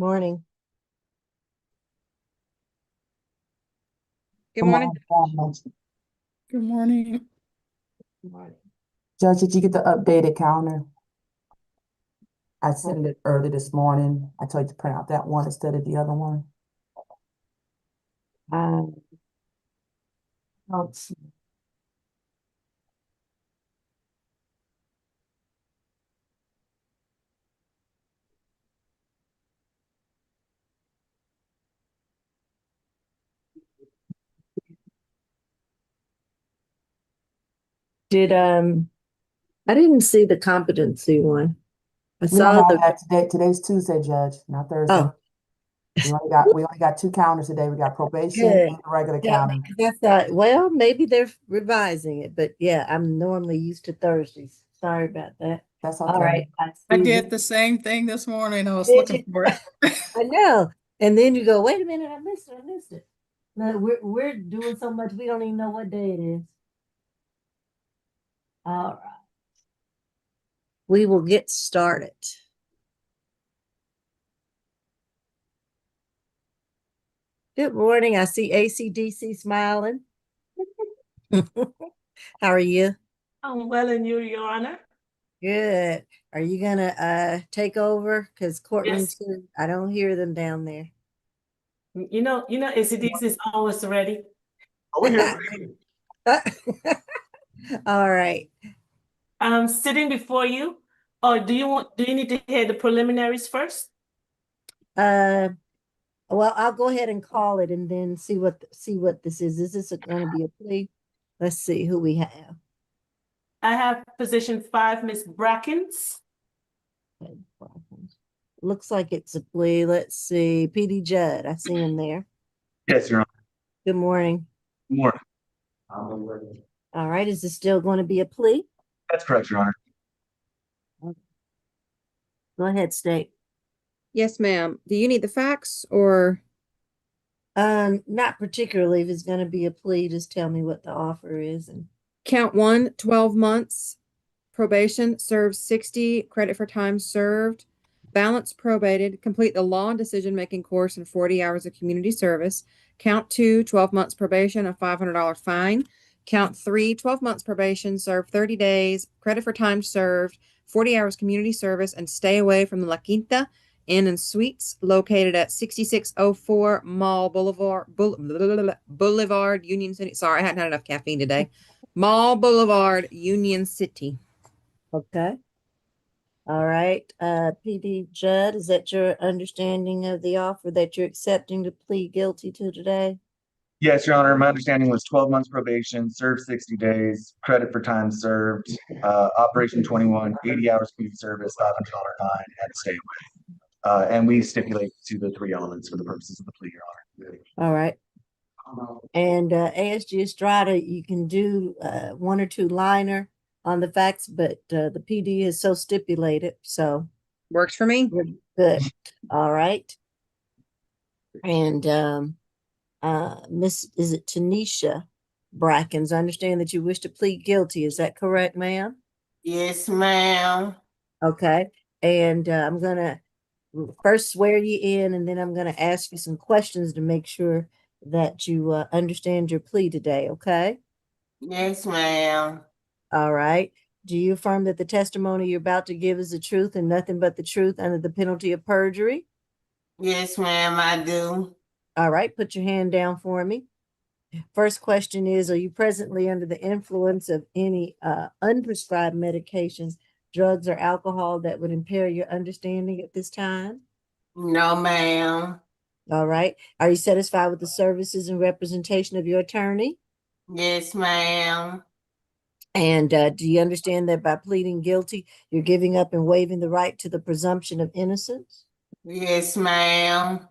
Morning. Good Good morning. morning. Good morning. Morning. Judge, did you get the updated calendar? I sent it early this morning. I told you to print out that one instead of the other one. Um, let's see. Did I didn't see the competency one. I We don't saw have the that today. Today's Tuesday, Judge, not Thursday. oh We only got two calendars today. We got probation good. and the regular Yeah, calendar. because I thought, well, maybe they're revising it, but yeah, I'm normally used to Thursdays. Sorry about that. That's All okay. right, I I see did you. the same thing this morning. I was Did looking you? for it. I know. And then you go, wait a minute, I missed it. I missed it. No, we're doing so much we don't even know what day it is. All right. We will get started. Good morning. I see ACDC smiling. How are you? I'm well and you, Your Honor. Good. Are you gonna take over? Because courtroom Yes. two, I don't hear them down there. ACDC is always ready. All right. Sitting before you, or do you need to hear the preliminaries first? Uh well, I'll go ahead and call it and then see what this is. Is this gonna be a plea? Let's see who we have. I have position 5, Miss Brackens. Looks like it's a plea. Let's see. PD Judd, I see him there. Yes, Your Honor. Good morning. More. All right. Is this still going to be a plea? That's correct, Your Honor. Go ahead, State. Yes, ma'am. Do you need the facts or Not particularly. If it's going to be a plea, just tell me what the offer is. And count one, 12 months, probation, serve 60, credit for time served, balance probated, complete the law and decision-making course in 40 hours of community service. Count two, 12 months probation, a $500 fine. Count three, 12 months probation, serve 30 days, credit for time served, 40 hours community service, and stay away from the La Quinta Inn and Suites located at 6604 Mall Boulevard, Union City. Sorry, I hadn't had enough caffeine today. Mall Boulevard, Union City. okay. All right. PD Judd, is that your understanding of the offer that you're accepting to plead guilty to today? Yes, Your Honor. My understanding was 12 months probation, served 60 days, credit for time served, Operation 21, 80 hours community service, $500 fine, and stay away. And we stipulate to the three elements for the purposes of the plea, Your Honor. All right. And ASG Estrada, you can do one or two liner on the facts, but the PD is so stipulated, so Works for me. we're good. All right. And Miss, is it Tanisha Brackens? I understand that you wish to plead guilty. Is that correct, ma'am? Yes, ma'am. Okay. And I'm gonna first swear you in, and then I'm gonna ask you some questions to make sure that you understand your plea today, okay? Yes, ma'am. All right. Do you affirm that the testimony you're about to give is the truth and nothing but the truth under the penalty of perjury? Yes, ma'am, I do. All right, put your hand down for me. First question is, are you presently under the influence of any unprescribed medications, drugs, or alcohol that would impair your understanding at this time? No, ma'am. All right. Are you satisfied with the services and representation of your attorney? Yes, ma'am. And do you understand that by pleading guilty, you're giving up and waiving the right to the presumption of innocence? Yes, ma'am.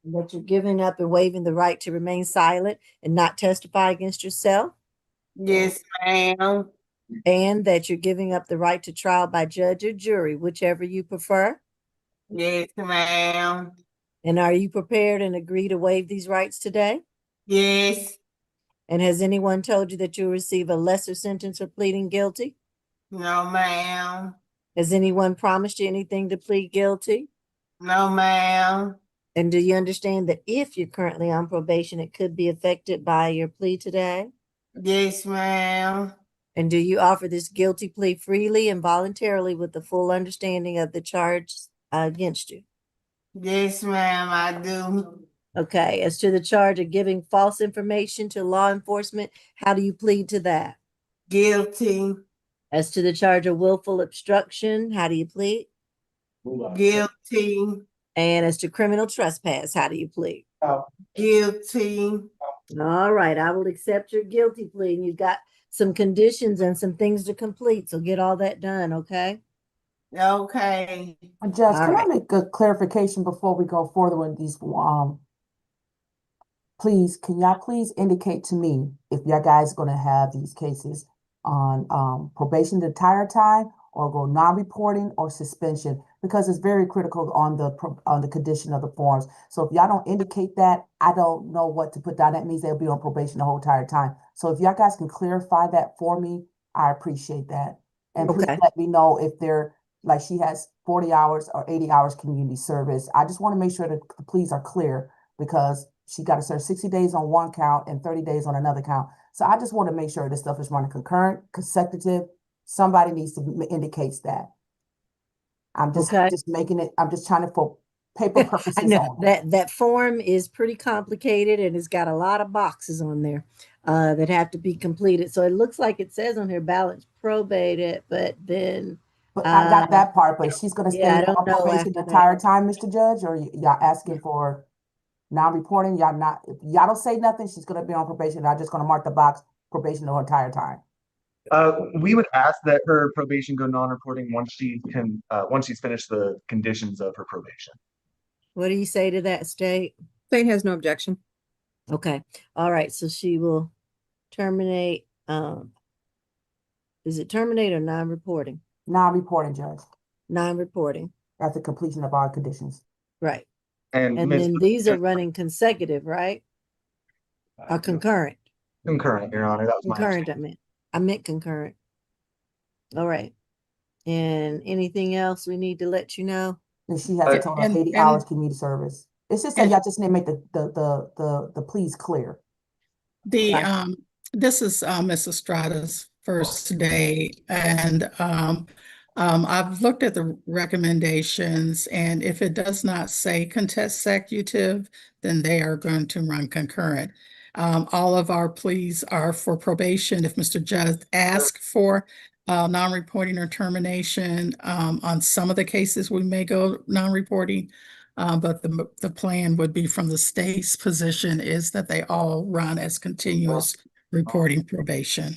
That you're giving up and waiving the right to remain silent and not testify against yourself? Yes, ma'am. And that you're giving up the right to trial by judge or jury, whichever you prefer? Yes, ma'am. And are you prepared and agree to waive these rights today? Yes. And has anyone told you that you'll receive a lesser sentence for pleading guilty? No, ma'am. Has anyone promised you anything to plead guilty? No, ma'am. And do you understand that if you're currently on probation, it could be affected by your plea today? Yes, ma'am. And do you offer this guilty plea freely and voluntarily with the full understanding of the charge against you? Yes, ma'am, I do. Okay, as to the charge of giving false information to law enforcement, how do you plead to that? Guilty. As to the charge of willful obstruction, how do you plead? Guilty. And as to criminal trespass, how do you plead? Guilty. All right, I will accept your guilty plea, and you've got some conditions and some things to complete, so get all that done, okay? Okay. Judge, All can I right. make a clarification before we go further with these, please, can y'all please indicate to me if y'all guys gonna have these cases on, probation the entire time or go non-reporting or suspension? Because it's very critical on the condition of the forms. So if y'all don't indicate that, I don't know what to put down. That means they'll be on probation the whole entire time. So if y'all guys can clarify that for me, I appreciate that. And please Okay. let me know if they're, like, she has 40 hours or 80 hours community service. I just want to make sure that the pleas are clear because she got to serve 60 days on one count and 30 days on another count. So I just want to make sure this stuff is running concurrent, consecutive. Somebody needs to indicates that. I'm just Okay. making it, I'm just trying to, for paper I purposes know only. that form is pretty complicated and it's got a lot of boxes on there that have to be completed. So it looks like it says on here balance probated, but then But I got uh that part, but she's gonna yeah, I stay don't on know probation the after that. entire time, Mr. Judge, or y'all asking for non-reporting? Y'all not, if y'all don't say nothing, she's gonna be on probation. I'm just gonna mark the box probation the whole entire time. We would ask that her probation go non-reporting once she's finished the conditions of her probation. What do you say to that, State? State has no objection. Okay. All right. So she will terminate. Is it terminate or non-reporting? Non-reporting, Judge, Non-reporting. at the completion of our conditions. Right. And And Ms. then these are running consecutive, right? Or concurrent? Concurrent, Your Honor, that was my Concurrent, understanding. I meant concurrent. All right. And anything else we need to let you know? And she has a total of 80 hours community service. It's just that and y'all just need to make the pleas clear. the, Right. this is, Ms. Estrada's first day, and, I've looked at the recommendations, and if it does not say consecutive, then they are going to run concurrent. All of our pleas are for probation. If Mr. Judge asks for non-reporting or termination, on some of the cases, we may go non-reporting. But the plan would be from the state's position is that they all run as continuous reporting probation.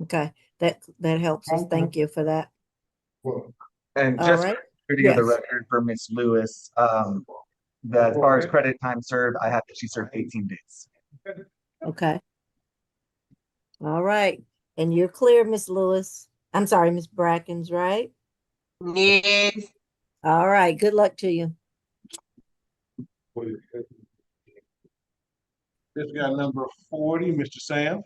Okay. That helps us. Thank you. Thank you for that. And All just right. for the Yes. record for Ms. Lewis, that as far as credit time served, I have that she served 18 days. Okay. All right. And you're clear, Miss Lewis. I'm sorry, Miss Brackens, right? Yes. All right. Good luck to you. This guy number 40, Mr. Sam.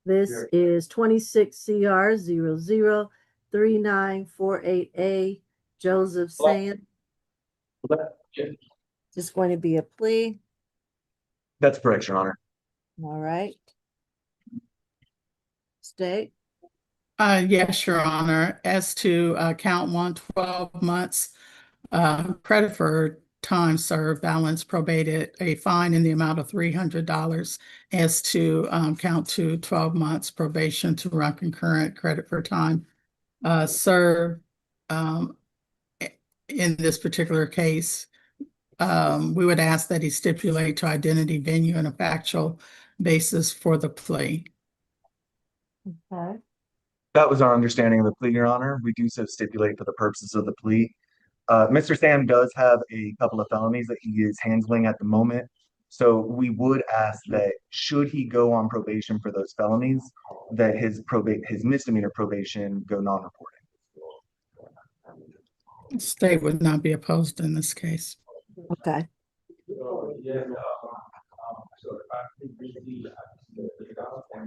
This is 26 CR 003948A, Joseph Sand. Just going to be a plea. That's correct, Your Honor. All right. State. Yes, Your Honor. As to count 1, 12 months credit for time served, balance probated, a fine in the amount of $300. As to count 2, 12 months probation to run concurrent credit for time served. In this particular case, we would ask that he stipulate to identity, venue, and a factual basis for the plea. Okay. That was our understanding of the plea, Your Honor. We do so stipulate for the purposes of the plea. Mr. Sam does have a couple of felonies that he is handling at the moment. So we would ask that should he go on probation for those felonies, that his misdemeanor probation go non-reporting. State would not be opposed in this case. Okay.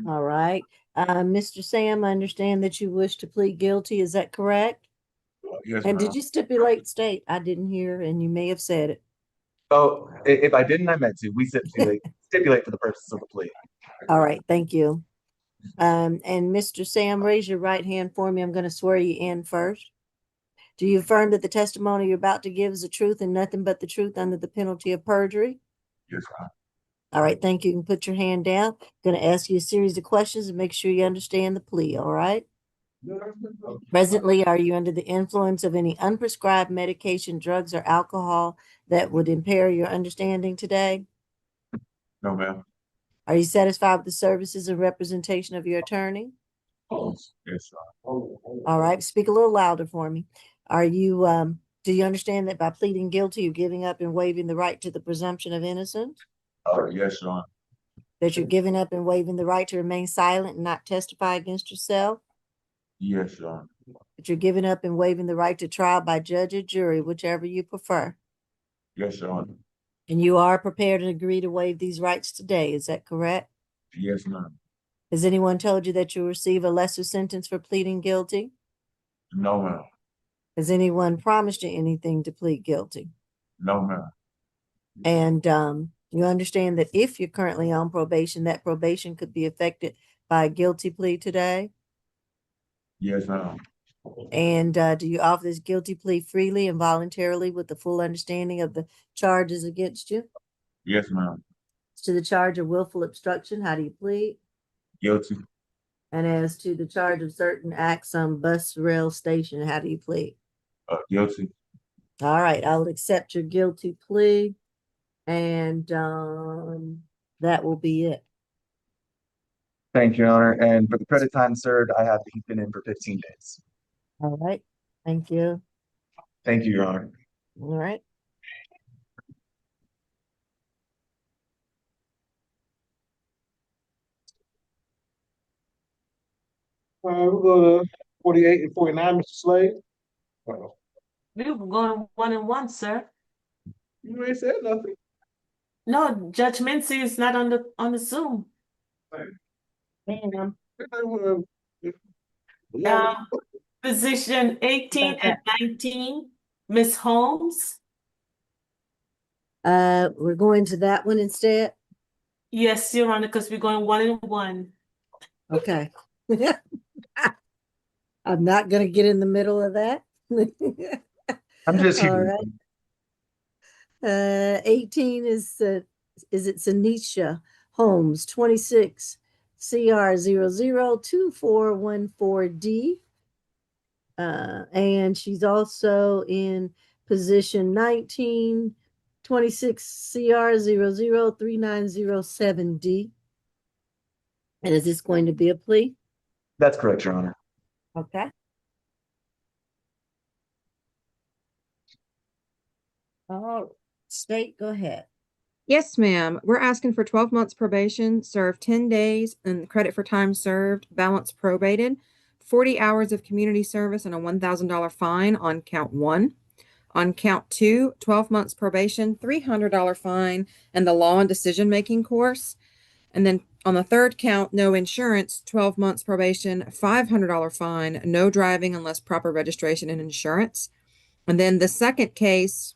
All right. Mr. Sam, I understand that you wish to plead guilty. Is that correct? Yes, And ma'am. did you stipulate state? I didn't hear, and you may have said it. Oh, if I didn't, I meant to. We stipulate for the purposes of the plea. All right, thank you. And Mr. Sam, raise your right hand for me. I'm going to swear you in first. Do you affirm that the testimony you're about to give is the truth and nothing but the truth under the penalty of perjury? Yes, ma'am. All right, thank you. You can put your hand down. Going to ask you a series of questions and make sure you understand the plea, all right? Presently, are you under the influence of any unprescribed medication, drugs, or alcohol that would impair your understanding today? No, ma'am. Are you satisfied with the services and representation of your attorney? Yes, All right, speak a little louder for me. Are you, do you understand that by pleading guilty, you're giving up and waiving the right to the presumption of innocence? yes, Your Honor. That you're giving up and waiving the right to remain silent and not testify against yourself? Yes, Your Honor. That you're giving up and waiving the right to trial by judge or jury, whichever you prefer? Yes, Your Honor. And you are prepared and agree to waive these rights today, is that correct? Yes, ma'am. Has anyone told you that you'll receive a lesser sentence for pleading guilty? No, ma'am. Has anyone promised you anything to plead guilty? No, ma'am. And you understand that if you're currently on probation, that probation could be affected by a guilty plea today? Yes, ma'am. And do you offer this guilty plea freely and voluntarily with the full understanding of the charges against you? Yes, ma'am. To the charge of willful obstruction, how do you plead? Guilty. And as to the charge of certain acts on bus rail station, how do you plead? Guilty. All right, I'll accept your guilty plea. And that will be it. Thank you, Your Honor. And for the credit time served, I have that he's been in for 15 days. All right, thank you. Thank you, Your Honor. All right. We'll go to 48 and 49, Mr. Slade. We were going 1 and 1, sir. You ain't said nothing. No, Judge Mincy is not on the Zoom. Ma'am. Position 18 and 19, Ms. Holmes. We're going to that one instead. Yes, Your Honor, because we're going 1 and 1. Okay. I'm not gonna get in the middle of that. I'm just All here. right. 18 is it Sanisha Holmes, 26 CR 002414D. And she's also in position 19, 26 CR 003907D. And is this going to be a plea? That's correct, Your Honor. Okay. Oh, State, go ahead. Yes, ma'am. We're asking for 12 months probation, served 10 days, and credit for time served, balance probated, 40 hours of community service, and a $1,000 fine on count 1. On count 2, 12 months probation, $300 fine, and the law and decision-making course. And then on the third count, no insurance, 12 months probation, $500 fine, no driving unless proper registration and insurance. And then the second case,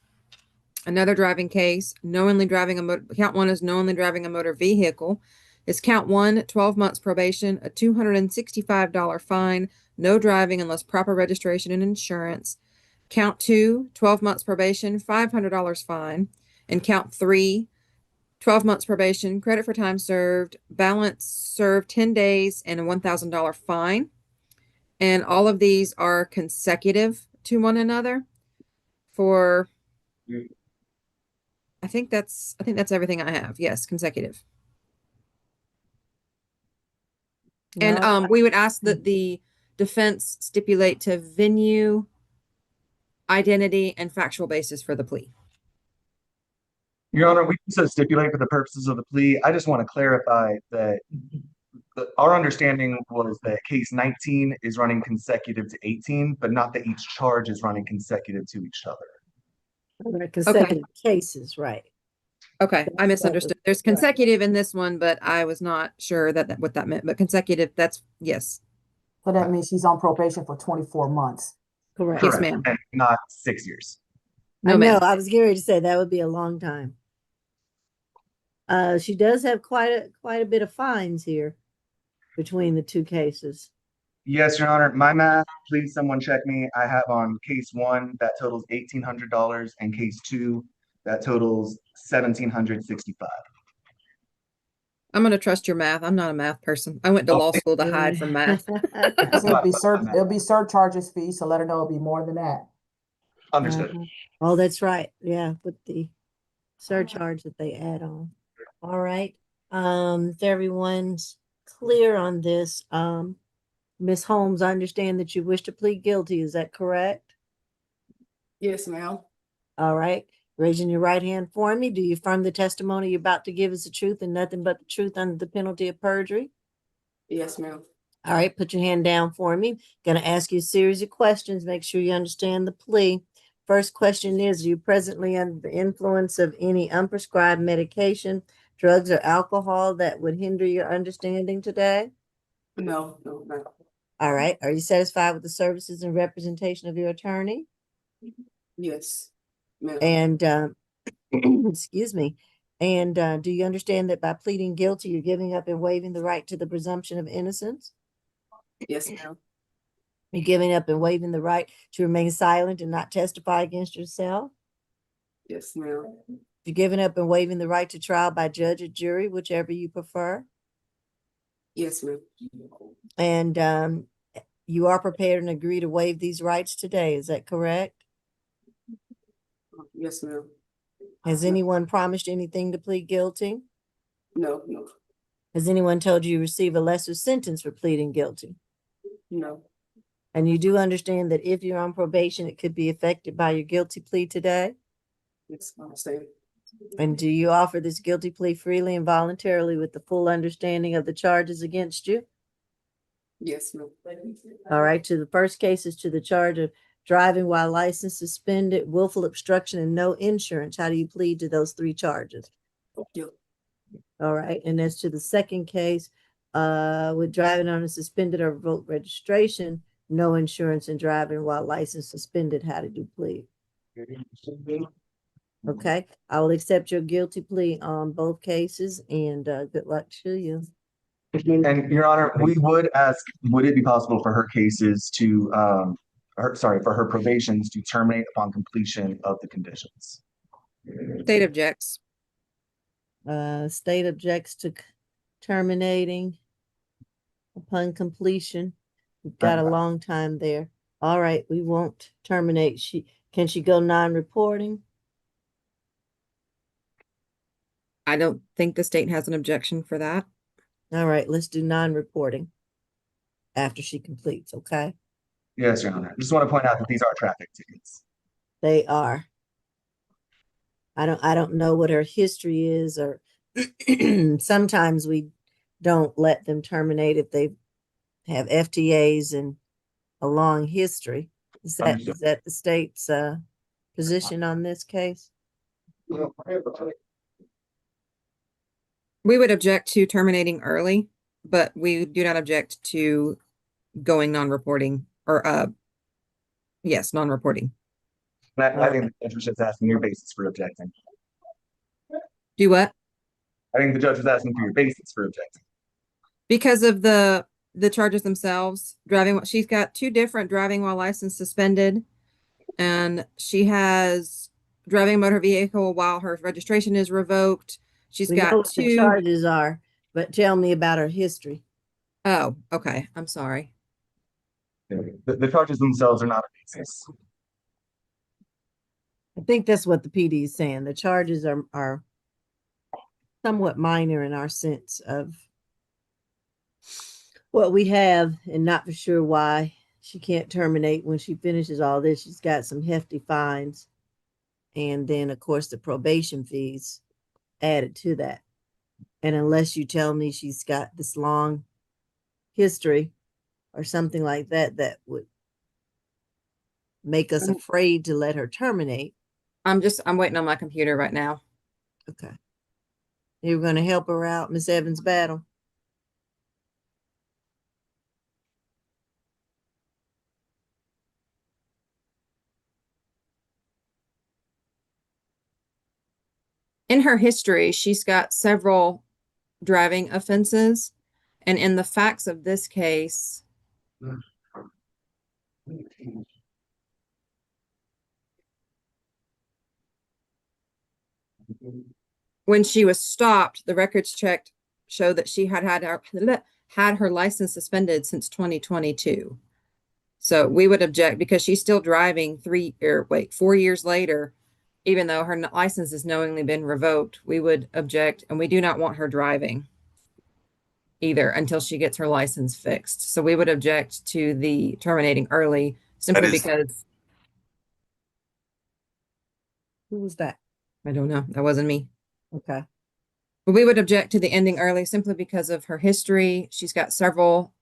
another driving case, count 1 is knowingly driving a motor vehicle. Is count 1, 12 months probation, a $265 fine, no driving unless proper registration and insurance. Count 2, 12 months probation, $500 fine. And count 3, 12 months probation, credit for time served, balance served 10 days, and a $1,000 fine. And all of these are consecutive to one another for, I think that's everything I have. Yes, consecutive. And No, we would ask that the defense stipulate to venue, identity, and factual basis for the plea. Your Honor, we can so stipulate for the purposes of the plea. I just want to clarify that our understanding was that case 19 is running consecutive to 18, but not that each charge is running consecutive to each other. Consecutive cases, right? Okay, I misunderstood. There's right. consecutive in this one, but I was not sure what that meant, but consecutive, that's, yes. So that means she's on probation for 24 months. Correct. Yes, Correct, ma'am. and not 6 years. No, I know, ma'am. I was getting ready to say that would be a long time. She does have quite a bit of fines here between the two cases. Yes, Your Honor, my math, please someone check me. I have on case 1 that totals $1,800 and case 2 that totals $1,765. I'm gonna trust your math. I'm not a math person. I went to law school to hide from math. It'll be surcharges fee, so let her know it'll be more than that. Understood. Oh, that's right. Yeah, with the surcharge that they add on. All right. If everyone's clear on this, Ms. Holmes, I understand that you wish to plead guilty. Is that correct? Yes, ma'am. All right. Raising your right hand for me. Do you affirm the testimony you're about to give is the truth and nothing but the truth under the penalty of perjury? Yes, ma'am. All right, put your hand down for me. Gonna ask you a series of questions. Make sure you understand the plea. First question is, are you presently under the influence of any unprescribed medication, drugs, or alcohol that would hinder your understanding today? No. All right, are you satisfied with the services and representation of your attorney? Yes, ma'am. And excuse me. And do you understand that by pleading guilty, you're giving up and waiving the right to the presumption of innocence? Yes, ma'am. You're giving up and waiving the right to remain silent and not testify against yourself? Yes, ma'am. You're giving up and waiving the right to trial by judge or jury, whichever you prefer? Yes, ma'am. And you are prepared and agree to waive these rights today, is that correct? Yes, ma'am. Has anyone promised anything to plead guilty? No. Has anyone told you receive a lesser sentence for pleading guilty? No. And you do understand that if you're on probation, it could be affected by your guilty plea today? Yes, I understand. And do you offer this guilty plea freely and voluntarily with the full understanding of the charges against you? Yes, ma'am. All right, to the first case is to the charge of driving while license suspended, willful obstruction, and no insurance. How do you plead to those 3 charges? Guilty. All right, and as to the second case, with driving on a suspended or revoked registration, no insurance, and driving while license suspended, how did you plead? Okay, I will accept your guilty plea on both cases, and good luck to you. And Your Honor, we would ask, would it be possible for her cases to, for her probations to terminate upon completion of the conditions? State objects. State objects to terminating upon completion. We've got a long time there. All right, we won't terminate. Can she go non-reporting? I don't think the state has an objection for that. All right, let's do non-reporting after she completes, okay? Yes, Your Honor. Just want to point out that these are traffic tickets. They are. I don't know what her history is, or sometimes we don't let them terminate if they have FTAs and a long history. Is that the state's position on this case? We would object to terminating early, but we do not object to going non-reporting or yes, non-reporting. I think the judge was just asking your basis for objecting. Do what? I think the judge was asking for your basis for objecting. Because of the charges themselves, she's got 2 different driving while license suspended, and she has driving a motor vehicle while her registration is revoked. She's We know got what the 2. charges are, but tell me about her history. Oh, okay. I'm sorry. The charges themselves are not a basis. I think that's what the PD is saying. The charges are somewhat minor in our sense of what we have, and not for sure why she can't terminate when she finishes all this. She's got some hefty fines. And then, of course, the probation fees added to that. And unless you tell me she's got this long history or something like that, that would make us afraid to let her terminate. I'm waiting on my computer right now. Okay. You're gonna help her out, Miss Evans Battle? In her history, she's got several driving offenses. And in the facts of this case, when she was stopped, the records checked show that she had her license suspended since 2022. So we would object because she's still driving 4 years later, even though her license has knowingly been revoked. We would object, and we do not want her driving either until she gets her license fixed. So we would object to the terminating early simply because Who was that? I don't know. That wasn't me. Okay. But we would object to the ending early simply because of her history. She's got several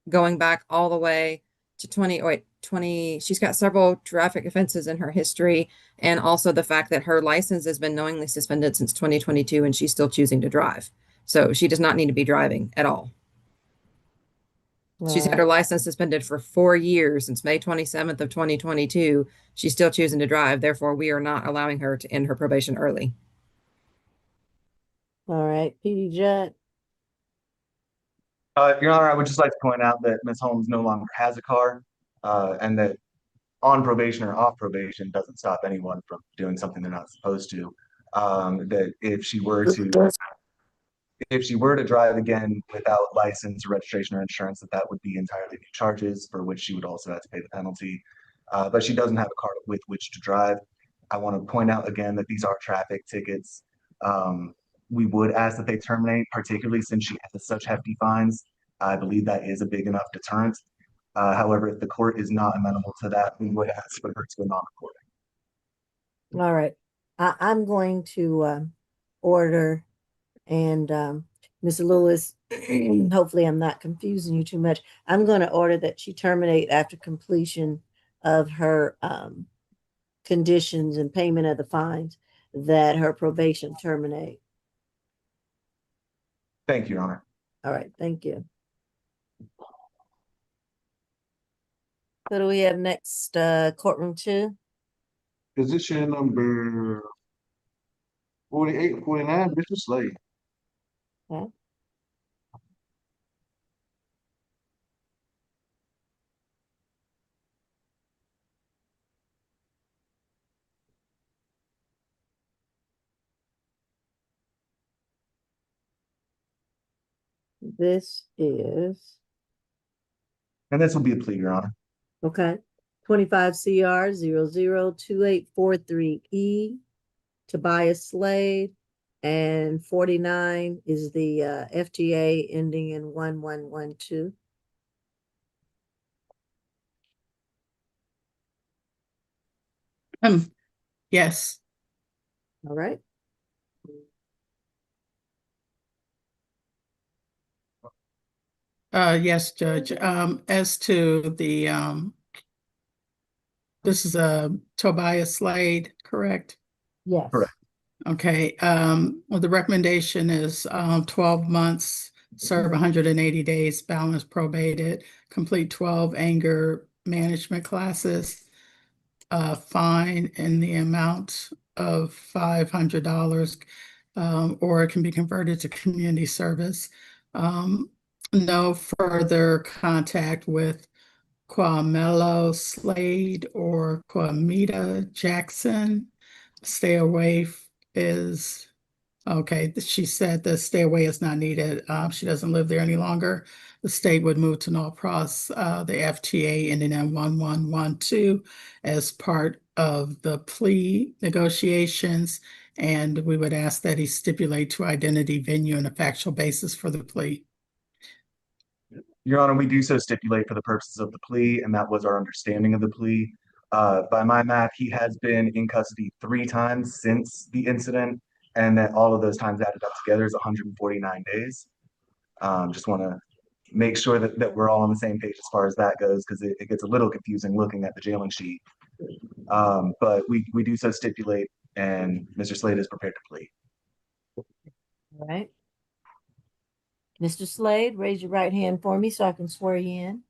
going back all the way to 20. She's got several traffic offenses in her history. And also the fact that her license has been knowingly suspended since 2022 and she's still choosing to drive. So she does not need to be driving at all. She's had her license suspended for 4 years since May 27th of 2022. She's still choosing to drive. Therefore, we are not allowing her to end her probation early. All right, PD Judd. Your Honor, I would just like to point out that Ms. Holmes no longer has a car, and that on probation or off probation doesn't stop anyone from doing something they're not supposed to. That if she were to drive again without license, registration, or insurance, that would be entirely new charges for which she would also have to pay the penalty. But she doesn't have a car with which to drive. I want to point out again that these are traffic tickets. We would ask that they terminate, particularly since she has such hefty fines. I believe that is a big enough deterrent. However, if the court is not amenable to that, we would ask for her to go non-reporting. All right. I'm going to order, and Ms. Lewis, hopefully I'm not confusing you too much. I'm going to order that she terminate after completion of her conditions and payment of the fines, that her probation terminate. Thank you, Your Honor. All right, thank you. What do we have next? Courtroom 2? Position number 48 and 49, Mr. Slade. Okay. This is, And this will be a plea, Your Honor. okay, 25 CR 002843E, Tobias Slade, and 49 is the FTA ending in 1112. Yes. All right. Yes, Judge. As to the this is Tobias Slade, correct? Yes. Correct. Okay. Well, the recommendation is 12 months, serve 180 days, balance probated, complete 12 anger management classes, fine in the amount of $500, or it can be converted to community service. No further contact with Kwamelo Slade or Kwamita Jackson. Stay away is, okay, she said the stay away is not needed. She doesn't live there any longer. The state would move to null pros, the FTA ending in 1112 as part of the plea negotiations. And we would ask that he stipulate to identity, venue, and a factual basis for the plea. Your Honor, we do so stipulate for the purposes of the plea, and that was our understanding of the plea. By my math, he has been in custody 3 times since the incident, and that all of those times added up together is 149 days. Just want to make sure that we're all on the same page as far as that goes, because it gets a little confusing looking at the jailing sheet. But we do so stipulate, and Mr. Slade is prepared to plead. All right. Mr. Slade, raise your right hand for me so I can swear you in.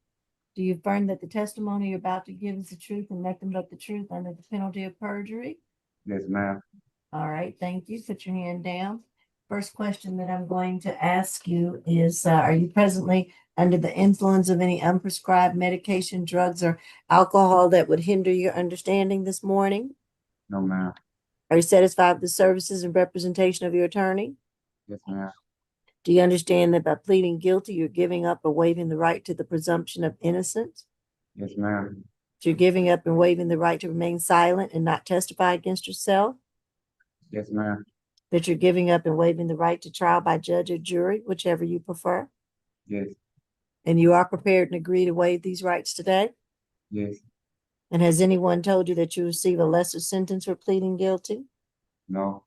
Do you affirm that the testimony you're about to give is the truth and nothing but the truth under the penalty of perjury? Yes, ma'am. All right, thank you. Put your hand down. First question that I'm going to ask you is, are you presently under the influence of any unprescribed medication, drugs, or alcohol that would hinder your understanding this morning? No, ma'am. Are you satisfied with the services and representation of your attorney? Yes, ma'am. Do you understand that by pleading guilty, you're giving up or waiving the right to the presumption of innocence? Yes, ma'am. That you're giving up and waiving the right to remain silent and not testify against yourself? Yes, ma'am. That you're giving up and waiving the right to trial by judge or jury, whichever you prefer? Yes. And you are prepared and agree to waive these rights today? Yes. And has anyone told you that you receive a lesser sentence for pleading guilty? No.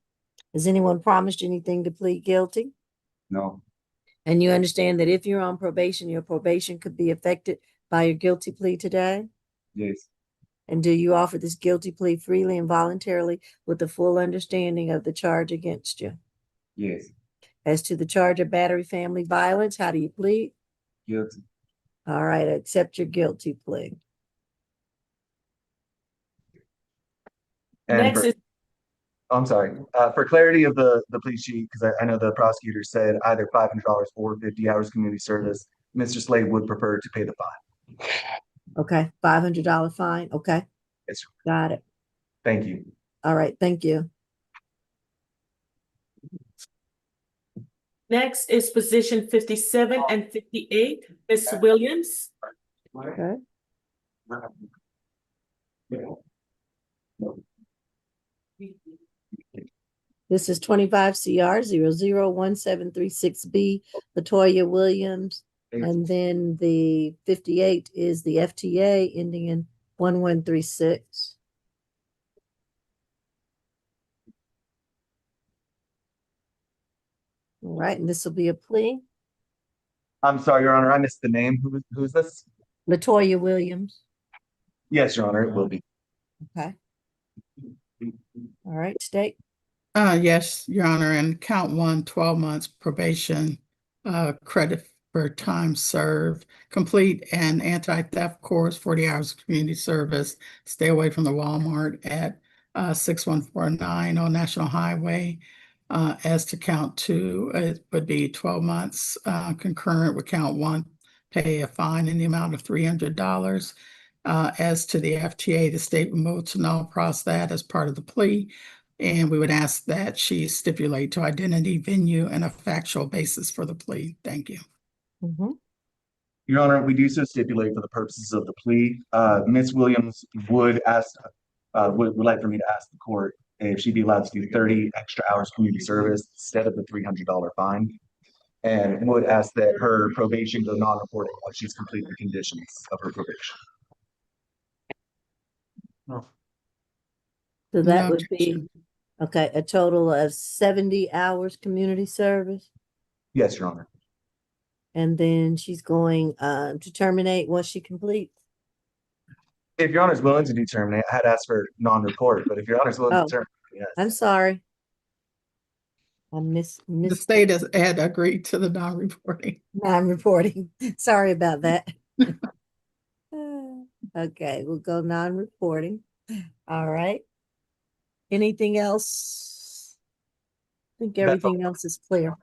Has anyone promised you anything to plead guilty? No. And you understand that if you're on probation, your probation could be affected by your guilty plea today? Yes. And do you offer this guilty plea freely and voluntarily with the full understanding of the charge against you? Yes. As to the charge of battery family violence, how do you plead? Guilty. All right, I accept your guilty plea. And Next for, is I'm sorry, for clarity of the plea sheet, because I know the prosecutor said either $500 or 50 hours community service. Mr. Slade would prefer to pay the fine. Okay, $500 fine. Okay. Yes, sir. Got it. Thank you. All right, thank you. next is position 57 and 58, Ms. Williams. Okay. This is 25 CR 001736B, Latoya Williams. And then the 58 is the FTA ending in 1136. All right, and this will be a plea. I'm sorry, Your Honor, I missed the name. Who's this? Latoya Williams. Yes, Your Honor, it will be. Okay. All right, state. Yes, Your Honor, and count 1, 12 months probation, credit for time served, complete an anti-theft course, 40 hours of community service, stay away from the Walmart at 6149 on National Highway. As to count 2, it would be 12 months concurrent with count 1, pay a fine in the amount of $300. As to the FTA, the state would move to null pros that as part of the plea. And we would ask that she stipulate to identity, venue, and a factual basis for the plea. Thank you. Your Honor, we do so stipulate for the purposes of the plea. Ms. Williams would would like for me to ask the court if she'd be allowed to do 30 extra hours community service instead of the $300 fine. And would ask that her probation go non-reporting once she's completed the conditions of her probation. So that No would be, objection. okay, a total of 70 hours community service. Yes, Your Honor. And then she's going to terminate once she completes. If Your Honor is willing to do terminate, I had asked for non-report, but if Your Honor is willing Oh, to terminate, yes. I'm sorry. I The miss state had agreed to the non-reporting. I'm reporting. Sorry about that. Okay, we'll go non-reporting. All right. Anything else? I think That's all. everything else is clear.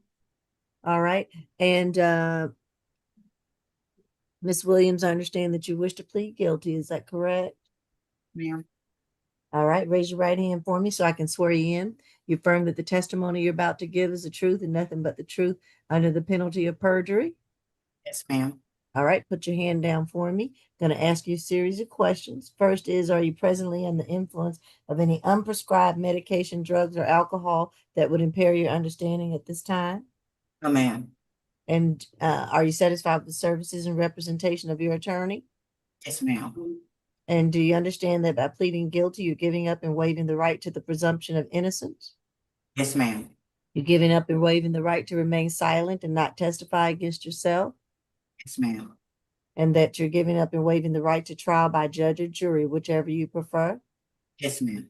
All right. And Ms. Williams, I understand that you wish to plead guilty. Is that correct? Ma'am. All right, raise your right hand for me so I can swear you in. You affirm that the testimony you're about to give is the truth and nothing but the truth under the penalty of perjury? Yes, ma'am. All right, put your hand down for me. Going to ask you a series of questions. First is, are you presently under the influence of any unprescribed medication, drugs, or alcohol that would impair your understanding at this time? No, ma'am. And are you satisfied with the services and representation of your attorney? Yes, ma'am. And do you understand that by pleading guilty, you're giving up and waiving the right to the presumption of innocence? Yes, ma'am. You're giving up and waiving the right to remain silent and not testify against yourself? Yes, ma'am. And that you're giving up and waiving the right to trial by judge or jury, whichever you prefer? Yes, ma'am.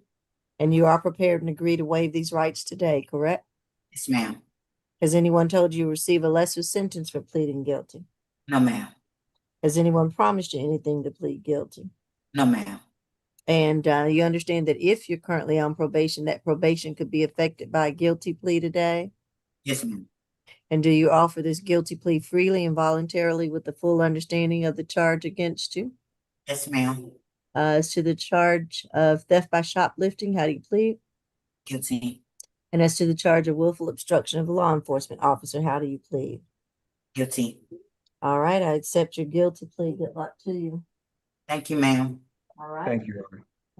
And you are prepared and agree to waive these rights today, correct? Yes, ma'am. Has anyone told you receive a lesser sentence for pleading guilty? No, ma'am. Has anyone promised you anything to plead guilty? No, ma'am. And you understand that if you're currently on probation, that probation could be affected by a guilty plea today? Yes, ma'am. And do you offer this guilty plea freely and voluntarily with the full understanding of the charge against you? Yes, ma'am. As to the charge of theft by shoplifting, how do you plead? Guilty. And as to the charge of willful obstruction of a law enforcement officer, how do you plead? Guilty. All right, I accept your guilty plea. Good luck to you. Thank you, ma'am. All right. Thank you, Your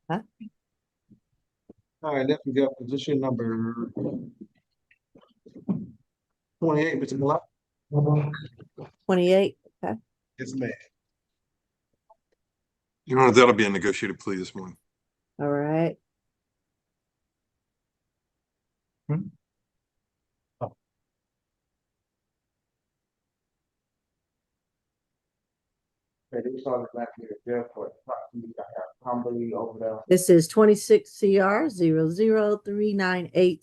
Honor. All right, next we got position number 28, Mr. Malak. 28. Okay. Yes, ma'am. Your Honor, that'll be a negotiated plea this morning. All right. Okay, they started back here, Jeff, for Humbly over there. This is 26 CR 00398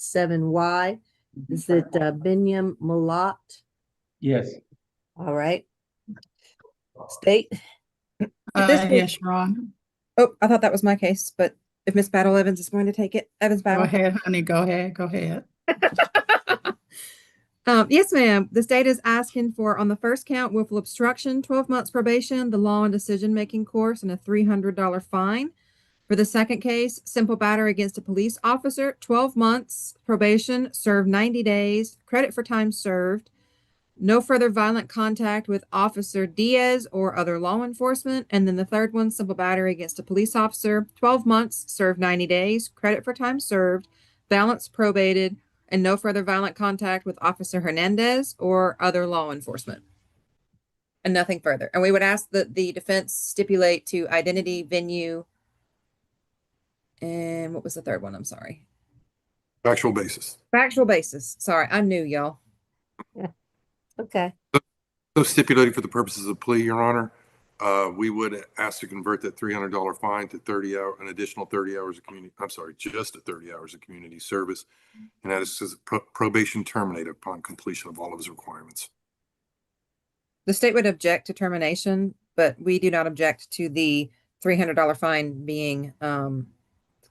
Is it Binyam Malat? Yes. All right. State. This is- Yes, Your Honor. Oh, I thought that was my case, but if Miss Battle Evans is going to take it, Evans Go Battle. ahead, honey, go ahead, go ahead. Yes, ma'am. The state is asking for, on the first count, willful obstruction, 12 months probation, the law and decision-making course, and a $300 fine. For the second case, simple battery against a police officer, 12 months probation, served 90 days, credit for time served, no further violent contact with Officer Diaz or other law enforcement. And then the third one, simple battery against a police officer, 12 months, served 90 days, credit for time served, balance probated, and no further violent contact with Officer Hernandez or other law enforcement. And nothing further. And we would ask that the defense stipulate to identity, venue, and what was the third one? I'm sorry. Factual basis. Factual basis. Sorry, I knew y'all. Okay. So stipulated for the purposes of plea, Your Honor, we would ask to convert that $300 fine to an additional 30 hours of just 30 hours of community service. And that is probation terminated upon completion of all of his requirements. The state would object to termination, but we do not object to the $300 fine being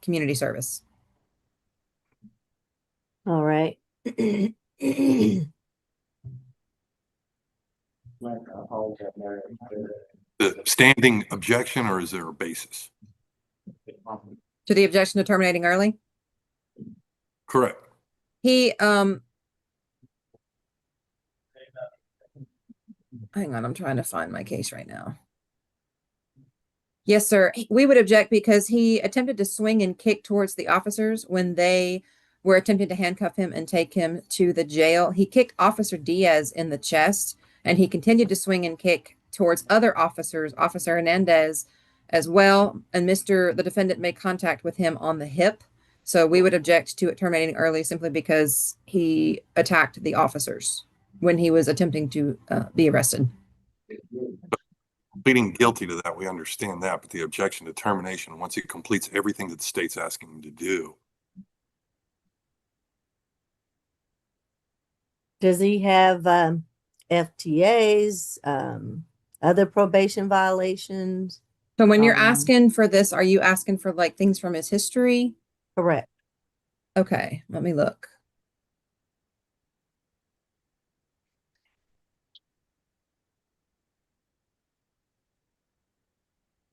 community service. All right. The standing objection, or is there a basis? To the objection to terminating early? Correct. He, hang on, I'm trying to find my case right now. Yes, sir. We would object because he attempted to swing and kick towards the officers when they were attempting to handcuff him and take him to the jail. He kicked Officer Diaz in the chest, and he continued to swing and kick towards other officers, Officer Hernandez as well. And the defendant made contact with him on the hip. So we would object to it terminating early simply because he attacked the officers when he was attempting to be arrested. Pleading guilty to that, we understand that, but the objection to termination, once he completes everything that the state's asking him to do. Does he have FTAs, other probation violations? So when you're asking for this, are you asking for like things from his history? Correct. Okay, let me look.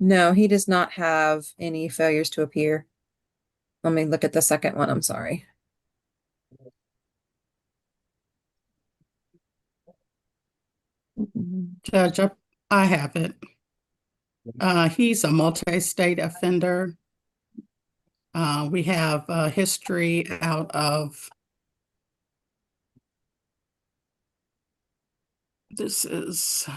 No, he does not have any failures to appear. Let me look at the second one. I'm sorry. Judge, I have it. He's a multi-state offender. We have a history out of, this is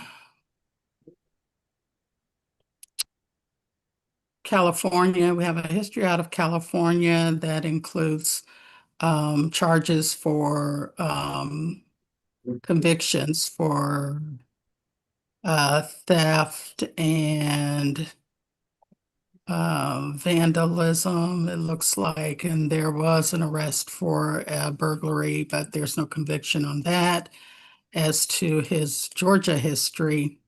California. We have a history out of California that includes charges for convictions for theft and vandalism, it looks like, and there was an arrest for burglary, but there's no conviction on that. As to his Georgia history,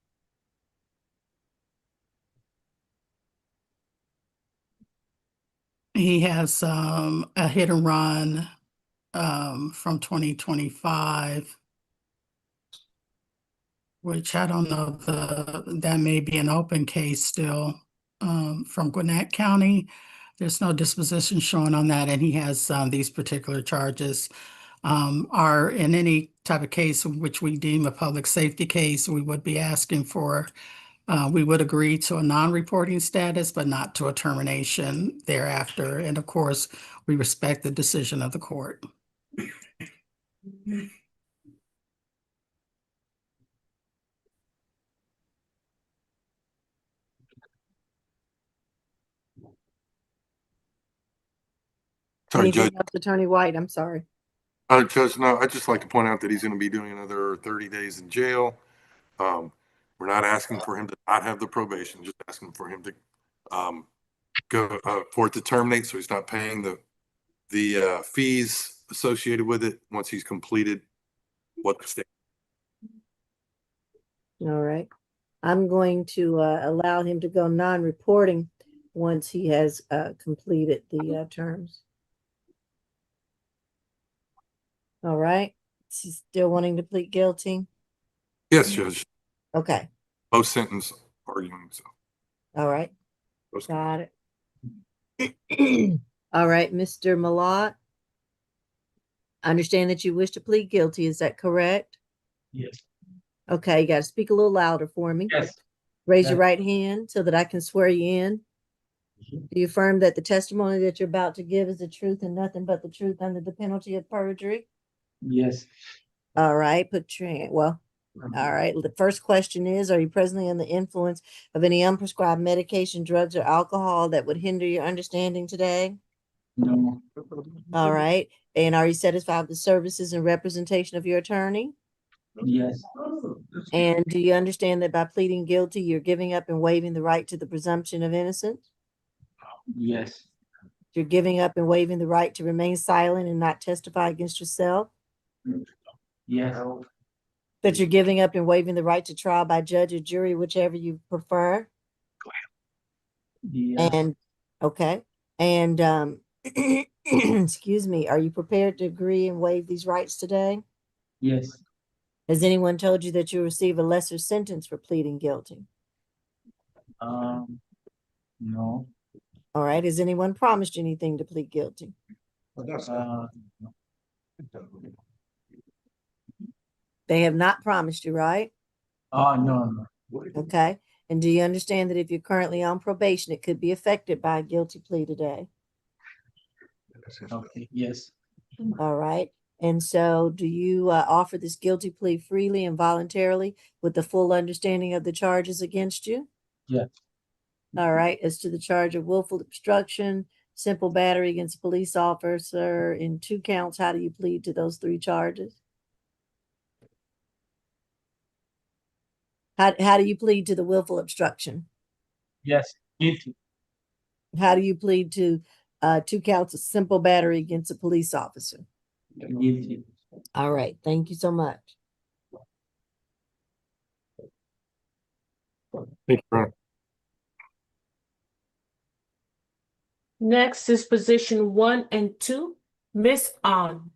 he has a hit and run from 2025, which I don't know, that may be an open case still from Gwinnett County. There's no disposition shown on that, and he has these particular charges. Are in any type of case in which we deem a public safety case, we would be asking for, we would agree to a non-reporting status, but not to a termination thereafter. And of course, we respect the decision of the court. Sorry, Anything Judge. else, Attorney White? I'm sorry. Judge, no, I'd just like to point out that he's going to be doing another 30 days in jail. We're not asking for him to not have the probation, just asking for him to go for it to terminate, so he's not paying the fees associated with it once he's completed what the state. All right. I'm going to allow him to go non-reporting once he has completed the terms. All right. Is he still wanting to plead guilty? Yes, Judge. Okay. Post sentence arguing. So. All right. Post- Got it. All right, Mr. Malott. I understand that you wish to plead guilty. Is that correct? Yes. Okay, you got to speak a little louder for me. Yes. Raise your Yes. right hand so that I can swear you in. Do you affirm that the testimony that you're about to give is the truth and nothing but the truth under the penalty of perjury? Yes. All right, put your hand. Well, all right. The first question is, are you presently under the influence of any unprescribed medication, drugs, or alcohol that would hinder your understanding today? No. All right. And are you satisfied with the services and representation of your attorney? Yes. And do you understand that by pleading guilty, you're giving up and waiving the right to the presumption of innocence? Yes. You're giving up and waiving the right to remain silent and not testify against yourself? Yes. That you're giving up and waiving the right to trial by judge or jury, whichever you prefer? Yes. And, okay. And, excuse me, are you prepared to agree and waive these rights today? Yes. Has anyone told you that you'll receive a lesser sentence for pleading guilty? No. All right. Has anyone promised you anything to plead guilty? They have not promised you, right? No. Okay. And do you understand that if you're currently on probation, it could be affected by a guilty plea today? Okay. Yes. All right. And so do you offer this guilty plea freely and voluntarily with the full understanding of the charges against you? Yes. All right. As to the charge of willful obstruction, simple battery against a police officer in 2 counts, how do you plead to those 3 charges? How do you plead to the willful obstruction? Yes. Guilty. How do you plead to 2 counts of simple battery against a police officer? Guilty. All right. Thank you so much. Thank you, Your Honor. Next is position 1 and 2, Miss On.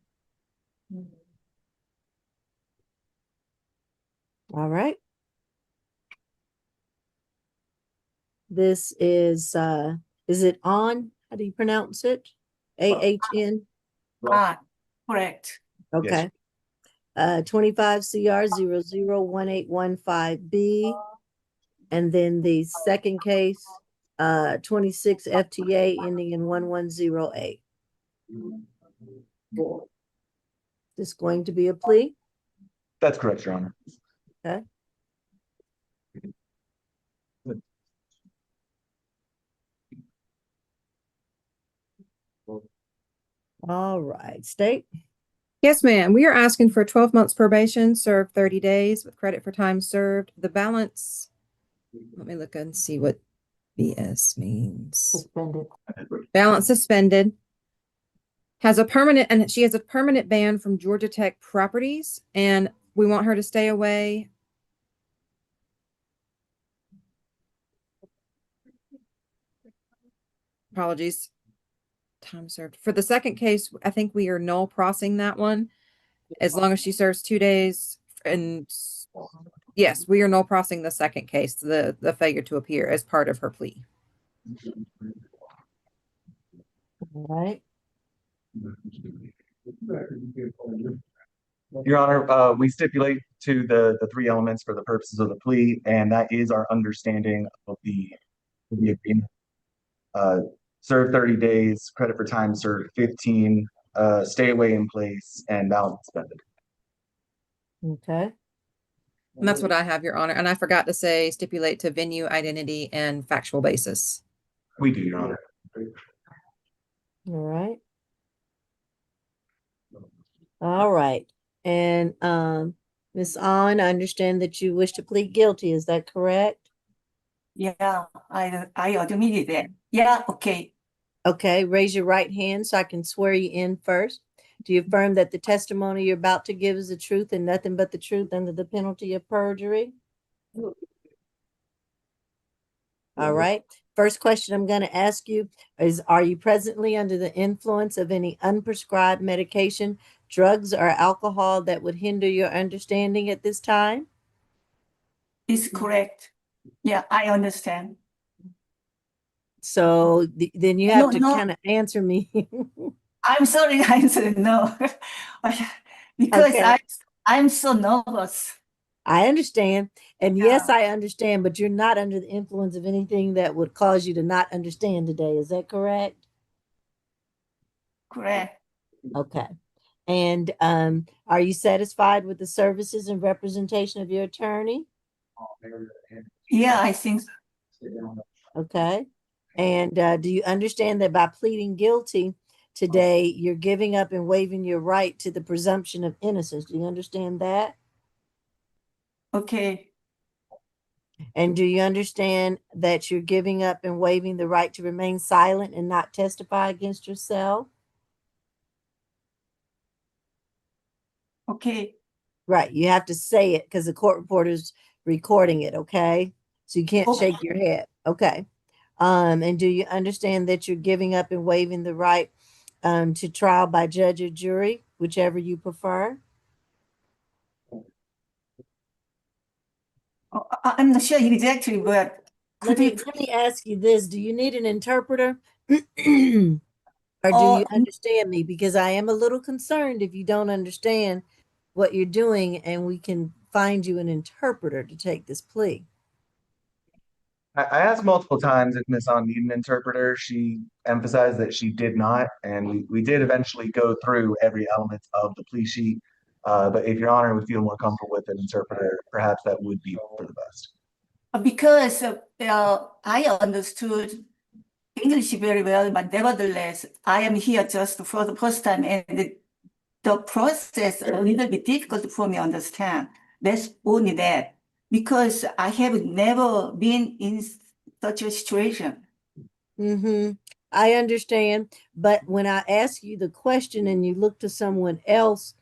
All right. This is it on? How do you pronounce it? AHN? Correct. Okay. 25 CR 001815B. And then the second case, 26 FTA ending in 1108. This going to be a plea? That's correct, Your Honor. Okay. All right, State. Yes, ma'am. We are asking for 12 months probation, serve 30 days with credit for time served. The balance, let me look and see what BS means. Suspended. Balance suspended. Has a permanent, and she has a permanent ban from Georgia Tech properties, and we want her to stay away. Apologies. Time served. For the second case, I think we are null processing that one as long as she serves 2 days. And yes, we are null processing the second case, the failure to appear as part of her plea. All right. Your Honor, we stipulate to the three elements for the purposes of the plea, and that is our understanding of the agreement. Serve 30 days, credit for time served 15, stay away in place, and balance suspended. Okay. And that's what I have, Your Honor. And I forgot to say stipulate to venue, identity, and factual basis. We do, Your Honor. All right. All right. And Ms. On, I understand that you wish to plead guilty. Is that correct? Yeah, I admitted that. Yeah, okay. Okay, raise your right hand so I can swear you in first. Do you affirm that the testimony you're about to give is the truth and nothing but the truth under the penalty of perjury? All right. First question I'm going to ask you is, are you presently under the influence of any unprescribed medication, drugs, or alcohol that would hinder your understanding at this time? It's correct. Yeah, I understand. So then you have to No. kind of answer me. I'm sorry, I said no. Because Okay. I'm so nervous. I understand. And yes, Yeah. I understand, but you're not under the influence of anything that would cause you to not understand today. Is that correct? Correct. Okay. And are you satisfied with the services and representation of your attorney? Yeah, I think Okay. And do you understand that by pleading guilty today, you're giving up and waiving your right to the presumption of innocence? Do you understand that? okay. And do you understand that you're giving up and waiving the right to remain silent and not testify against yourself? Okay. Right. You have to say it because the court reporter's recording it. Okay. So you can't Okay. shake your head. Okay. And do you understand that you're giving up and waiving the right to trial by judge or jury, whichever you prefer? I'm not sure exactly, but Let could you me ask you this. Do you need an interpreter? Or do you understand me? Because I am a little concerned if you don't understand what you're doing and we can find you an interpreter to take this plea. I asked multiple times if Miss On needed an interpreter. She emphasized that she did not, and we did eventually go through every element of the plea sheet. But if Your Honor would feel more comfortable with an interpreter, perhaps that would be for the best. because I understood English very well, but nevertheless, I am here just for the first time, and the process a little bit difficult for me to understand. That's only that, because I have never been in such a situation. Mm-hmm. I understand. But when I ask you the question and you look to someone else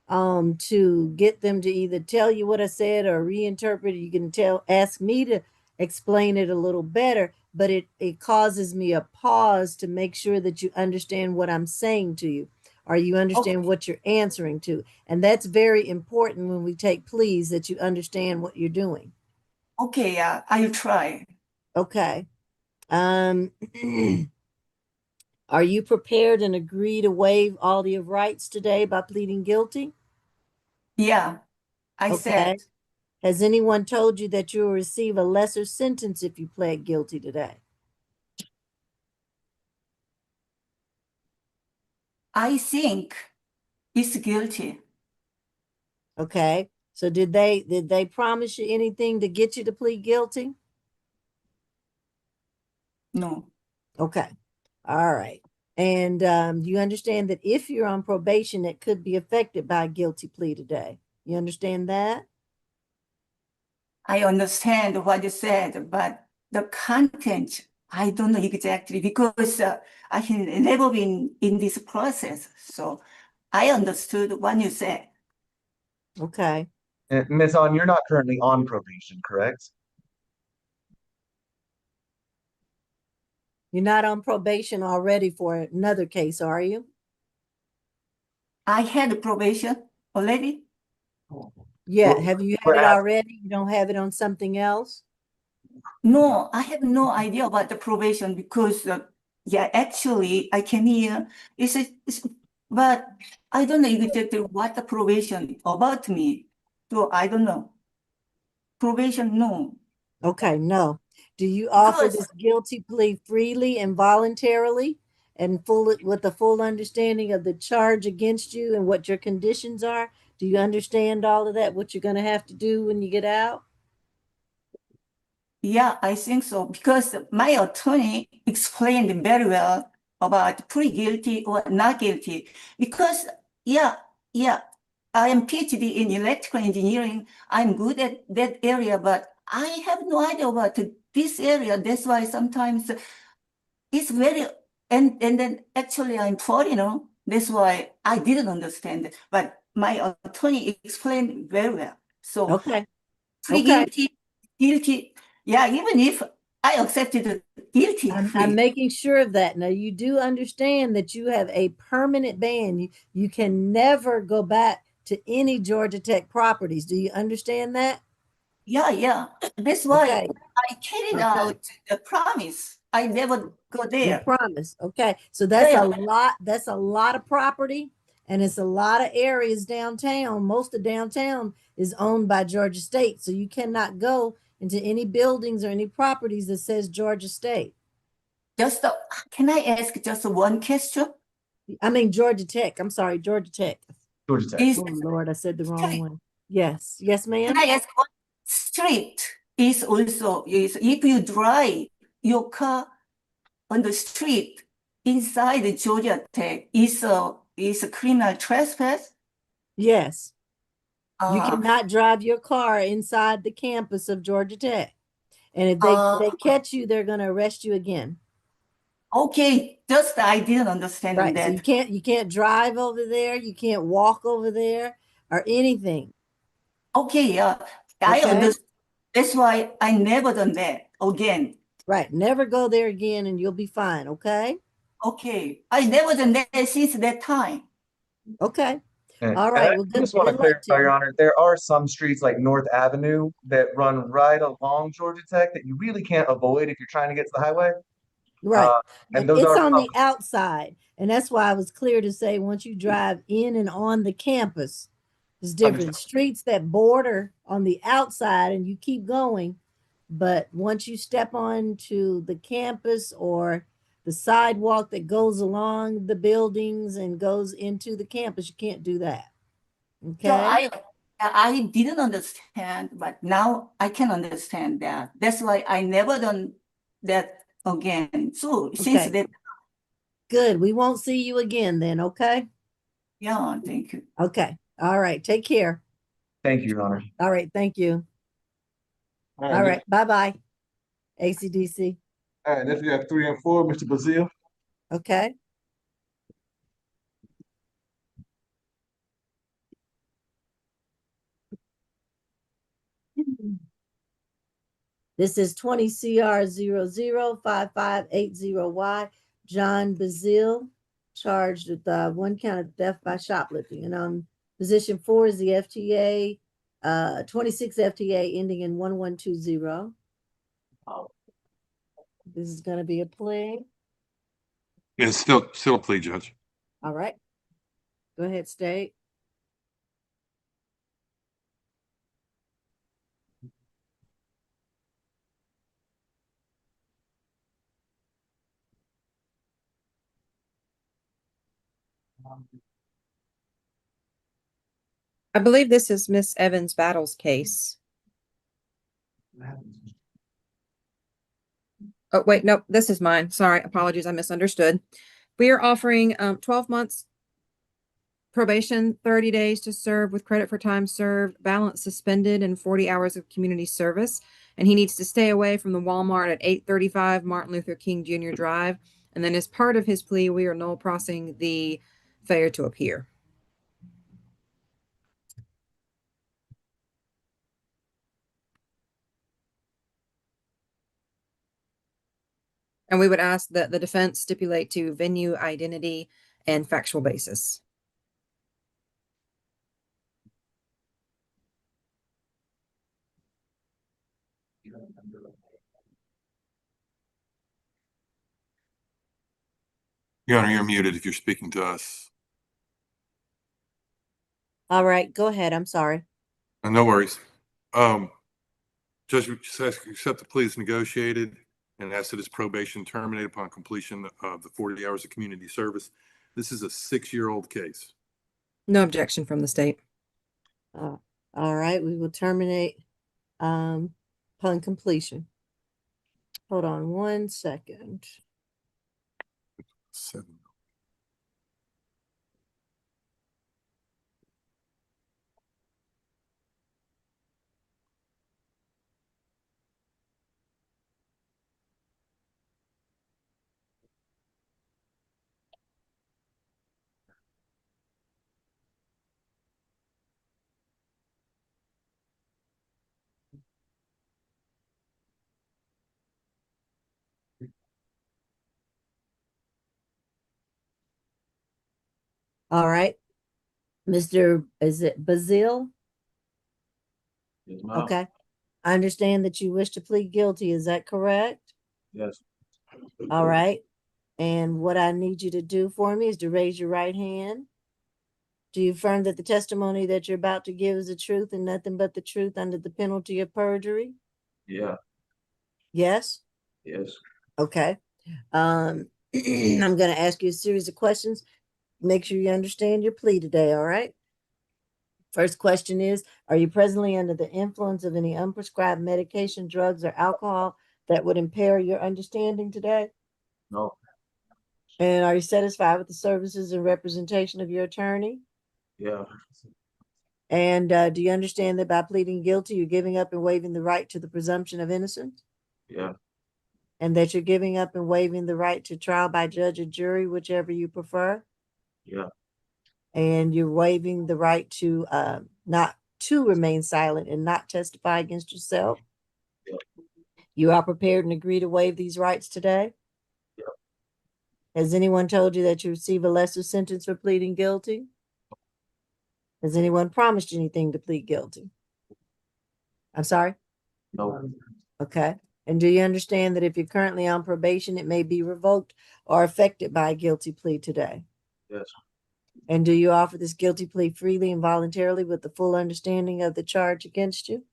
to get them to either tell you what I said or reinterpret it, you can ask me to explain it a little better, but it causes me a pause to make sure that you understand what I'm saying to you, or you understand what you're answering to. And that's very important when we take pleas, that you understand what you're doing. Okay, I'll try. Okay. Are you prepared and agree to waive all your rights today by pleading guilty? Yeah, I Okay. said, Has anyone told you that you will receive a lesser sentence if you plead guilty today? I think it's guilty. Okay. So did they promise you anything to get you to plead guilty? No. Okay. All right. And you understand that if you're on probation, it could be affected by a guilty plea today. You understand that? I understand what you said, but the content, I don't know exactly because I have never been in this process. So I understood what you said. Okay. Ms. On, you're not currently on probation, correct? You're not on probation already for another case, are you? I had probation already. Yeah. Well, Have you had we're it asking- already? You don't have it on something else? No, I have no idea about the probation because, yeah, actually, I came here. But I don't know exactly what the probation about me. So I don't know. Probation, no. Okay, no. Do you offer Because- this guilty plea freely and voluntarily and full with the full understanding of the charge against you and what your conditions are? Do you understand all of that, what you're going to have to do when you get out? Yeah, I think so because my attorney explained very well about pre-guilty or not guilty. Because yeah, I am PhD in electrical engineering. I'm good at that area, but I have no idea about this area. That's why sometimes it's very and then actually I'm foreigner. That's why I didn't understand it. But my attorney explained very well. So Okay. pre-guilty, guilty. Yeah, even if I accepted guilty, I'm making sure of that. Now, you do understand that you have a permanent ban. You can never go back to any Georgia Tech properties. Do you understand that? yeah. That's why Okay. I carried out the promise. I never go You there. promise. Okay. So that's Yeah. a lot of property and it's a lot of areas downtown. Most of downtown is owned by Georgia State. So you cannot go into any buildings or any properties that says Georgia State. Just can I ask just one question? I mean Georgia Tech. I'm sorry, Georgia Tech. Georgia Tech. Is Oh Lord, I said the wrong one. Yes. Yes, ma'am. can I ask what street is also is if you drive your car on the street inside the Georgia Tech is a criminal trespass? Yes. You Uh, cannot drive your car inside the campus of Georgia Tech. And if they catch you, they're going to arrest you again. okay, just I didn't understand Right. So that. you can't drive over there, you can't walk over there or anything. Okay, yeah, I Okay. understand. That's why I never done that again. Right. Never go there again and you'll be fine. Okay. Okay, I never done that since that time. Okay. And All right. I Well, just want to good luck to clarify, Your you. Honor, there are some streets like North Avenue that run right along Georgia Tech that you really can't avoid if you're trying to get to the highway. Right. And But those it's are on the public. outside. And that's why I was clear to say once you drive in and on the campus, there's different Understood. streets that border on the outside and you keep going. But once you step onto the campus or the sidewalk that goes along the buildings and goes into the campus, you can't do that. Okay. So I didn't understand, but now I can understand that. That's why I never done that again. So since Okay. that, Good. We won't see you again then. Okay. yeah, thank you. Okay. All right. Take care. Thank you, Your Honor. All right. Thank you. All right. Bye-bye. ACDC. All right, next we got 3 and 4, Mr. Bazil. Okay. This is 20 CR 005580Y. John Bazil, charged with one count of theft by shoplifting. And on position 4 is the FTA, 26 FTA ending in 1120. This is going to be a plea. It's still a plea, Judge. All right. Go ahead, state. I believe this is Miss Evans Battles case. Oh, wait, no, this is mine. Sorry, apologies, I misunderstood. We are offering 12 months probation, 30 days to serve with credit for time served, balance suspended, and 40 hours of community service. And he needs to stay away from the Walmart at 835 Martin Luther King Jr. Drive. And then as part of his plea, we are null processing the failure to appear. And we would ask that the defense stipulate to venue, identity, and factual basis. Your Honor, you're muted if you're speaking to us. All right, go ahead. I'm sorry. No worries. Judge, we just ask, accept the plea as negotiated and ask that his probation terminate upon completion of the 40 hours of community service. This is a 6-year-old case. No objection from the state. All right, we will terminate upon completion. Hold on 1 second. 7. All right. Mr. Is it Bazil? Yes, ma'am. Okay. I understand that you wish to plead guilty. Is that correct? Yes. All right. And what I need you to do for me is to raise your right hand. Do you affirm that the testimony that you're about to give is the truth and nothing but the truth under the penalty of perjury? Yeah. Yes? Yes. Okay. I'm going to ask you a series of questions. Make sure you understand your plea today, all right? First question is, are you presently under the influence of any unprescribed medication, drugs, or alcohol that would impair your understanding today? No. And are you satisfied with the services and representation of your attorney? Yeah. And do you understand that by pleading guilty, you're giving up and waiving the right to the presumption of innocence? Yeah. And that you're giving up and waiving the right to trial by judge or jury, whichever you prefer? Yeah. And you're waiving the right to not to remain silent and not testify against yourself? Yeah. You are prepared and agree to waive these rights today? Yeah. Has anyone told you that you receive a lesser sentence for pleading guilty? Has anyone promised you anything to plead guilty? I'm sorry? No. Okay. And do you understand that if you're currently on probation, it may be revoked or affected by a guilty plea today? Yes. And do you offer this guilty plea freely and voluntarily with the full understanding of the charge against you?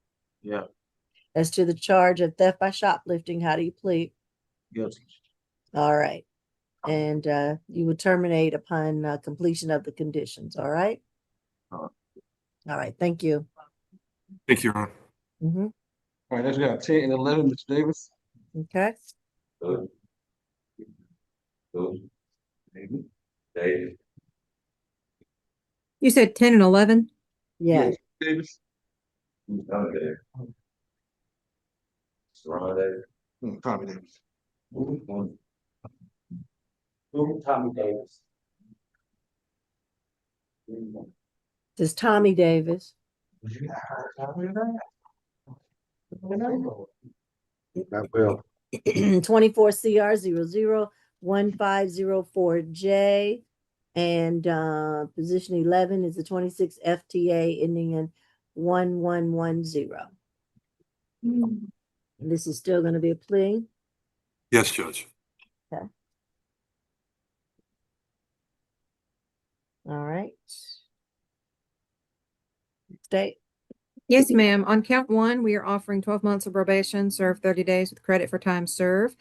Yeah. As to the charge of theft by shoplifting, how do you plead? Guilty. All right. And you would terminate upon completion of the conditions, all right? All right, thank you. Thank you, Your Honor. Mm-hmm. All right, let's go 10 and 11, Mr. Davis. Okay. Davis. You said 10 and 11? Yeah. Davis. Tommy Davis. Tommy Davis. Tommy Davis. This is Tommy Davis. I will. 24 CR 001504J. And position 11 is the 26 FTA ending in 1110. This is still going to be a plea. Yes, Judge. Okay. All right. State. Yes, ma'am. On count 1, we are offering 12 months of probation, served 30 days with credit for time served.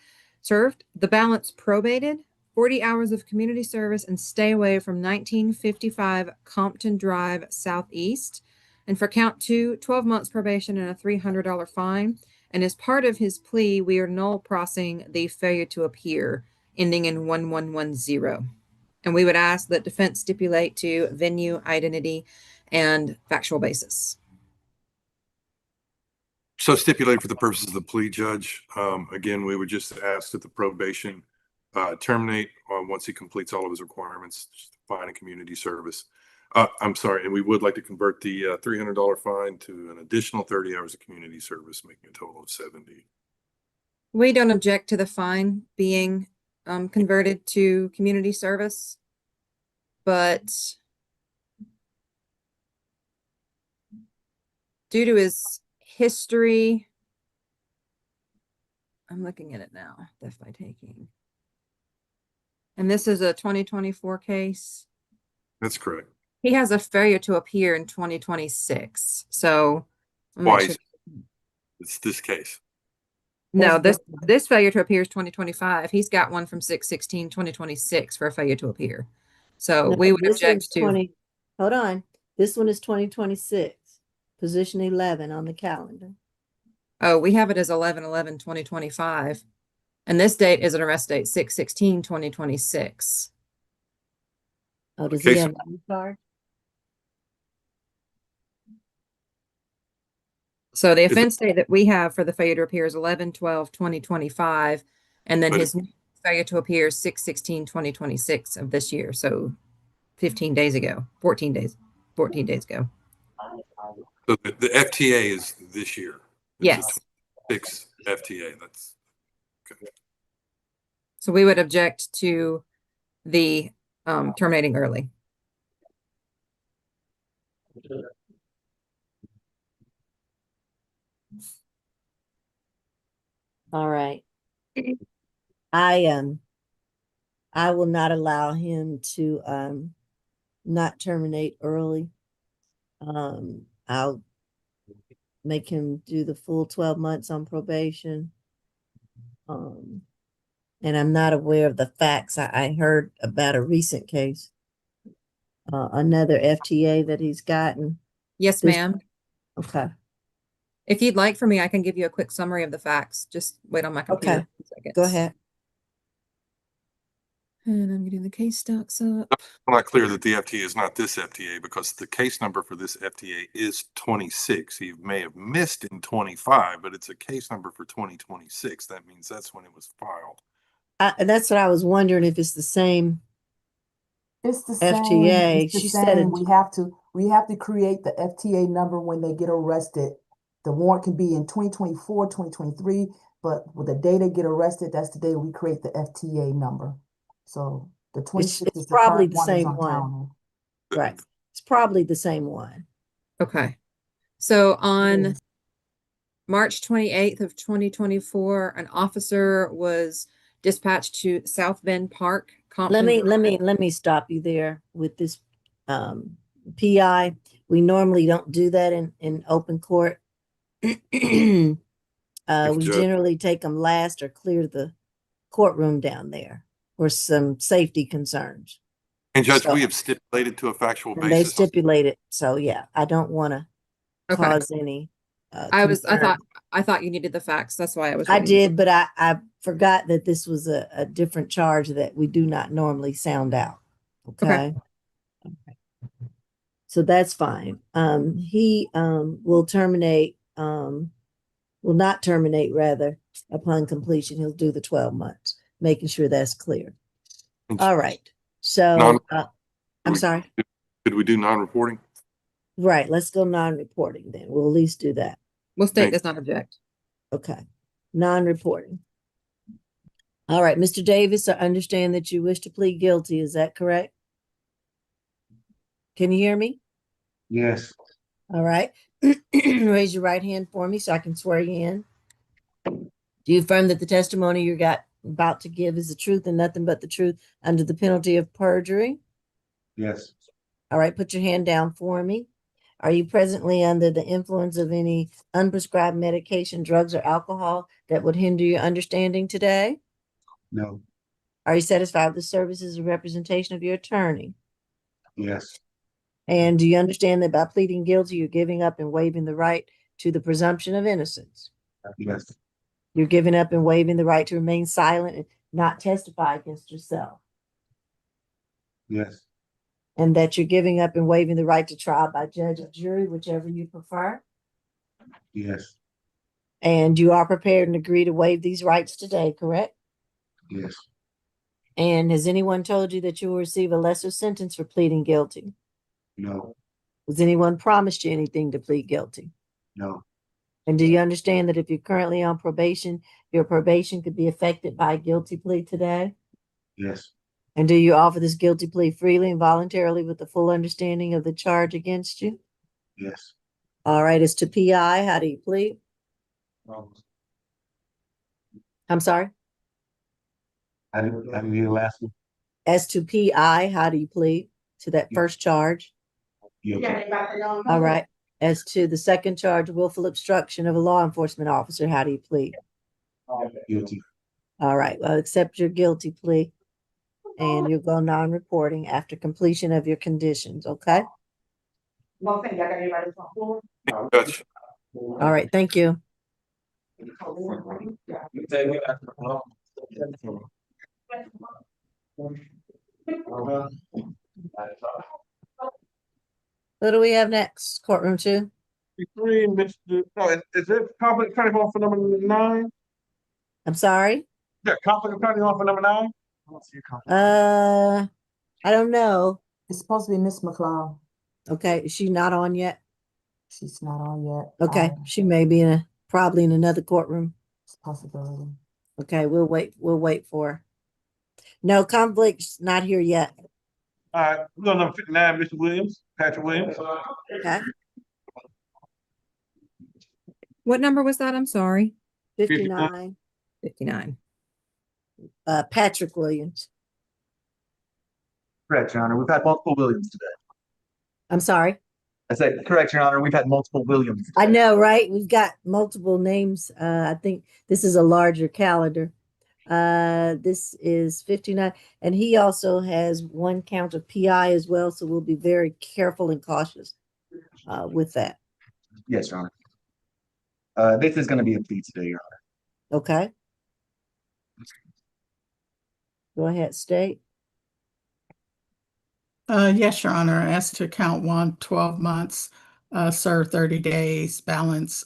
The balance probated, 40 hours of community service, and stay away from 1955 Compton Drive Southeast. And for count 2, 12 months probation and a $300 fine. And as part of his plea, we are null processing the failure to appear ending in 1110. And we would ask that defense stipulate to venue, identity, and factual basis. So stipulate for the purposes of the plea, Judge. Again, we would just ask that the probation terminate once he completes all of his requirements, fine and community service. I'm sorry, and we would like to convert the $300 fine to an additional 30 hours of community service, making a total of 70. We don't object to the fine being converted to community service, but due to his history, I'm looking at it now, theft by taking. And this is a 2024 case. That's correct. He has a failure to appear in 2026. So I'm not Twice. sure- It's this case. No, That's this failure to appear is 2025. He's got one from 6/16/2026 for a failure to appear. So No, we would this object one's to 20 Hold on. This one is 2026, position 11 on the calendar. Oh, we have it as 11/11/2025. And this date is an arrest date, 6/16/2026. Oh, does Okay, he so- have a blue card? So the it- offense date that we have for the failure to appear is 11/12/2025. And then But his failure to appear is 6/16/2026 of this year. So 15 days ago, 14 days ago. So the FTA is this year. It's a Yes. 26 FTA. That's okay. So we would object to the terminating early. All right. I will not allow him to not terminate early. I'll make him do the full 12 months on probation. And I'm not aware of the facts. I heard about a recent case. Another FTA that he's gotten. Yes, This- ma'am. Okay. If you'd like for me, I can give you a quick summary of the facts. Just wait on my computer. Okay. for 2 seconds. Go ahead. And I'm getting the case stocks up. I'm not clear that the FTA is not this FTA because the case number for this FTA is 26. He may have missed in 25, but it's a case number for 2026. That means that's when it was filed. And that's what I was wondering, if it's the same. It's the same. FTA, It's the she said same. it- We have to create the FTA number when they get arrested. The warrant can be in 2024, 2023, but with the day they get arrested, that's the day we create the FTA number. So the 26 it's is the probably current the one that's same on one. calendar. Right. It's probably the same one. Okay. So on Yes. March 28th of 2024, an officer was dispatched to South Bend Park. Let me stop you there with this PI. We normally don't do that in open court. We Judge. generally take them last or clear the courtroom down there for some safety concerns. And Judge, So- we have stipulated to a factual And they basis. stipulated, so yeah, I don't want to Okay. cause any. I concern. thought you needed the facts. That's why I was. I reading. did, but I forgot that this was a different charge that we do not normally sound out. Okay. Okay. So that's fine. He will not terminate rather upon completion. He'll do the 12 months, making sure that's clear. All right. So I'm sorry. Could we do non-reporting? Right. Let's go non-reporting then. We'll at least do that. Well, state Thank- does not object. Okay. Non-reporting. All right, Mr. Davis, I understand that you wish to plead guilty. Is that correct? Can you hear me? Yes. All right. Raise your right hand for me so I can swear you in. Do you affirm that the testimony you're about to give is the truth and nothing but the truth under the penalty of perjury? Yes. All right, put your hand down for me. Are you presently under the influence of any unprescribed medication, drugs, or alcohol that would hinder your understanding today? No. Are you satisfied with the services and representation of your attorney? Yes. And do you understand that by pleading guilty, you're giving up and waiving the right to the presumption of innocence? Yes. You're giving up and waiving the right to remain silent not testify against yourself, Yes. and that you're giving up and waiving the right to trial by judge or jury, whichever you prefer. Yes. And you are prepared and agree to waive these rights today, correct? Yes. And has anyone told you that you will receive a lesser sentence for pleading guilty? No. Has anyone promised you anything to plead guilty? No. And do you understand that if you're currently on probation, your probation could be affected by a guilty plea today? Yes. And do you offer this guilty plea freely and voluntarily with the full understanding of the charge against you? Yes. All right, as to PI, how do you plead? I'm sorry? I didn't hear the last one. As to PI, how do you plead to that first charge? Guilty. All right. As to the second charge, willful obstruction of a law enforcement officer, how do you plead? Guilty. All right, well, accept your guilty plea and you'll go non-reporting after completion of your conditions, okay? Judge. All right, thank you. What do we have next? Courtroom 2? Three, Mr. No, is it conflict attorney on for number 9? I'm sorry? Yeah, conflict attorney on for number 9? I don't know. It's supposed to be Miss McLeod. Okay, is she not on yet? She's not on yet. Okay, she may be probably in another courtroom. It's a possibility. Okay, we'll wait for her. No, conflict's not here yet. All right, we're going to number 59, Mr. Williams, Patrick Williams. Okay, What number was that? I'm sorry. 59, 59. Patrick Williams. Correct, Your Honor. We've had multiple Williams today. I'm sorry. I said, correct, Your Honor. We've had multiple Williams. I today. know, right? We've got multiple names. I think this is a larger calendar. This is 59, and he also has one count of PI as well, so we'll be very careful and cautious with that. Yes, Your Honor. This is going to be a plea today, Your Honor. Okay. Go ahead, state. Yes, Your Honor. As to count 1, 12 months, serve 30 days, balance,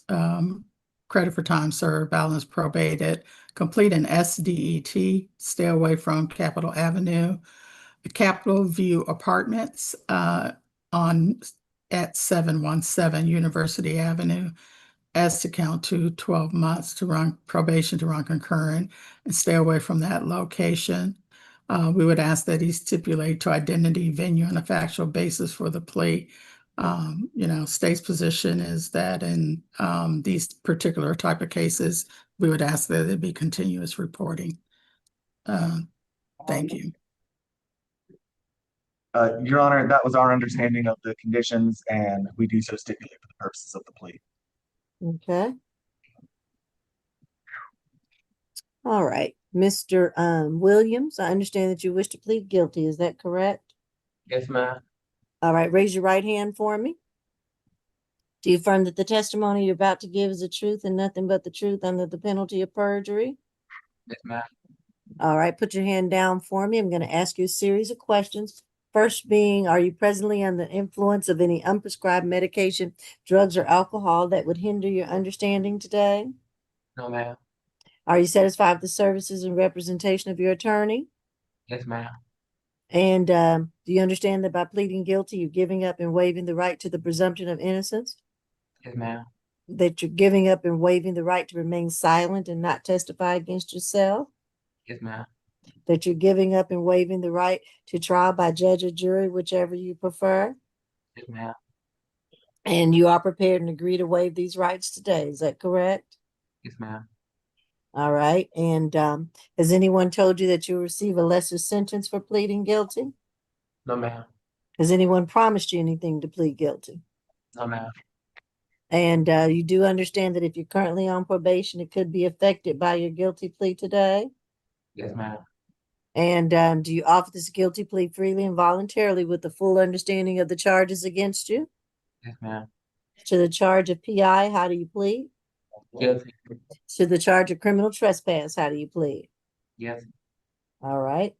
credit for time served, balance probated, complete an SDET, stay away from Capitol Avenue, Capitol View Apartments, at 717 University Avenue. As to count 2, 12 months to run probation, to run concurrent, and stay away from that location. We would ask that he stipulate to identity, venue, and a factual basis for the plea. State's position is that in these particular type of cases, we would ask that it be continuous reporting. Thank you. Your Honor, that was our understanding of the conditions, and we do so stipulate for the purposes of the plea. Okay. All right, Mr. Williams, I understand that you wish to plead guilty. Is that correct? Yes, ma'am. All right, raise your right hand for me. Do you affirm that the testimony you're about to give is the truth and nothing but the truth under the penalty of perjury? Yes, ma'am. All right, put your hand down for me. I'm going to ask you a series of questions. First being, are you presently under the influence of any unprescribed medication, drugs, or alcohol that would hinder your understanding today? No, ma'am. Are you satisfied with the services and representation of your attorney? Yes, ma'am. And do you understand that by pleading guilty, you're giving up and waiving the right to the presumption of innocence? Yes, ma'am. That you're giving up and waiving the right to remain silent and not testify against yourself? Yes, ma'am. That you're giving up and waiving the right to trial by judge or jury, whichever you prefer? Yes, ma'am. And you are prepared and agree to waive these rights today, is that correct? Yes, ma'am. All right, and has anyone told you that you'll receive a lesser sentence for pleading guilty? No, ma'am. Has anyone promised you anything to plead guilty? No, ma'am. And you do understand that if you're currently on probation, it could be affected by your guilty plea today? Yes, ma'am. And do you offer this guilty plea freely and voluntarily with the full understanding of the charges against you? Yes, ma'am. To the charge of PI, how do you plead? Guilty. To the charge of criminal trespass, how do you plead? Yes. All right.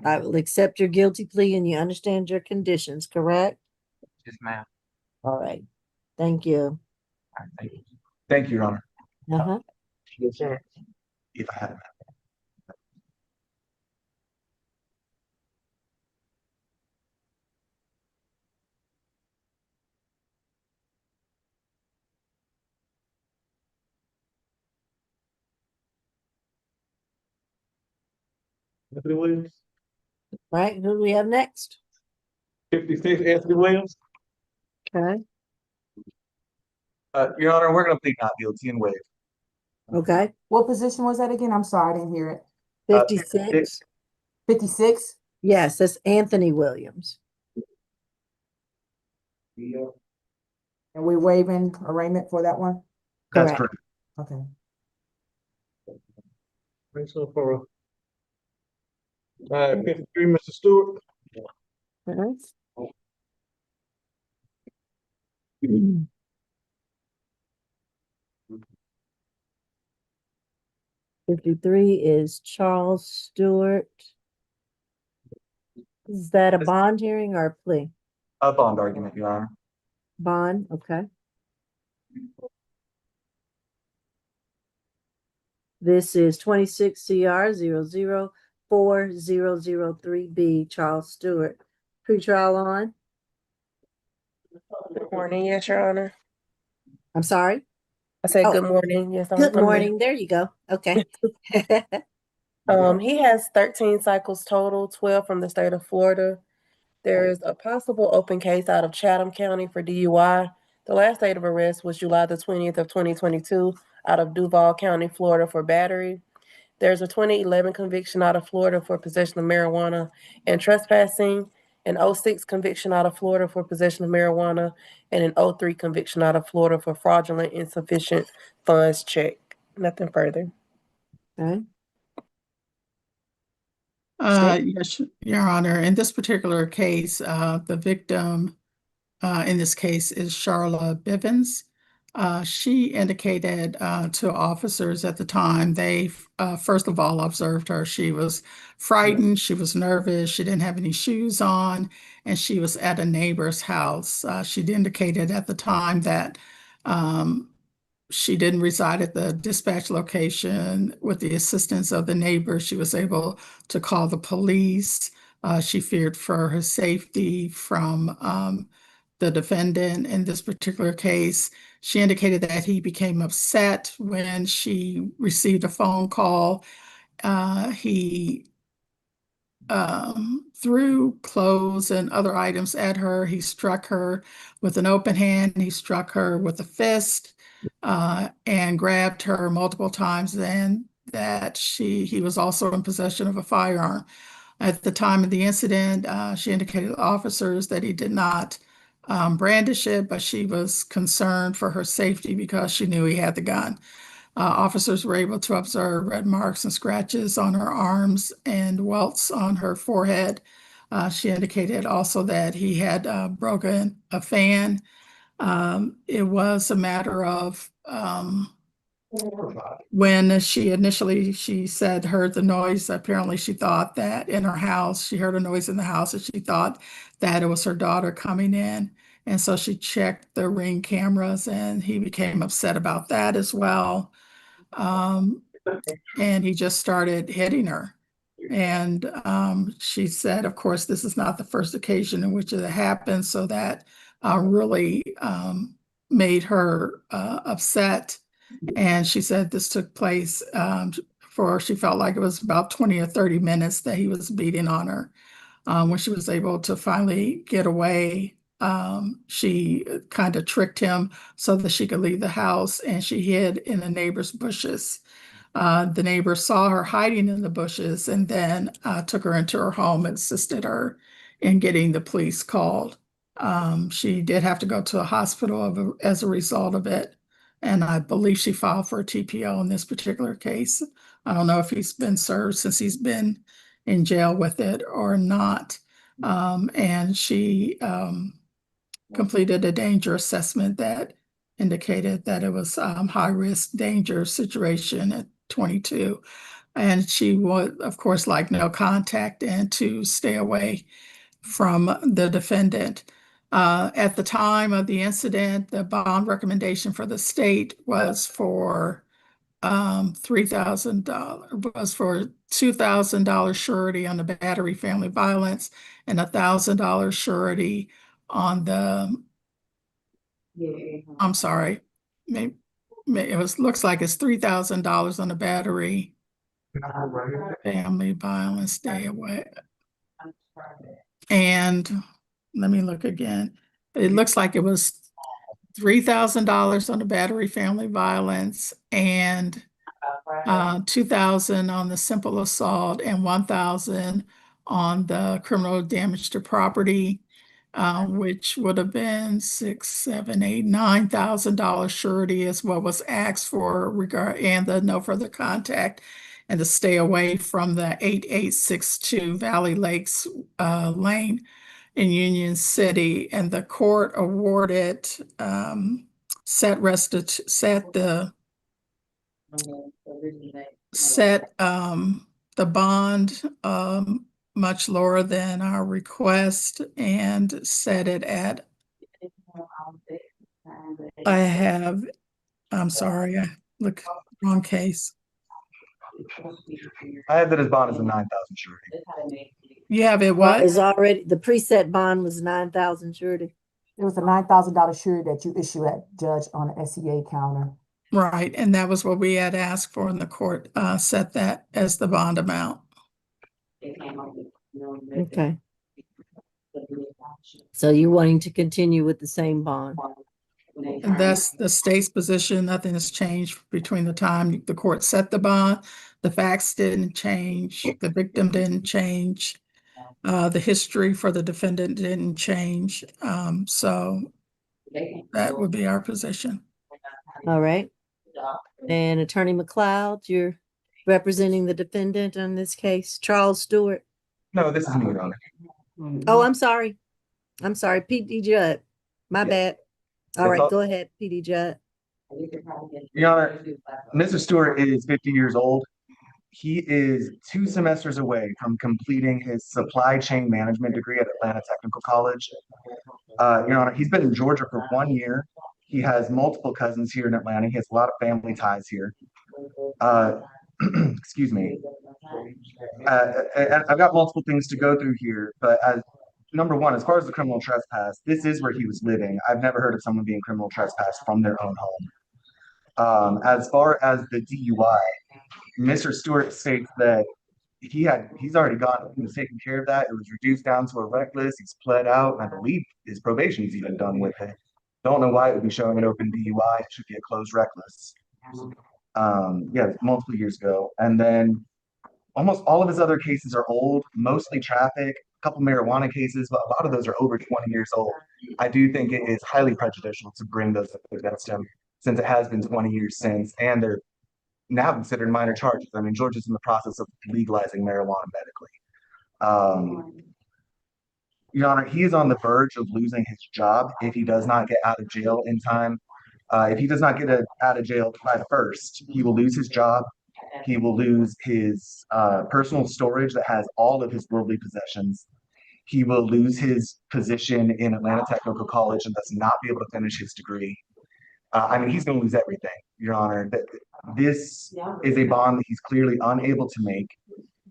I will accept your guilty plea and you understand your conditions, correct? Yes, ma'am. All right. Thank you. All right, thank you. Thank you, Your Honor. Uh-huh. Yes, sir. If I had. Anthony Williams, Right, who do we have next? 56, Anthony Williams. Okay, Your Honor, we're gonna plead not guilty and waive. okay. What position was that again? I'm sorry, I didn't hear it. 56. 56? Yes, that's Anthony Williams. And we're waiving arraignment for that one? That's Correct. correct. Okay. So for 53, Mr. Stewart. Mhm. 53 is Charles Stewart. Is that a bond hearing or a plea? A bond argument, Your Honor. Bond, okay. This is 26 CR 004003B, Charles Stewart. Pretrial on? Good morning, yes, Your Honor. I'm sorry? I said Oh. good morning, yes. Good I'm morning. There you go. Okay. He has 13 cycles total, 12 from the state of Florida. There is a possible open case out of Chatham County for DUI. The last date of arrest was July the 20th of 2022 out of Duval County, Florida for battery. There's a 2011 conviction out of Florida for possession of marijuana and trespassing, an 06 conviction out of Florida for possession of marijuana, and an 03 conviction out of Florida for fraudulent insufficient funds check. Nothing further. Okay. Yes, Your Honor. In this particular case, the victim in this case is Charla Bivens. She indicated to officers at the time, they first of all observed her. She was frightened, she was nervous, she didn't have any shoes on, and she was at a neighbor's house. She'd indicated at the time that she didn't reside at the dispatch location. With the assistance of the neighbor, she was able to call the police. She feared for her safety from the defendant in this particular case. She indicated that he became upset when she received a phone call. He threw clothes and other items at her. He struck her with an open hand. He struck her with a fist and grabbed her multiple times. And that he was also in possession of a firearm. At the time of the incident, she indicated to officers that he did not brandish it, but she was concerned for her safety because she knew he had the gun. Officers were able to observe red marks and scratches on her arms and welts on her forehead. She indicated also that he had broken a fan. It was a matter of when she said heard the noise, apparently she thought that in her house, she heard a noise in the house and she thought that it was her daughter coming in. And so she checked the Ring cameras and he became upset about that as well. And he just started hitting her. And she said, of course, this is not the first occasion in which it happened. So that really made her upset. And she said this took place she felt like it was about 20 or 30 minutes that he was beating on her. When she was able to finally get away, she kind of tricked him so that she could leave the house, and she hid in a neighbor's bushes. The neighbor saw her hiding in the bushes and then took her into her home and assisted her in getting the police called. She did have to go to a hospital as a result of it. And I believe she filed for a TPO in this particular case. I don't know if he's been served since he's been in jail with it or not. And she completed a danger assessment that indicated that it was high risk, danger situation at 22. And she would, of course, like no contact and to stay away from the defendant. At the time of the incident, the bond recommendation for the state was for $3,000, was for $2,000 surety on the battery family violence and $1,000 surety on the, I'm sorry, maybe looks like it's $3,000 on the battery family violence, stay away. And let me look again. It looks like it was $3,000 on the battery family violence and $2,000 on the simple assault and $1,000 on the criminal damage to property, which would have been $9,000 surety is what was asked for regard and the no further contact and to stay away from the 8862 Valley Lakes Lane in Union City, and the court awarded set the bond much lower than our request and set it at I'm sorry, I look wrong case. I have that his bond is a 9,000 surety. You have it Well, what? is already, the preset bond was 9,000 surety. It was a $9,000 surety that you issue at judge on the SCA counter. Right, and that was what we had asked for, and the court set that as the bond amount. Okay. So you're wanting to continue with the same bond? And that's the state's position. Nothing has changed between the time the court set the bond. The facts didn't change. The victim didn't change. The history for the defendant didn't change. So that would be our position. All right. And Attorney McLeod, you're representing the defendant on this case, Charles Stewart. No, this is me, Your Honor. Oh, I'm sorry. PD Judd. My bad. All It's right, all- go ahead, PD Judd. Your Honor, Mr. Stewart is 50 years old. He is 2 semesters away from completing his supply chain management degree at Atlanta Technical College. Your Honor, he's been in Georgia for 1 year. He has multiple cousins here in Atlanta. He has a lot of family ties here. Excuse me. And I've got multiple things to go through here, but number one, as far as the criminal trespass, this is where he was living. I've never heard of someone being criminal trespassed from their own home. As far as the DUI, Mr. Stewart states that he's already gone, he was taking care of that. It was reduced down to a reckless. He's pled out, and I believe his probation's even done with it. Don't know why it would be showing an open DUI. It should be a closed reckless. Yeah, multiple years ago. And then almost all of his other cases are old, mostly traffic, a couple marijuana cases, but a lot of those are over 20 years old. I do think it is highly prejudicial to bring those up against him since it has been 20 years since, and they're now considered minor charges. I mean, Georgia's in the process of legalizing marijuana medically. Your Honor, he is on the verge of losing his job if he does not get out of jail in time. If he does not get out of jail by the 1st, he will lose his job. He will lose his personal storage that has all of his worldly possessions. He will lose his position in Atlanta Technical College and thus not be able to finish his degree. I mean, he's going to lose everything, Your Honor. This is a bond that he's clearly unable to make.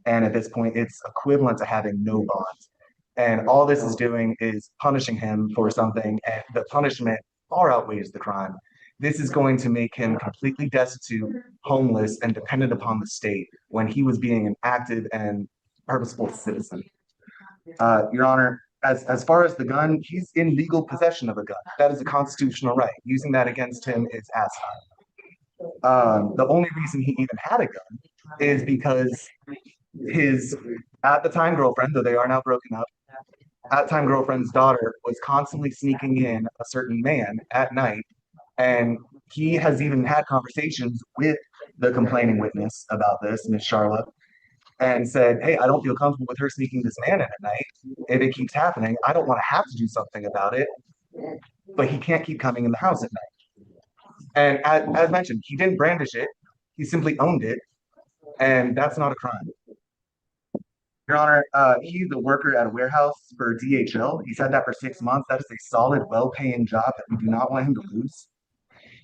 And at this point, it's equivalent to having no bond. And all this is doing is punishing him for something, and the punishment far outweighs the crime. This is going to make him completely destitute, homeless, and dependent upon the state when he was being an active and purposeful citizen. Your Honor, as far as the gun, he's in legal possession of a gun. That is a constitutional right. Using that against him is asinine. The only reason he even had a gun is because his at the time girlfriend, though they are now broken up, at the time girlfriend's daughter was constantly sneaking in a certain man at night, and he has even had conversations with the complaining witness about this, Miss Charlotte, and said, "Hey, I don't feel comfortable with her sneaking this man in at night. If it keeps happening, I don't want to have to do something about it." But he can't keep coming in the house at night. And as mentioned, he didn't brandish it. He simply owned it. And that's not a crime. Your Honor, he's a worker at a warehouse for DHL. He's had that for 6 months. That is a solid, well-paying job that we do not want him to lose.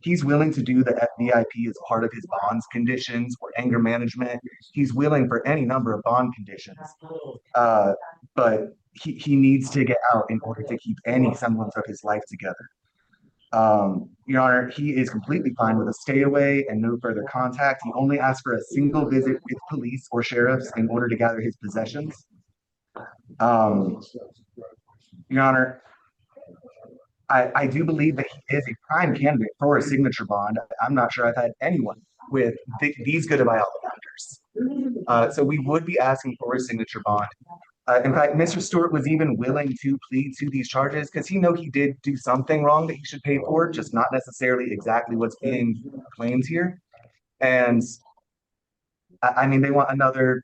He's willing to do the FVIP as part of his bonds conditions or anger management. He's willing for any number of bond conditions. But he needs to get out in order to keep any semblance of his life together. Your Honor, he is completely fine with a stay away and no further contact. He only asked for a single visit with police or sheriffs in order to gather his possessions. Your Honor, I do believe that he is a prime candidate for a signature bond. I'm not sure I've had anyone with these good of offenders. So we would be asking for a signature bond. In fact, Mr. Stewart was even willing to plead to these charges because he know he did do something wrong that he should pay for, just not necessarily exactly what's being claimed here. And I mean, they want another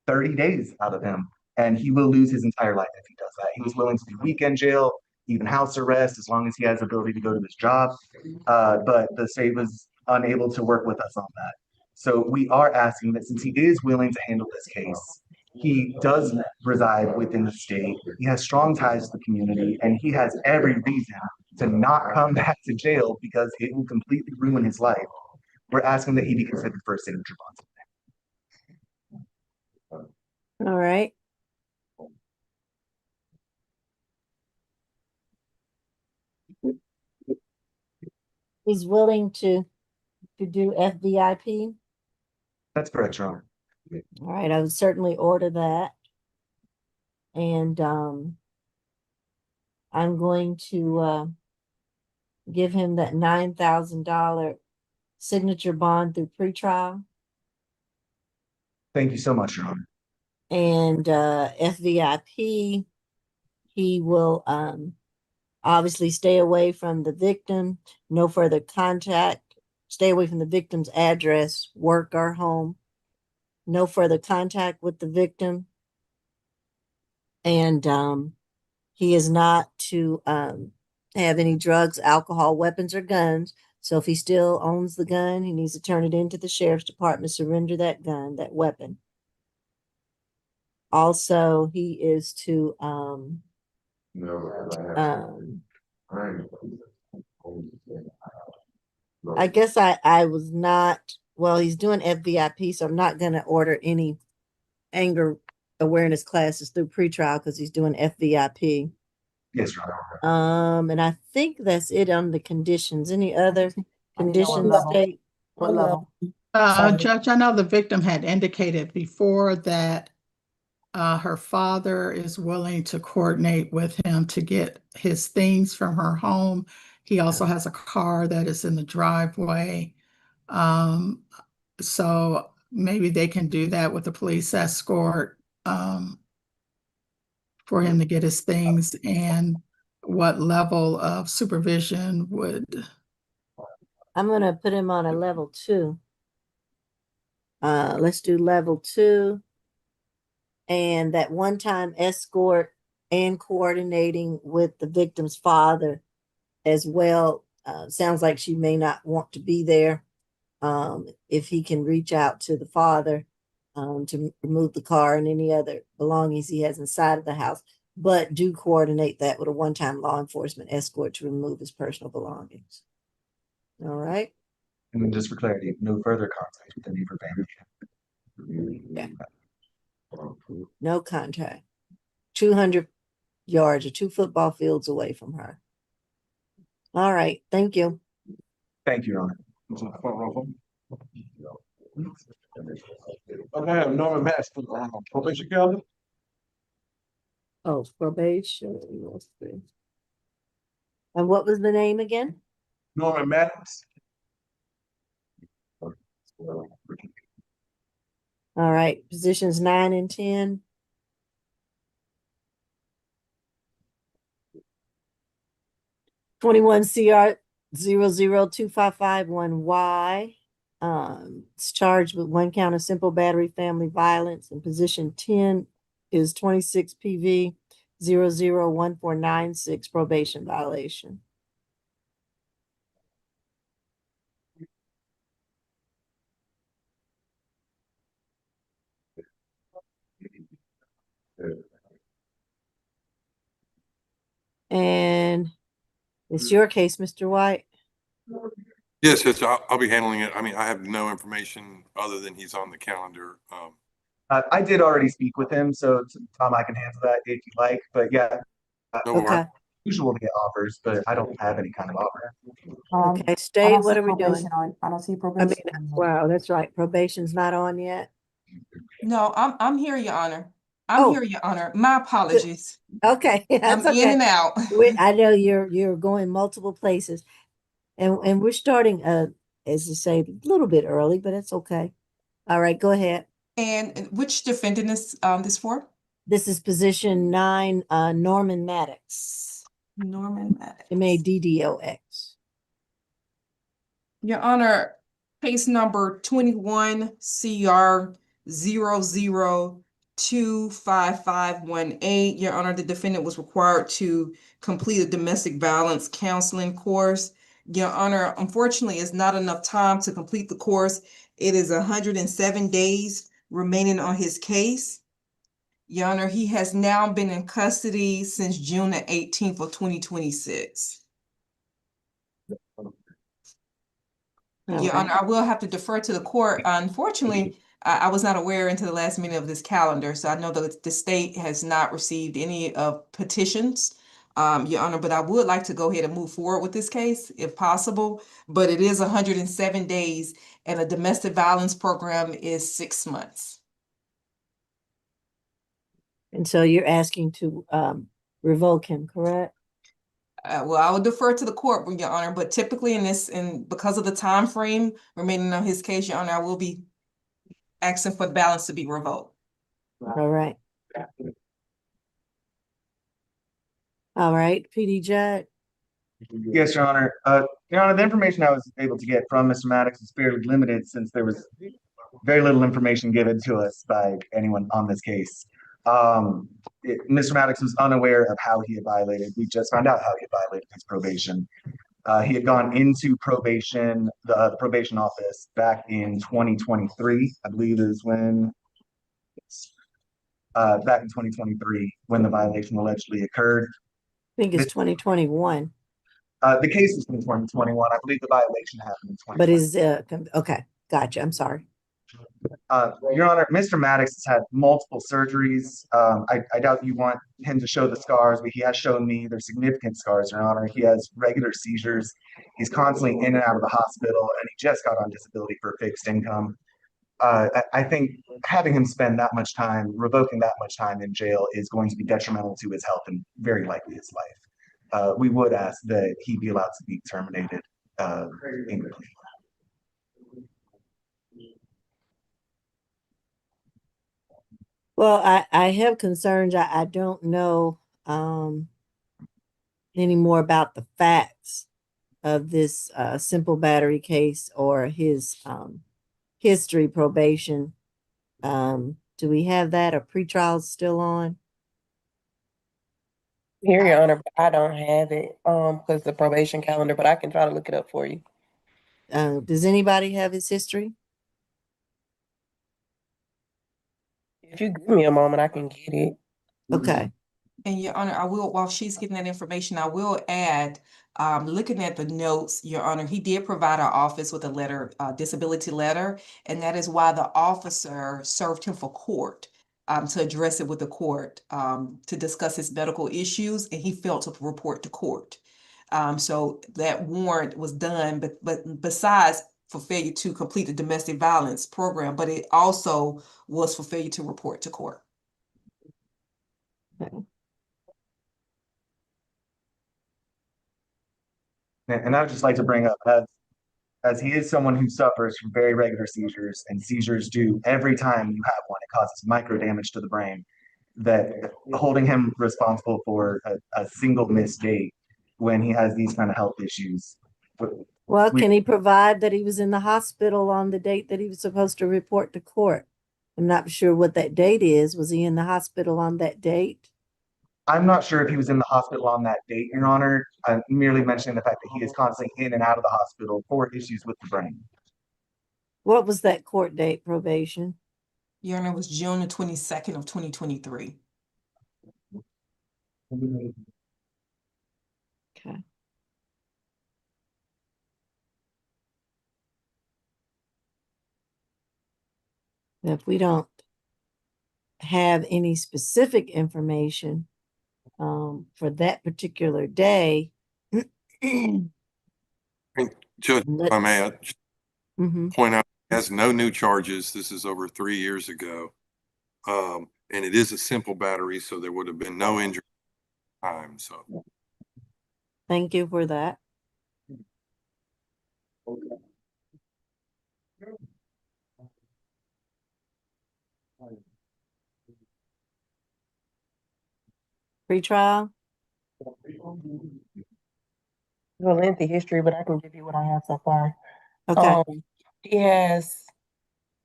30 days out of him, and he will lose his entire life if he does that. He was willing to do weekend jail, even house arrest, as long as he has the ability to go to his job. But the state was unable to work with us on that. So we are asking that since he is willing to handle this case, he does reside within the state, he has strong ties to the community, and he has every reason to not come back to jail because it will completely ruin his life. We're asking that he be considered for a signature bond. All right. He's willing to do FVIP. That's correct, Your Honor. All right, I would certainly order that. And I'm going to give him that $9,000 signature bond through pretrial. Thank you so much, Your Honor. And FVIP, he will obviously stay away from the victim, no further contact, stay away from the victim's address, work, or home, no further contact with the victim. And he is not to have any drugs, alcohol, weapons, or guns. So if he still owns the gun, he needs to turn it into the sheriff's department, surrender that gun, that weapon. Also, he is to I guess I was not, well, he's doing FVIP, so I'm not gonna order any anger awareness classes through pretrial because he's doing FVIP. Yes, Your Honor. And I think that's it on the conditions. Any other what conditions, level? State? What level? Judge, I know the victim had indicated before that her father is willing to coordinate with him to get his things from her home. He also has a car that is in the driveway. So maybe they can do that with a police escort for him to get his things. And what level of supervision would? I'm gonna put him on a level 2. Let's do level 2. And that one-time escort and coordinating with the victim's father as well. Sounds like she may not want to be there. If he can reach out to the father to remove the car and any other belongings he has inside of the house, but do coordinate that with a one-time law enforcement escort to remove his personal belongings. All right. And then just for clarity, no further contact with any of her family. Yeah. No contact. 200 yards or 2 football fields away from her. All right. Thank you. Thank you, Your Honor. Okay, I have Norman Matz for probation calendar. Oh, probation. Let's see. And what was the name again? Norman Matz. All right. Positions 9 and 10. CR 0025551Y. It's charged with 1 count of simple battery family violence, and position 10 is 26 PV 001496 probation violation. And it's your case, Mr. White. Yes, yes, I'll be handling it. I mean, I have no information other than he's on the calendar. I did already speak with him, so Tom, I can handle that if you like, but yeah, No worries. Okay, usual to get offers, but I don't have any kind of offer. okay, I State, don't what see are we doing? probation on, I don't see I mean, probation. on it. wow, that's right, probation's not on yet. No, I'm here, Your Honor. I'm Oh. here, Your Honor. My apologies. Okay, I'm that's in okay. and out. I know you're going multiple places. And we're starting, as you say, a little bit early, but it's okay. All right, go ahead. And which defendant is this for? This is position 9, Norman Maddox, Norman Maddox. MADDOX. Your Honor, case number 21 CR 00255518. Your Honor, the defendant was required to complete a domestic violence counseling course. Your Honor, unfortunately, it's not enough time to complete the course. It is 107 days remaining on his case. Your Honor, he has now been in custody since June the 18th of 2026. Your Honor, I will have to defer to the court. Unfortunately, I was not aware until the last minute of this calendar, so I know that the state has not received any petitions, Your Honor, but I would like to go ahead and move forward with this case if possible. But it is 107 days, and a domestic violence program is 6 months. And so you're asking to revoke him, correct? Well, I will defer to the court, Your Honor, but typically and because of the time frame remaining on his case, Your Honor, I will be asking for the balance to be revoked. All right. All right, PD Judd. Yes, Your Honor. Your Honor, the information I was able to get from Mr. Maddox is fairly limited since there was very little information given to us by anyone on this case. Mr. Maddox was unaware of how he had violated. We just found out how he had violated his probation. He had gone into probation, the probation office back in 2023, I believe is when, back in 2023, when the violation allegedly occurred. I think it's 2021. The case was in 2021. I believe the violation happened in 2020. But is, okay, gotcha, I'm sorry. Your Honor, Mr. Maddox has had multiple surgeries. I doubt you want him to show the scars, but he has shown me they're significant scars, Your Honor. He has regular seizures. He's constantly in and out of the hospital, and he just got on disability for fixed income. I think having him spend that much time, revoking that much time in jail is going to be detrimental to his health and very likely his life. We would ask that he be allowed to be terminated in plea. Well, I have concerns. I don't know any more about the facts of this simple battery case or his history probation. Do we have that? Are pretrials still on? Here, Your Honor, but I don't have it because the probation calendar, but I can try to look it up for you. Does anybody have his history? If you give me a moment, I can get it. Okay. And Your Honor, I will, while she's getting that information, I will add, looking at the notes, Your Honor, he did provide our office with a letter, disability letter, and that is why the officer served him for court, to address it with the court, to discuss his medical issues, and he failed to report to court. So that warrant was done, but besides for failure to complete the domestic violence program, but it also was for failure to report to court. Okay. And I would just like to bring up, as he is someone who suffers from very regular seizures, and seizures do every time you have one, it causes micro damage to the brain, that holding him responsible for a single missed date when he has these kind of health issues. Well, can he provide that he was in the hospital on the date that he was supposed to report to court? I'm not sure what that date is. Was he in the hospital on that date? I'm not sure if he was in the hospital on that date, Your Honor. I'm merely mentioning the fact that he is constantly in and out of the hospital for issues with the brain. What was that court date, probation? Your Honor, it was June the 22nd of 2023. Okay. If we don't have any specific information for that particular day, Judge, if I may, I Mhm. point out, it has no new charges. This is over 3 years ago. And it is a simple battery, so there would have been no injury time, so. Thank you for that. Pre-trial? It's a lengthy history, but I can give you what I have so far. Okay. He has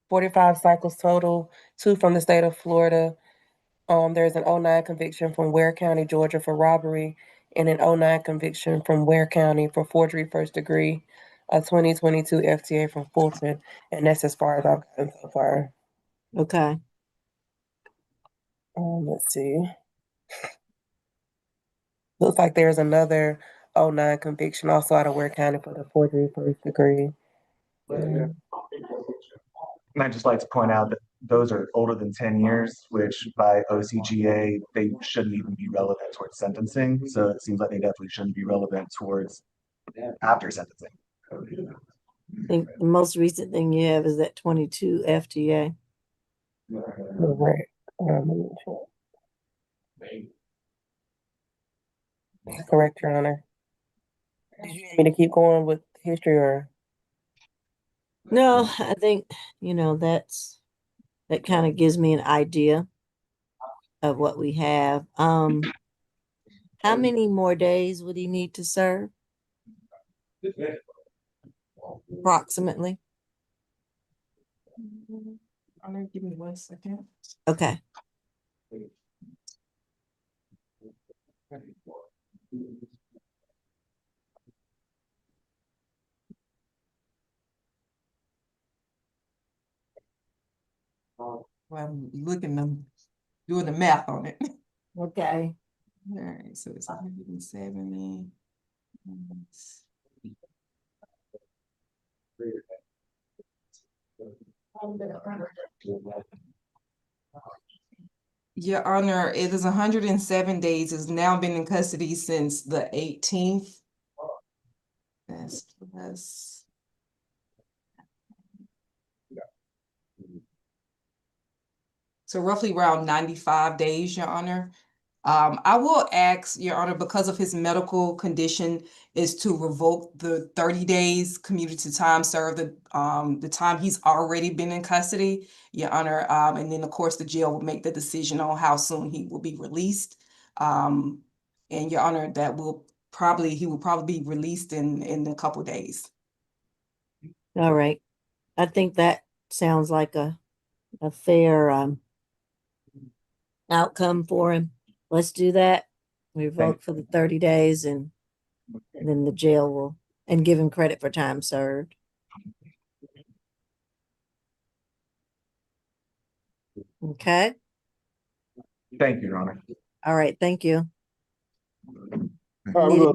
45 cycles total, 2 from the state of Florida. There's an 09 conviction from Ware County, Georgia for robbery, and an 09 conviction from Ware County for forgery first degree, a 2022 FTA from Fulton, and that's as far as I've gotten so far. Okay. Let's see. Looks like there's another 09 conviction also out of Ware County for the forgery first degree. And I'd just like to point out that those are older than 10 years, which by OCGA, they shouldn't even be relevant towards sentencing. So it seems like they definitely shouldn't be relevant towards after sentencing. I think the most recent thing you have is that 22 FTA. Right. Let me check. That's correct, Your Honor. Did you want me to keep going with history or? No, I think, that kind of gives me an idea of what we have. How many more days would he need to serve? Approximately. Give me 1 second. Okay. Well, I'm doing the math on it. Okay. All right, so it's 170. Your Honor, it is 107 days. Has now been in custody since the 18th. That's plus. So roughly around 95 days, Your Honor. I will ask, Your Honor, because of his medical condition, is to revoke the 30 days community time served, the time he's already been in custody, Your Honor. And then, of course, the jail will make the decision on how soon he will be released. And Your Honor, he will probably be released in a couple days. All right. I think that sounds like a fair outcome for him. Let's do that. We vote for the 30 days and then the jail will, and give him credit for time served. Okay. Thank you, Your Honor. All right. Thank you. Number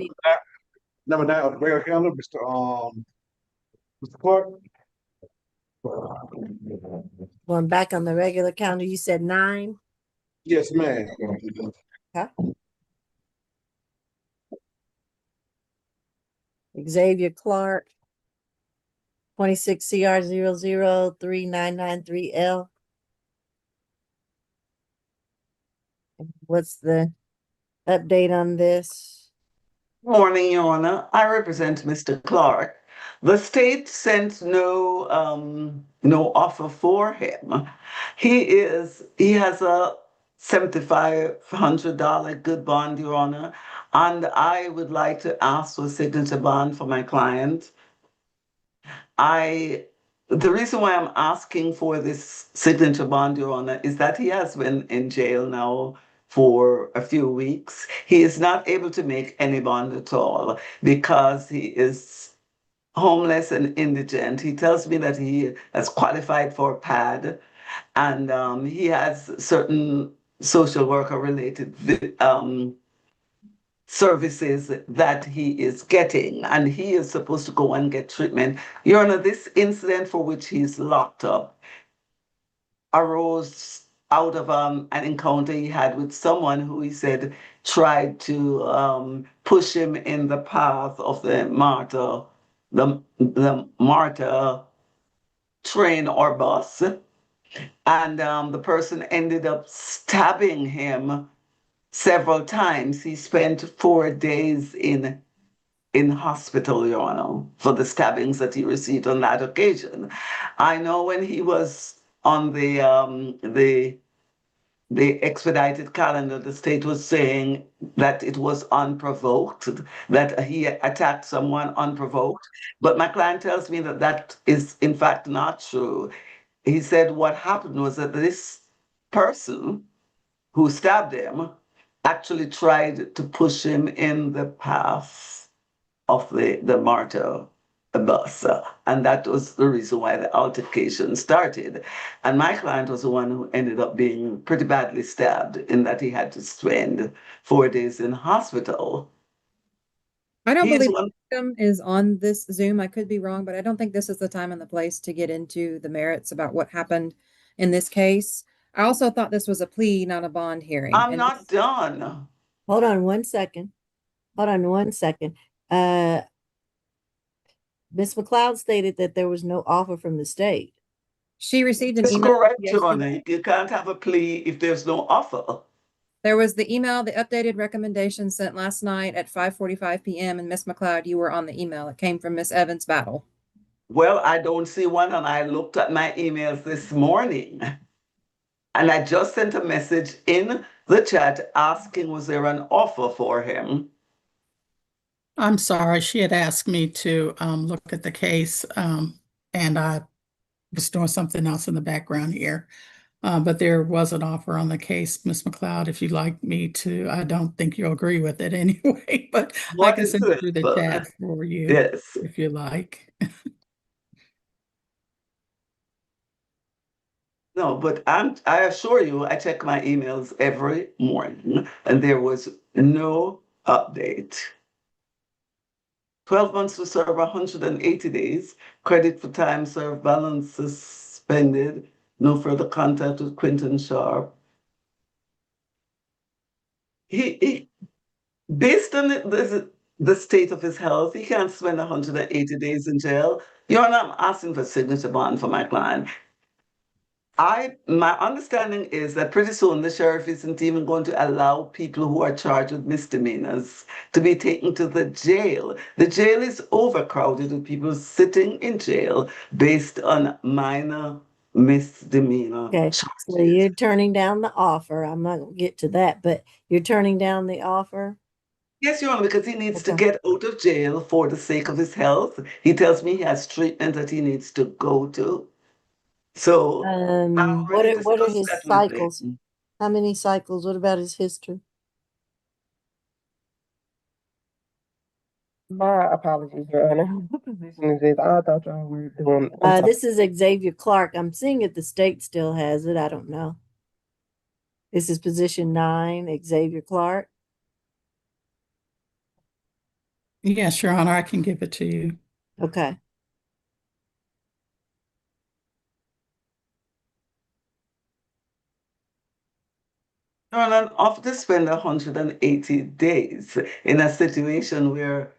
9, Mayor Handler, Mr. Clark. Going back on the regular calendar, you said 9? Yes, ma'am. Okay. Xavier Clark, 26 CR 0039993L. What's the update on this? Morning, Your Honor. I represent Mr. Clark. The state sent no offer for him. He has a $7,500 good bond, Your Honor, and I would like to ask for a signature bond for my client. The reason why I'm asking for this signature bond, Your Honor, is that he has been in jail now for a few weeks. He is not able to make any bond at all because he is homeless and indigent. He tells me that he has qualified for PAD and he has certain social worker related services that he is getting, and he is supposed to go and get treatment. Your Honor, this incident for which he's locked up arose out of an encounter he had with someone who he said tried to push him in the path of the MARTA train or bus. And the person ended up stabbing him several times. He spent 4 days in hospital, Your Honor, for the stabbings that he received on that occasion. I know when he was on the expedited calendar, the state was saying that it was unprovoked, that he attacked someone unprovoked. But my client tells me that that is in fact not true. He said what happened was that this person who stabbed him actually tried to push him in the path of the MARTA bus. And that was the reason why the altercation started. And my client was the one who ended up being pretty badly stabbed, in that he had to spend 4 days in hospital. I don't He's believe one- the victim is on this Zoom. I could be wrong, but I don't think this is the time and the place to get into the merits about what happened in this case. I also thought this was a plea, not a bond hearing. I'm And not done. Hold on 1 second. Hold on 1 second. Ms. McLeod stated that there was no offer from the state. she received an That's email. correct, Yes, Your Honor. You can't have a plea if there's no offer. there was the email, the updated recommendation sent last night at 5:45 p.m. And Ms. McLeod, you were on the email. It came from Ms. Evans Battle. Well, I don't see one, and I looked at my emails this morning. And I just sent a message in the chat asking, was there an offer for him? I'm sorry, she had asked me to look at the case, and I was doing something else in the background here. But there was an offer on the case, Ms. McLeod, if you'd like me to. I don't think you'll agree with it anyway, but I What can is send it it? through the chat for you Yes. if you like. No, but I assure you, I check my emails every morning, and there was no update. 12 months to serve 180 days, credit for time served, balance suspended, no further contact with Quentin Sharp. He based on the state of his health, he can't spend 180 days in jail. Your Honor, I'm asking for signature bond for my client. My understanding is that pretty soon the sheriff isn't even going to allow people who are charged with misdemeanors to be taken to the jail. The jail is overcrowded with people sitting in jail based on minor misdemeanor Okay, charges. so you're turning down the offer. I'm not gonna get to that, but you're turning down the offer? Yes, Your Honor, because he needs to Okay. get out of jail for the sake of his health. He tells me he has treatment that he needs to go to. So I What already are discussed his that with cycles? him. How many cycles? What about his history? My apologies, Your Honor. What position is this? I thought y'all were doing. This is Xavier Clark. I'm seeing if the state still has it. I don't know. This is position 9, Xavier Clark. Yes, Your Honor, I can give it to you. Okay. And I'm off to spend 180 days in a situation where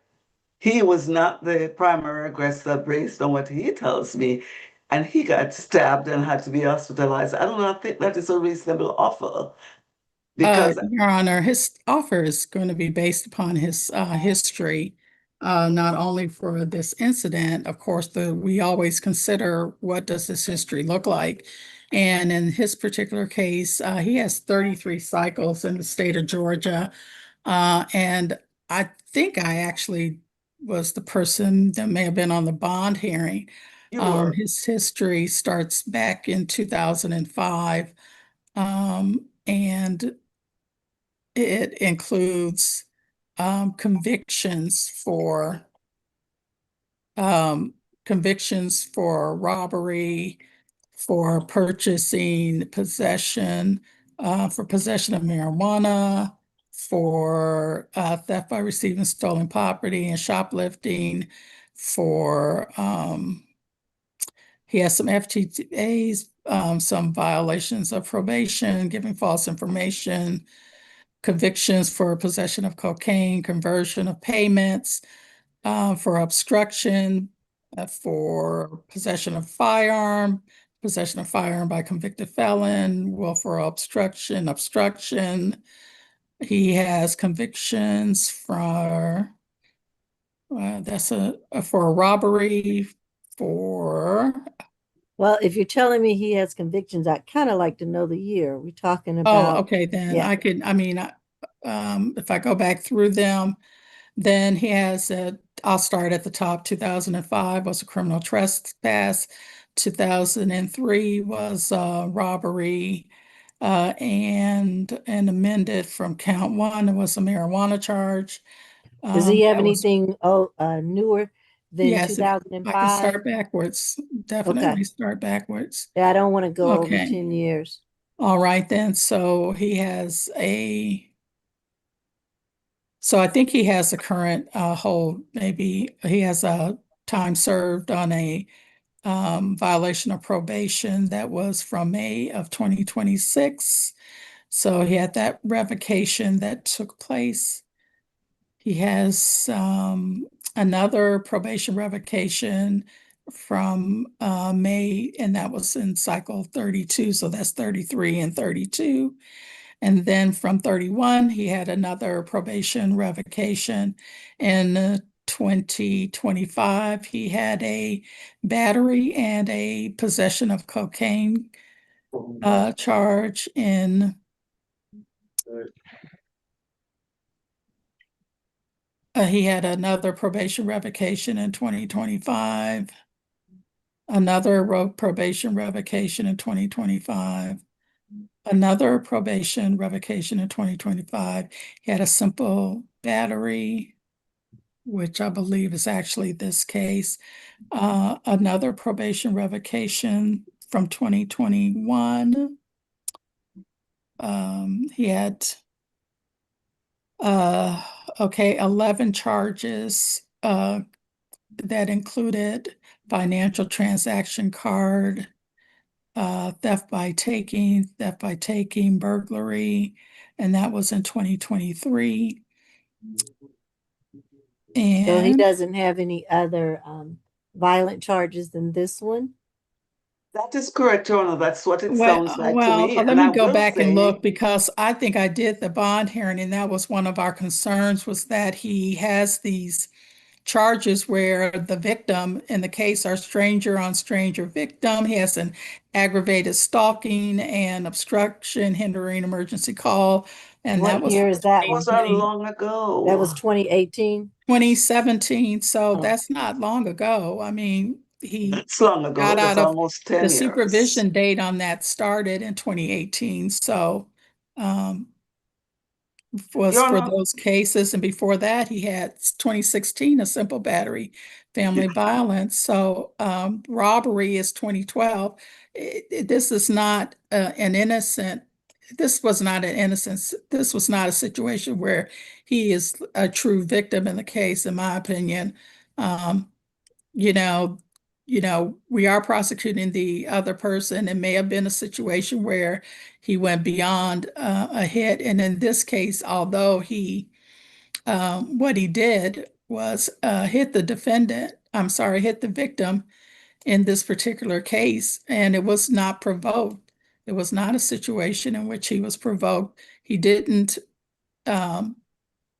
he was not the primary aggressor based on what he tells me, and he got stabbed and had to be hospitalized. I do not think that is a reasonable offer. Because Your Honor, his offer is going to be based upon his history, not only for this incident. Of course, we always consider what does this history look like. And in his particular case, he has 33 cycles in the state of Georgia. And I think I actually was the person that may have been on the bond hearing. you were. His history starts back in 2005. And it includes convictions for robbery, for purchasing, possession, for possession of marijuana, for theft by receiving stolen property and shoplifting for he has some FTAs, some violations of probation, giving false information, convictions for possession of cocaine, conversion of payments, for obstruction, for possession of firearm by convicted felon, willful obstruction. He has convictions for for a robbery, for Well, if you're telling me he has convictions, I'd kind of like to know the year. We're talking oh, about, okay, then yeah. if I go back through them, then he has I'll start at the top. 2005 was a criminal trespass. 2003 was robbery, and amended from count one. It was a marijuana charge. Does he have That was- anything newer than Yes, if I can 2005? start backwards, definitely Okay. start backwards. Yeah, I don't want to go over Okay. 10 years. All right, then. So he has so I think he has a current maybe he has a time served on a violation of probation that was from May of 2026. So he had that revocation that took place. He has another probation revocation from May, and that was in cycle 32. So that's 33 and 32. And then from 31, he had another probation revocation. In 2025, he had a battery and a possession of cocaine charge in he had another probation revocation in 2025, another probation revocation in 2025. Another probation revocation in 2025. He had a simple battery, which I believe is actually this case. Another probation revocation from 2021. He had 11 charges that included financial transaction card, theft by taking, burglary, and that was in 2023. So he And doesn't have any other violent charges than this one? That is correct, Your Honor. That's what it well, sounds like to well, me. let And I me go will back and say, look, because I think I did the bond hearing, and that was one of our concerns, was that he has these charges where the victim in the case are stranger on stranger victim. He has an aggravated stalking and obstruction, hindering emergency call. And that What was year is that that one? was that long ago. That was 2018? 2017. So Oh. that's not long ago. I mean, he That's long ago. got That's out of almost 10 the years. supervision date on that started in 2018. So was Your for Honor, those cases. And before that, he had 2016, a simple battery, family violence. So robbery is 2012. This is not an innocent, this was not an innocence. This was not a situation where he is a true victim in the case, in my opinion. You know, we are prosecuting the other person. It may have been a situation where he went beyond a hit. And in this case, although what he did was hit the victim in this particular case, and it was not provoked. It was not a situation in which he was provoked. He didn't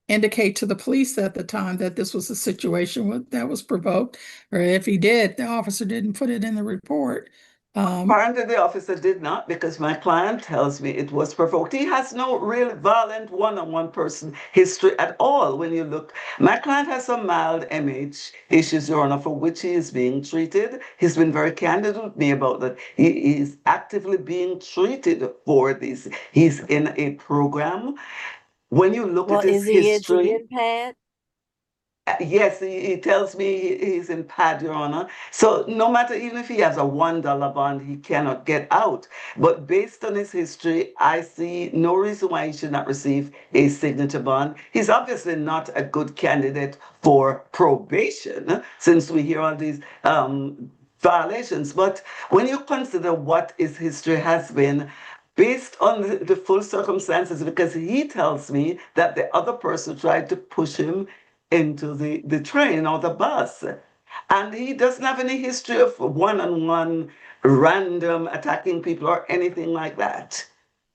indicate to the police at the time that this was a situation that was provoked, or if he did, the officer didn't put it in the report. Apparently the officer did not, because my client tells me it was provoked. He has no real violent one-on-one person history at all. When you look, my client has some mild MH issues, Your Honor, for which he is being treated. He's been very candid with me about that. He is actively being treated for this. He's in a program. When you look Well, at his is he history, into pad? Yes, he tells me he's in pad, Your Honor. So no matter, even if he has a $1 bond, he cannot get out. But based on his history, I see no reason why he should not receive a signature bond. He's obviously not a good candidate for probation, since we hear all these violations. But when you consider what his history has been, based on the full circumstances, because he tells me that the other person tried to push him into the train or the bus. And he doesn't have any history of one-on-one random attacking people or anything like that.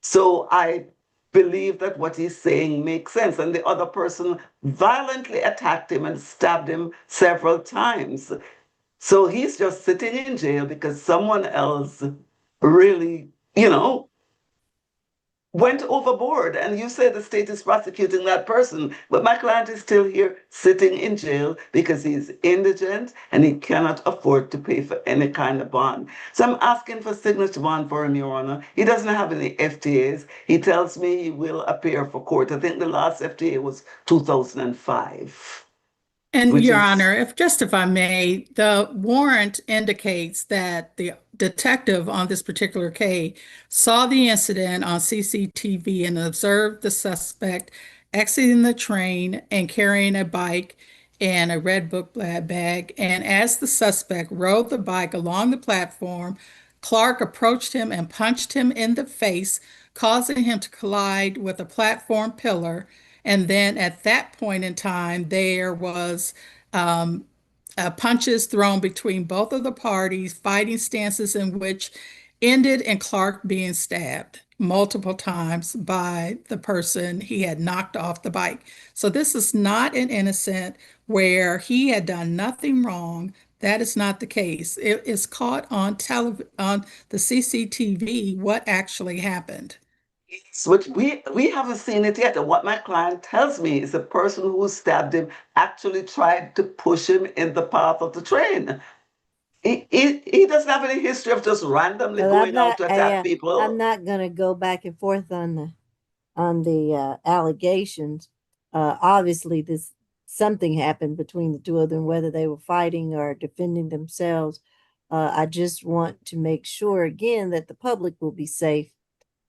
So I believe that what he's saying makes sense. And the other person violently attacked him and stabbed him several times. So he's just sitting in jail because someone else really, went overboard. And you say the state is prosecuting that person, but my client is still here sitting in jail because he's indigent and he cannot afford to pay for any kind of bond. So I'm asking for signature bond for him, Your Honor. He doesn't have any FTAs. He tells me he will appear for court. I think the last FTA was 2005. And Which Your is- Honor, if I may, the warrant indicates that the detective on this particular case saw the incident on CCTV and observed the suspect exiting the train and carrying a bike and a red book bag. And as the suspect rode the bike along the platform, Clark approached him and punched him in the face, causing him to collide with a platform pillar. And then at that point in time, there was punches thrown between both of the parties, fighting stances in which ended in Clark being stabbed multiple times by the person he had knocked off the bike. So this is not an innocent where he had done nothing wrong. That is not the case. It is caught on on the CCTV what actually happened. Which we haven't seen it yet. And what my client tells me is the person who stabbed him actually tried to push him in the path of the train. He doesn't have any history of just randomly Well, going out to attack people. I'm not gonna go back and forth on the allegations. Obviously, something happened between the two of them, whether they were fighting or defending themselves. I just want to make sure again that the public will be safe,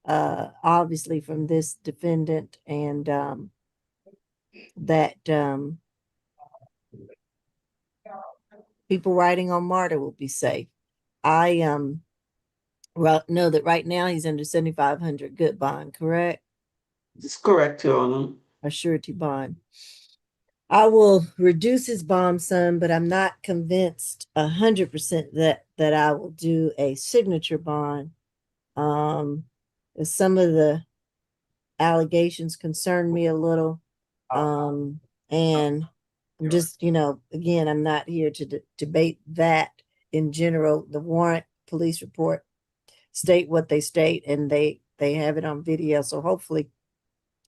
obviously from this defendant, and that people riding on MARTA will be safe. I know that right now he's under 7,500 good bond, correct? It's correct, Your Honor. A surety bond. I will reduce his bond some, but I'm not convinced 100% that I will do a signature bond. Some of the allegations concern me a little, and I'm just, again, I'm not here to debate that in general. The warrant police report state what they state, and they have it on video. So hopefully,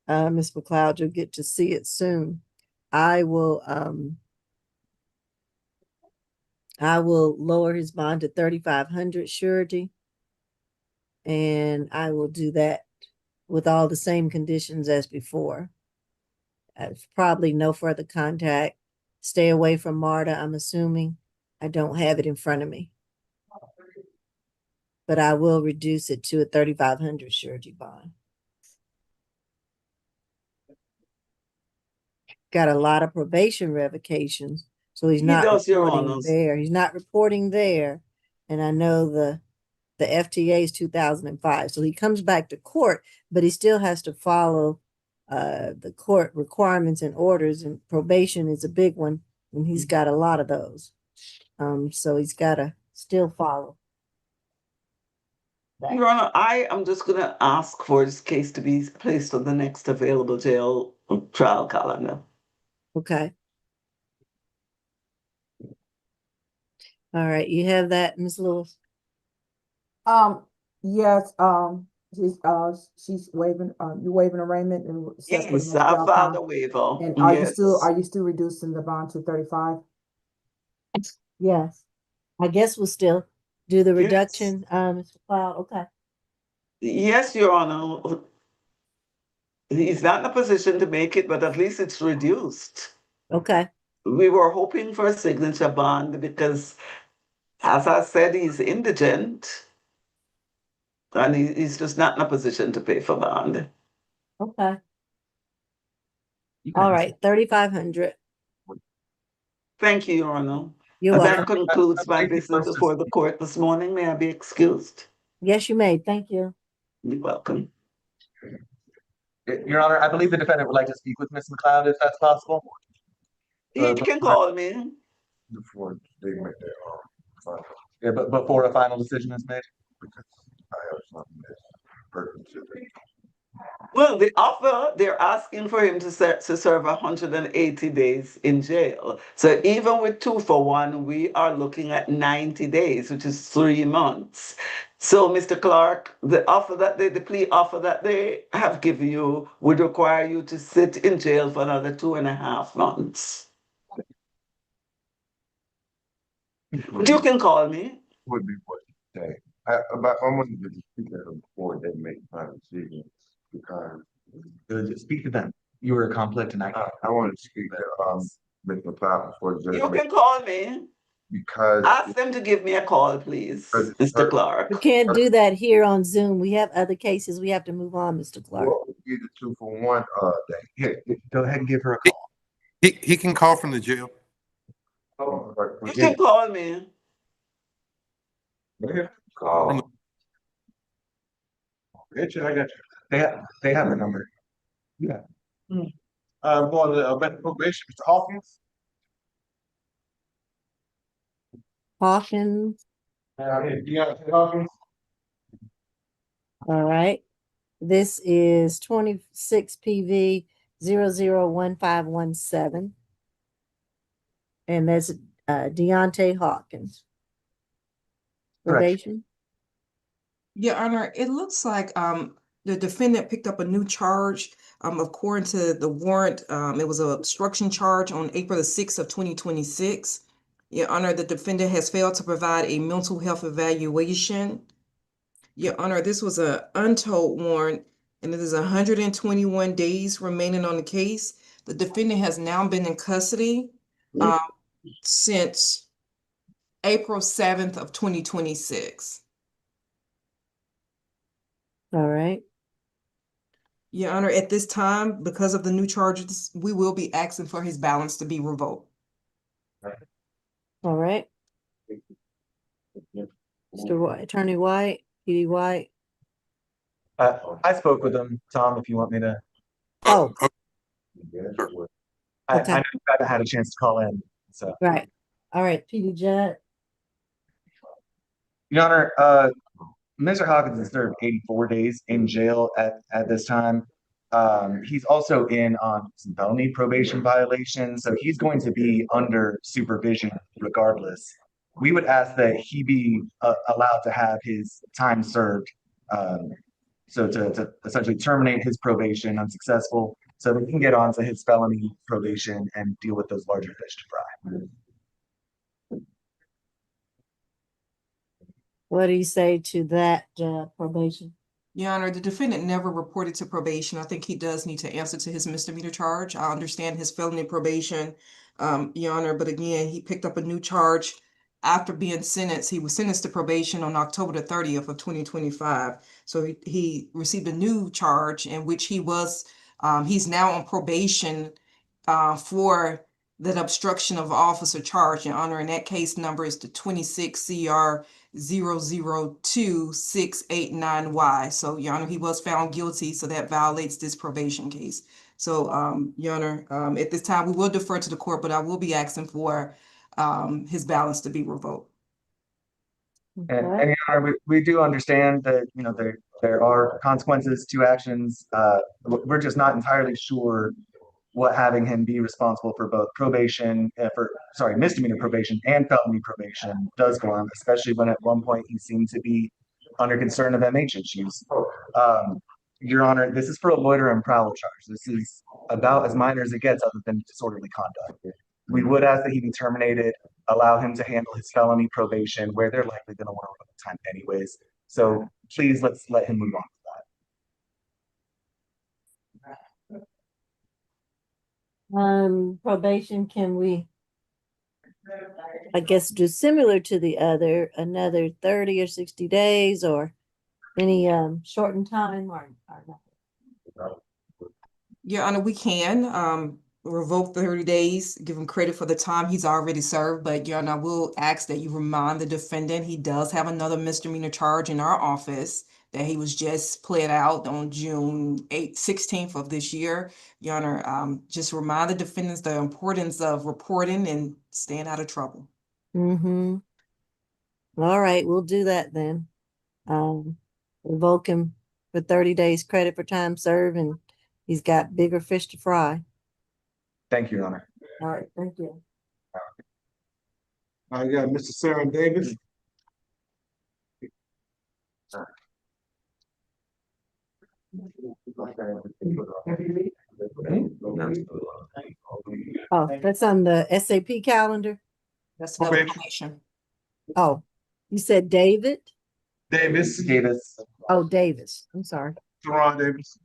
Ms. McLeod, you'll get to see it soon. I will lower his bond to 3,500 surety, and I will do that with all the same conditions as before. Probably no further contact. Stay away from MARTA, I'm assuming. I don't have it in front of me. But I will reduce it to a 3,500 surety bond. Got a lot of probation revocations, so he's not reporting there. He's not reporting there. And I know the FTA is 2005. So he comes back to court, but he still has to follow the court requirements and orders, and probation is a big one, and he's got a lot of those. So he's got to still follow. Your Honor, I am just going to ask for this case to be placed on the next available jail trial calendar. Okay. All right, you have that, Ms. Lewis? Yes, she's waiving, you waiving arraignment and. Yes, I filed a waiver. And are you still reducing the bond to 35? Yes. I guess we'll still do the reduction, Mr. Cloud. Okay. Yes, Your Honor. He's not in a position to make it, but at least it's reduced. Okay. we were hoping for a signature bond because, as I said, he's indigent. And he's just not in a position to pay for bond. Okay. All right, 3,500. Thank you, Your Honor. You're That welcome. concludes my Thank you, business Justice. before the court this morning. May I be excused? Yes, you may. Thank you. You're welcome. Your Honor, I believe the defendant would like to speak with Ms. McLeod, if that's possible. You can call me. Before they make their, final, Yeah, but before a final decision is made. because I have something that's pertinent to the Well, the offer, they're asking for him to serve 180 days in jail. So even with 2-for-1, we are looking at 90 days, which is 3 months. So, Mr. Clark, the plea offer that they have given you would require you to sit in jail for another 2.5 months. But you can call me. would be what you say. I wanted to speak to them before they make final decisions because Speak to them. You were a conflict and I wanted to speak to Ms. McLeod before the judge You makes can call me. because Ask them to give me a call, please, Mr. Clark. We can't do that here on Zoom. We have other cases. We have to move on, Mr. Clark. what would be the 2-for-1 day? Go ahead and give her a call. He can call from the jail. You can call me. Call. Richard, I got you. They have the number. Yeah. Going to mental probation, Mr. Hawkins. Hawkins. Deontay Hawkins. All right. This is 26 PV 001517. And that's Deontay Hawkins. Correct. Probation. Your Honor, it looks like the defendant picked up a new charge. According to the warrant, it was an obstruction charge on April the 6th of 2026. Your Honor, the defendant has failed to provide a mental health evaluation. Your Honor, this was an untold warrant, and it is 121 days remaining on the case. The defendant has now been in custody since April 7th of 2026. All right. Your Honor, at this time, because of the new charges, we will be asking for his balance to be revoked. All right. Mr. White, Attorney White, PD White. I spoke with them, Tom, if you want me to. Oh, I Okay. know you haven't had a chance to call in, so. right. All right, PD Judd. Your Honor, Mr. Hawkins has served 84 days in jail at this time. He's also in on some felony probation violations, so he's going to be under supervision regardless. We would ask that he be allowed to have his time served. So to essentially terminate his probation unsuccessful, so that he can get on to his felony probation and deal with those larger fish to fry. What do you say to that probation? Your Honor, the defendant never reported to probation. I think he does need to answer to his misdemeanor charge. I understand his felony probation, Your Honor, but again, he picked up a new charge after being sentenced. He was sentenced to probation on October the 30th of 2025. So he received a new charge in which he was, he's now on probation for that obstruction of officer charge, Your Honor, and that case number is the 26 CR 002-689Y. So, Your Honor, he was found guilty, so that violates this probation case. So, Your Honor, at this time, we will defer to the court, but I will be asking for his balance to be revoked. And Your Honor, we do understand that, you know, there are consequences to actions. We're just not entirely sure what having him be responsible for both probation, misdemeanor probation and felony probation does go on, especially when at one point he seemed to be under concern of MH issues. Your Honor, this is for a loiter and prowl charge. This is about as minor as it gets other than disorderly conduct. We would ask that he be terminated, allow him to handle his felony probation where they're likely going to want to run out of time anyways. So please, let's let him move on to that. Probation, can we I guess just similar to the other, another 30 or 60 days or any shortened time or nothing? Your Honor, we can revoke the 30 days, give him credit for the time he's already served, but Your Honor, I will ask that you remind the defendant he does have another misdemeanor charge in our office that he was just pled out on June 16th of this year. Your Honor, just remind the defendants the importance of reporting and staying out of trouble. Mm-hmm. All right, we'll do that then. Revoke him for 30 days credit for time served, and he's got bigger fish to fry. Thank you, Your Honor. All right, thank you. I got Mr. Sarah Davis. Oh, that's on the SAP calendar? That's another probation. Oh, you said David? Davis. Oh, Davis. I'm sorry. Teron Davis.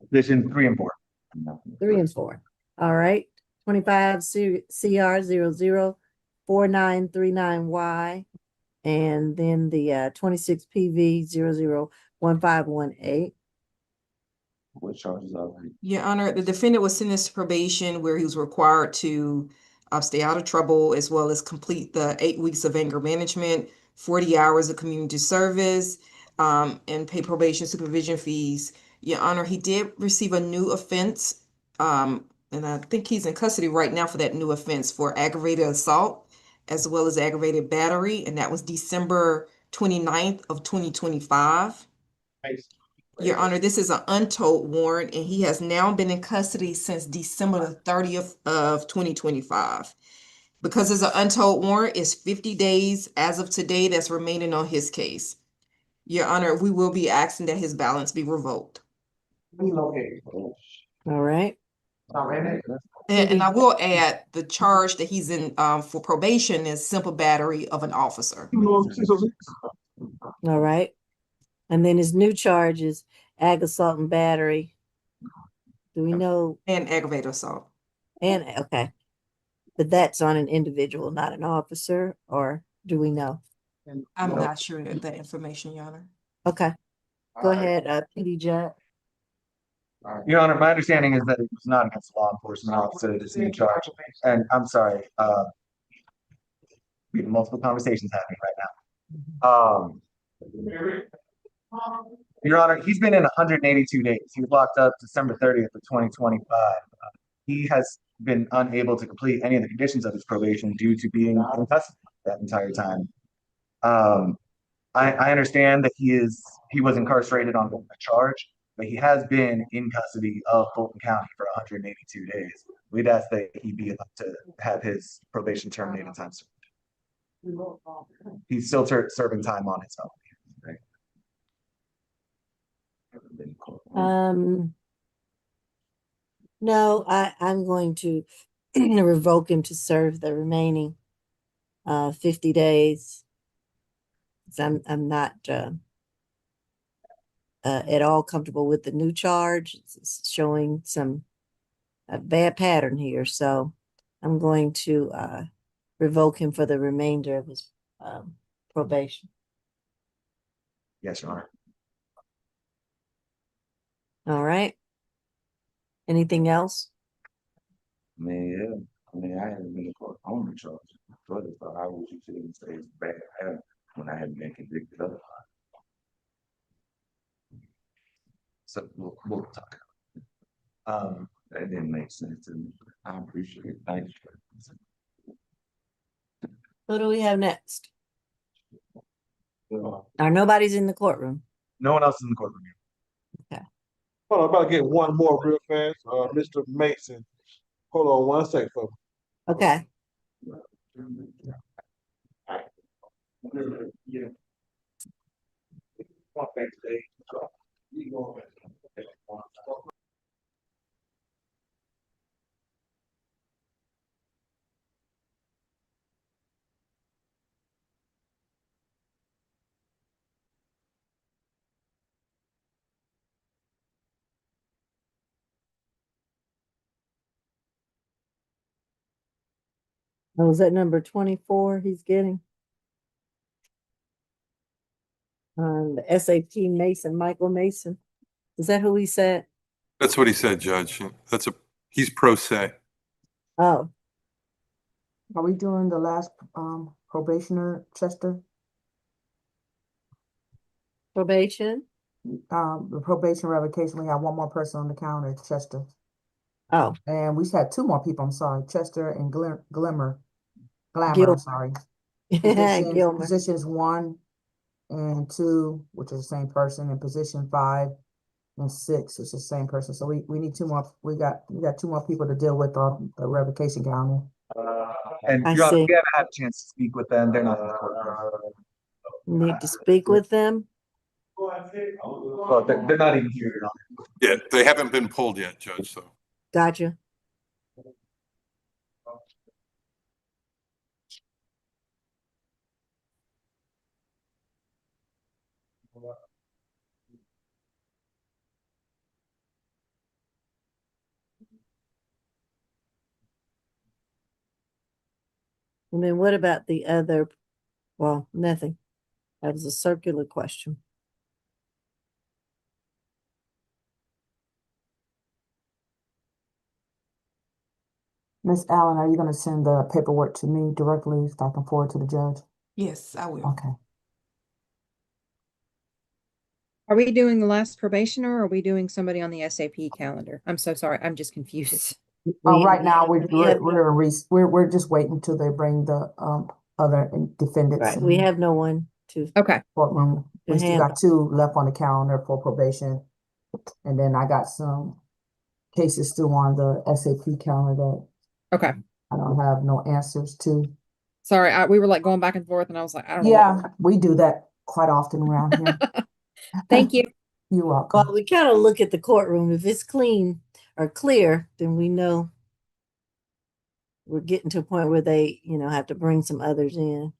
Position 3 and 4. 3 and 4. All right. 25 CR 004939Y. And then the 26 PV 001518. What charges are they? Your Honor, the defendant was sentenced to probation where he was required to stay out of trouble as well as complete the 8 weeks of anger management, 40 hours of community service, and pay probation supervision fees. Your Honor, he did receive a new offense, and I think he's in custody right now for that new offense for aggravated assault as well as aggravated battery, and that was December 29th of 2025. Your Honor, this is an untold warrant, and he has now been in custody since December the 30th of 2025. Because it's an untold warrant, it's 50 days as of today that's remaining on his case. Your Honor, we will be asking that his balance be revoked. All right. And I will add, the charge that he's in for probation is simple battery of an officer. All right. And then his new charge is ag assault and battery. Do we know? And aggravated assault. And okay. But that's on an individual, not an officer, or do we know? I'm not sure of that information, Your Honor. Okay. Go ahead, PD Judd. Your Honor, my understanding is that it was not against a law enforcement officer, this new charge. And I'm sorry, we have multiple conversations happening right now. Your Honor, he's been in 182 days. He was locked up December 30th of 2025. He has been unable to complete any of the conditions of his probation due to being in custody that entire time. I understand that he was incarcerated on a charge, but he has been in custody of Fulton County for 182 days. We'd ask that he be able to have his probation terminated time served. He's still serving time on his felony. No, I'm going to revoke him to serve the remaining 50 days. I'm not at all comfortable with the new charge. It's showing some bad pattern here, so I'm going to revoke him for the remainder of his probation. Yes, Your Honor. All right. Anything else? Man, yeah. I haven't been caught on the charge. So how would you say it's bad when I hadn't been convicted of it? So we'll talk. That didn't make sense to me. I appreciate it. Thank you. What do we have next? Nobody's in the courtroom. No one else is in the courtroom. Okay. Hold on, I'm about to get one more real fast. Mr. Mason. Hold on 1 second for me. Okay. Oh, is that number 24 he's getting? The SAP Mason, Michael Mason. Is that who he said? That's what he said, Judge. He's pro se. Oh, Are we doing the last probationer, Chester? probation? The probation revocation, we have one more person on the calendar, Chester. Oh, And we just had two more people, I'm sorry, Chester and Glamour, Gil- I'm sorry. Positions, Gilmer. positions 1 and 2, which is the same person, and position 5 and 6, it's the same person. So we need 2 more, we got 2 more people to deal with on the revocation calendar. And I Your Honor, see. we haven't had a chance to speak with them. They're not in the courtroom. Need to speak with them? Well, they're not even here, Your Honor. Yeah, they haven't been pulled yet, Judge, so. Gotcha. And then what about the other? Well, nothing. That was a circular question. Miss Allen, are you gonna send the paperwork to me directly so I can forward to the judge? Yes, I will. Okay. Are we doing the last probationer or are we doing somebody on the SAP calendar? I'm so sorry. I'm just confused. Right now, we're just waiting till they bring the other defendants Right, we in have no one to. Okay. courtroom. To We still handle. got 2 left on the calendar for probation. And then I got some cases still on the SAP calendar Okay. that I don't have no answers to. Sorry. We were like going back and forth and I was like, I don't know. Yeah, we do that quite often around here. Thank you. You're welcome. Well, we kind of look at the courtroom. If it's clean or clear, then we know we're getting to a point where they, have to bring some others in.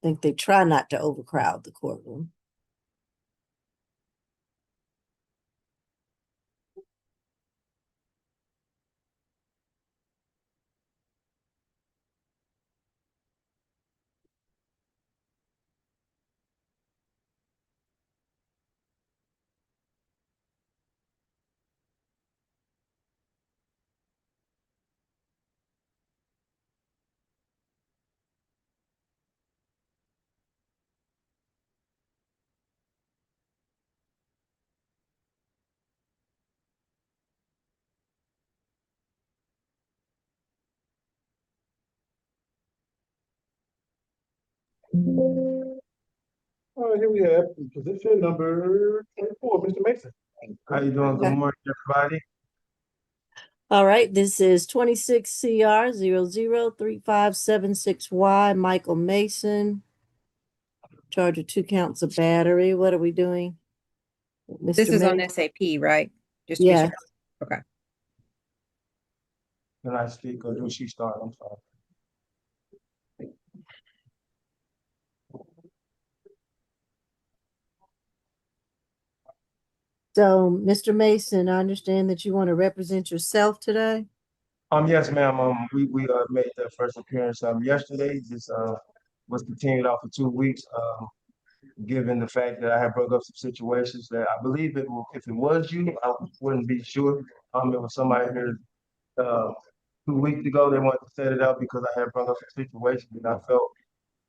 I think they try not to overcrowd the courtroom. All right, here we have position number 24, Mr. Mason. How you doing? Good Okay. morning, everybody. All right, this is 26 CR 003576Y, Michael Mason. Charge of 2 counts of battery. What are we doing? This Mr. is on Mason? SAP, right? Just to be Yes. sure. Okay. Can I speak or do she start? I'm sorry. So, Mr. Mason, I understand that you want to represent yourself today? Yes, ma'am. We made the first appearance yesterday. This was continued out for 2 weeks. Given the fact that I had brought up some situations that I believe if it was you, I wouldn't be sure. It was somebody here 2 weeks ago. They wanted to set it up because I had brought up some situations that I felt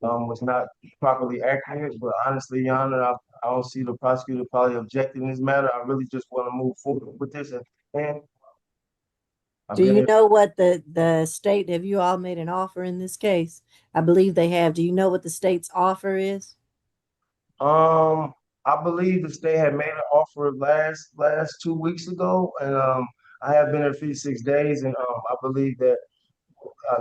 was not properly accurate. But honestly, Your Honor, I don't see the prosecutor probably objecting in this matter. I really just want to move forward with this. And I've Do been you in- know what the state, have you all made an offer in this case? I believe they have. Do you know what the state's offer is? I believe the state had made an offer last 2 weeks ago, and I have been there 56 days, and I believe that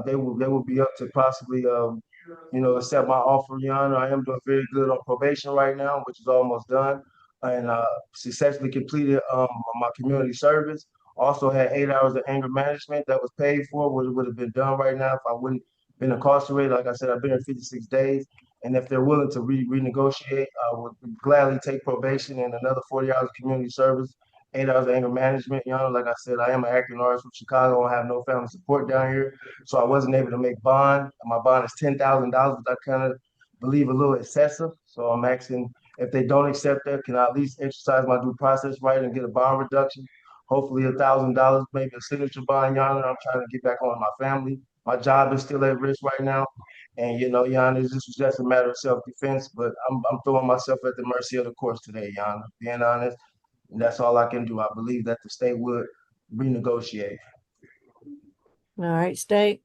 they will be up to possibly accept my offer, Your Honor. I am doing very good on probation right now, which is almost done, and successfully completed my community service. Also had 8 hours of anger management that was paid for, which would have been done right now if I wouldn't been incarcerated. Like I said, I've been here 56 days, and if they're willing to renegotiate, I would gladly take probation and another 40 hours of community service 8 hours of anger management. Like I said, I am an acting artist from Chicago. I have no family support down here, so I wasn't able to make bond. My bond is $10,000, which I kind of believe a little excessive. So I'm asking if they don't accept that, can I at least exercise my due process right and get a bond reduction? Hopefully $1,000, maybe a signature bond, Your Honor. I'm trying to get back on my family. My job is still at risk right now. And Your Honor, this was just a matter of self-defense, but I'm throwing myself at the mercy of the courts today, Your Honor, being honest. And that's all I can do. I believe that the state would renegotiate. All right, state.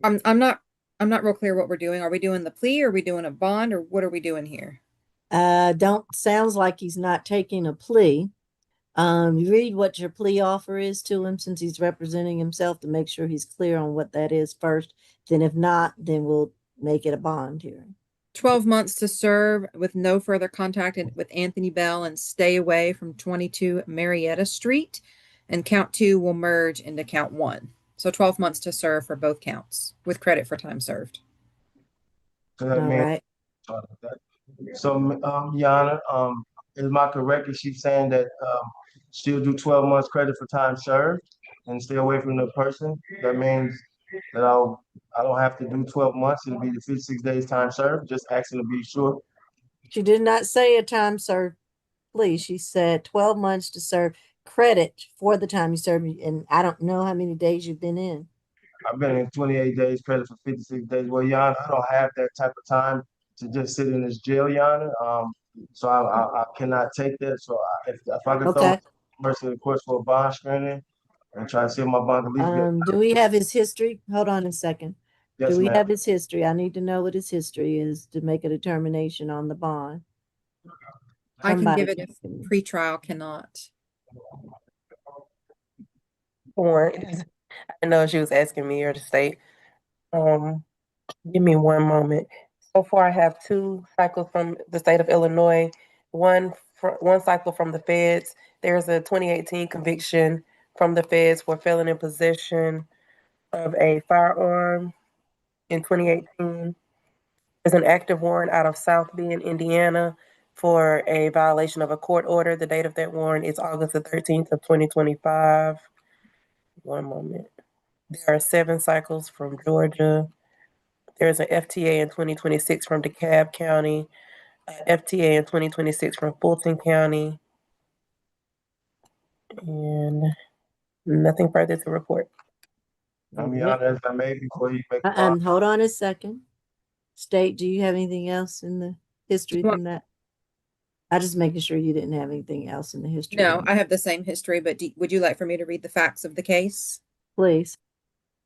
I'm not real clear what we're doing. Are we doing the plea? Or are we doing a bond, or what are we doing here? Sounds like he's not taking a plea. You read what your plea offer is to him since he's representing himself to make sure he's clear on what that is first. Then if not, then we'll make it a bond hearing. 12 months to serve with no further contact with Anthony Bell and stay away from 22 Marietta Street. And count 2 will merge into count 1. So 12 months to serve for both counts with credit for time served. So that All means, right. so, Your Honor, is my correct if she's saying that she'll do 12 months credit for time served and stay away from the person? That means that I don't have to do 12 months. It'll be the 56 days time served. Just asking to be sure. She did not say a time served plea. She said 12 months to serve credit for the time you served. And I don't know how many days you've been in. I've been in 28 days, credit for 56 days. Well, Your Honor, I don't have that type of time to just sit in this jail, Your Honor. So I cannot take that. So if I could throw Okay. mercy of the courts for a bond screening and try to see if my bond at least Do we have his history? Hold on a second. Yes, Do we ma'am. have his history? I need to know what his history is to make a determination on the bond. I can Somebody give it if pretrial cannot. Warrant. I know she was asking me or the state. Give me one moment. So far, I have 2 cycles from the state of Illinois, one cycle from the feds. There's a 2018 conviction from the feds for felon in possession of a firearm in 2018. There's an active warrant out of South Bend, Indiana, for a violation of a court order. The date of that warrant is August the 13th of 2025. One moment. There are 7 cycles from Georgia. There's an FTA in 2026 from DeKalb County, FTA in 2026 from Fulton County, and nothing further to report. Your Honor, as I may before you make the bond. Hold on a second. State, do you have anything else in the history from that? I just making sure you didn't have anything else in the history. No, I have the same history, but would you like for me to read the facts of the case? Please.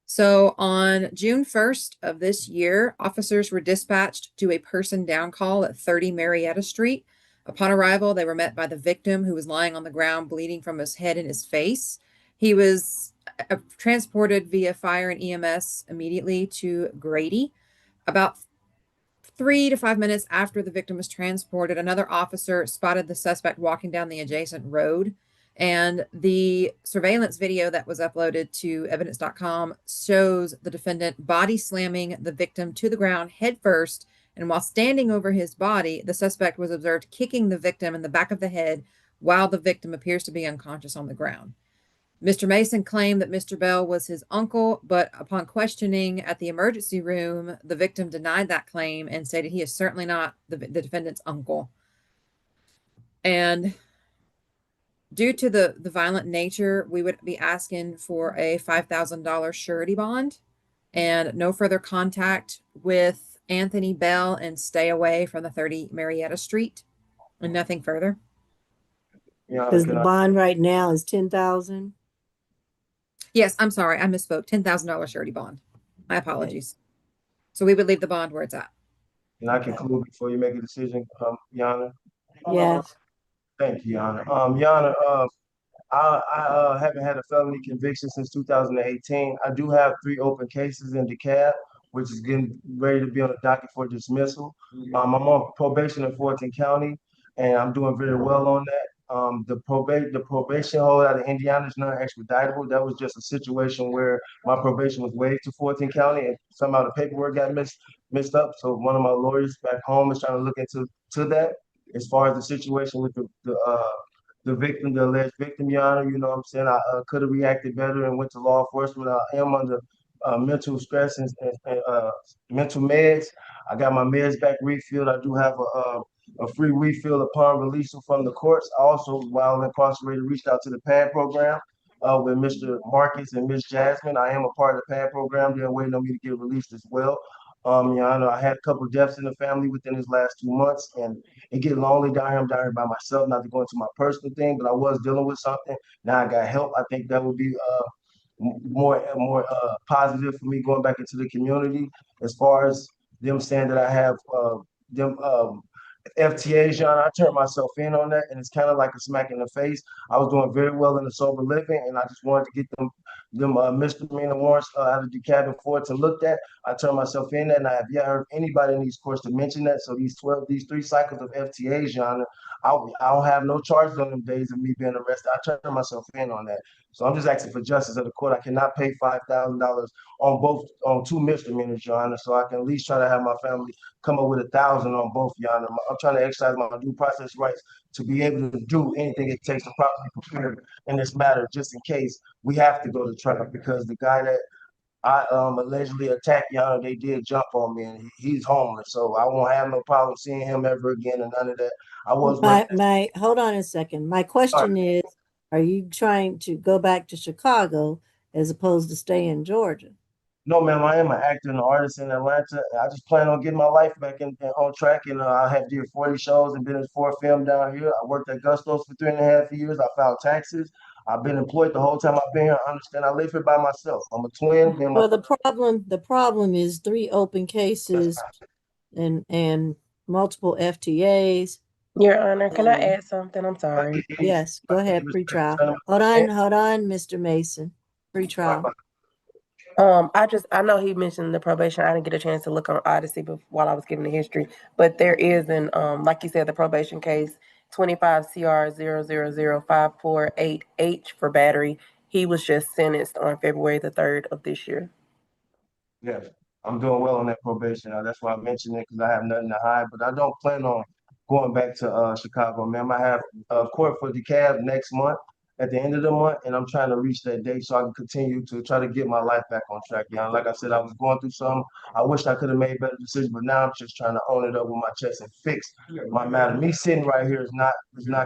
So on June 1st of this year, officers were dispatched to a person down call at 30 Marietta Street. Upon arrival, they were met by the victim, who was lying on the ground bleeding from his head and his face. He was transported via fire and EMS immediately to Grady. About 3 to 5 minutes after the victim was transported, another officer spotted the suspect walking down the adjacent road. And the surveillance video that was uploaded to evidence.com shows the defendant body slamming the victim to the ground head first. And while standing over his body, the suspect was observed kicking the victim in the back of the head while the victim appears to be unconscious on the ground. Mr. Mason claimed that Mr. Bell was his uncle, but upon questioning at the emergency room, the victim denied that claim and stated he is certainly not the defendant's uncle. And due to the violent nature, we would be asking for a $5,000 surety bond and no further contact with Anthony Bell and stay away from the 30 Marietta Street and nothing further. Because the bond right now is $10,000. Yes, I'm sorry. I misspoke. $10,000 surety bond. My apologies. So we would leave the bond where it's at. And I conclude before you make a decision, Your Honor. Yes. Thank you, Your Honor. Your Honor, I haven't had a felony conviction since 2018. I do have 3 open cases in DeKalb, which is getting ready to be on the docket for dismissal. I'm on probation in Fulton County, and I'm doing very well on that. The probation hold out of Indiana is not expeditable. That was just a situation where my probation was waived to Fulton County, and somehow the paperwork got messed up. So one of my lawyers back home is trying to look into that. As far as the situation with the the victim, the alleged victim, Your Honor. You know what I'm saying? I could have reacted better and went to law enforcement. I am under mental stress and mental meds. I got my meds back refilled. I do have a free refill upon release from the courts. I also, while incarcerated, reached out to the PAD program with Mr. Marcus and Miss Jasmine. I am a part of the PAD program. They're waiting on me to get released as well. Your Honor, I had a couple of deaths in the family within these last 2 months, and it get lonely down here. I'm down here by myself, not to go into my personal thing, but I was dealing with something. Now I got help. I think that would be more positive for me going back into the community. As far as them saying that I have them FTAs, John, I turned myself in on that, and it's kind of like a smack in the face. I was doing very well in the sober living, and I just wanted to get them misdemeanor warrants out of DeKalb Ford to look at. I turned myself in, and I have yet heard anybody in these courts to mention that. So these 3 cycles of FTAs, John, I don't have no charges on them days of me being arrested. I turned myself in on that. So I'm just asking for justice of the court. I cannot pay $5,000 on 2 misdemeanors, Your Honor. So I can at least try to have my family come up with $1,000 on both, Your Honor. I'm trying to exercise my due process rights to be able to do anything it takes to properly prepare in this matter, just in case we have to go to trial, because the guy that I allegedly attacked, Your Honor, they did jump on me, and he's homeless. So I won't have no problem seeing him ever again and none of that. I was Hold on a second. My question is, are you trying to go back to Chicago as opposed to stay in Georgia? No, ma'am, I am an actor and an artist in Atlanta. I just plan on getting my life back on track, and I have did 40 shows and been in 4 films down here. I worked at Gusto's for 3.5 years. I filed taxes. I've been employed the whole time I've been here. I understand. I live here by myself. I'm a twin. Well, the problem is 3 open cases and multiple FTAs. Your Honor, can I add something? I'm sorry. Yes, go ahead, pretrial. Hold on, Mr. Mason. Pretrial. I know he mentioned the probation. I didn't get a chance to look on Odyssey while I was giving the history, but there is like you said, the probation case 25 CR 0005488H for battery. He was just sentenced on February the 3rd of this year. Yeah, I'm doing well on that probation. That's why I mentioned it, because I have nothing to hide. But I don't plan on going back to Chicago, ma'am. I have court for DeKalb next month at the end of the month, and I'm trying to reach that date so I can continue to try to get my life back on track. Like I said, I was going through something. I wish I could have made better decisions, but now I'm just trying to own it up with my chest and fix my matter. Me sitting right here is not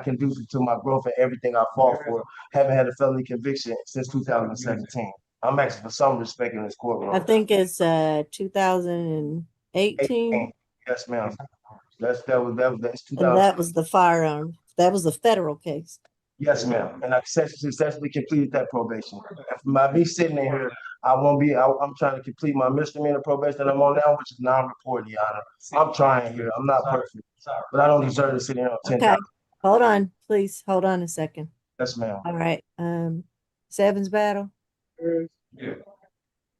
conducive to my growth and everything I fought for. Haven't had a felony conviction since 2017. I'm asking for some respect in this courtroom. I think it's 2018. Yes, ma'am. That's 2000. And that was the firearm. That was the federal case. Yes, ma'am. And I successfully completed that probation. By me sitting in here, I'm trying to complete my misdemeanor probation that I'm on now, which is non-reported, Your Honor. I'm trying here. I'm not perfect, but I don't deserve to sit here on 10. Okay. Hold on, please. Hold on a second. Yes, ma'am. All right. Sevens battle. Yeah.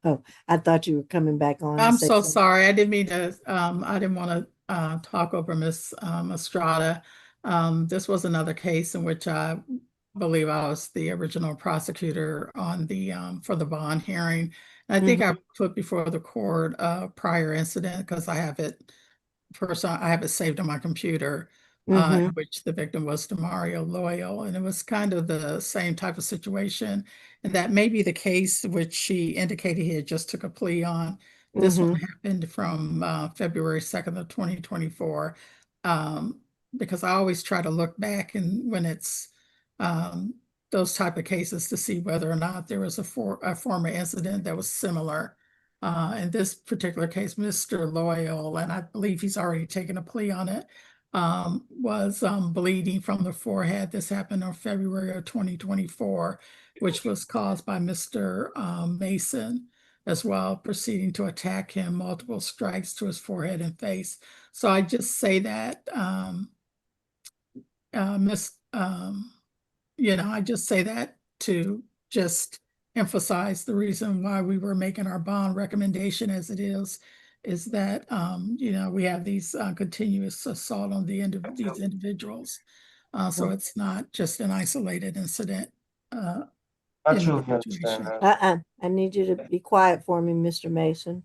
Oh, I thought you were coming back on. I'm so sorry. I didn't mean to, I didn't want to talk over Miss Estrada. This was another case in which I believe I was the original prosecutor on the for the bond hearing. And I think I put before the court a prior incident, because I have it saved on my computer, in which the victim was Demario Loyal, and it was kind of the same type of situation. And that may be the case which she indicated he had just took a plea on. This one happened from February 2nd of 2024. Because I always try to look back and when it's those type of cases to see whether or not there was a former incident that was similar. In this particular case, Mr. Loyal, and I believe he's already taken a plea on it, was bleeding from the forehead. This happened on February of 2024, which was caused by Mr. Mason as well, proceeding to attack him, multiple strikes to his forehead and face. So I just say that, I just say that to just emphasize the reason why we were making our bond recommendation as it is that, we have these continuous assault on the end of these individuals. So it's not just an isolated incident. I truly understand that. I need you to be quiet for me, Mr. Mason.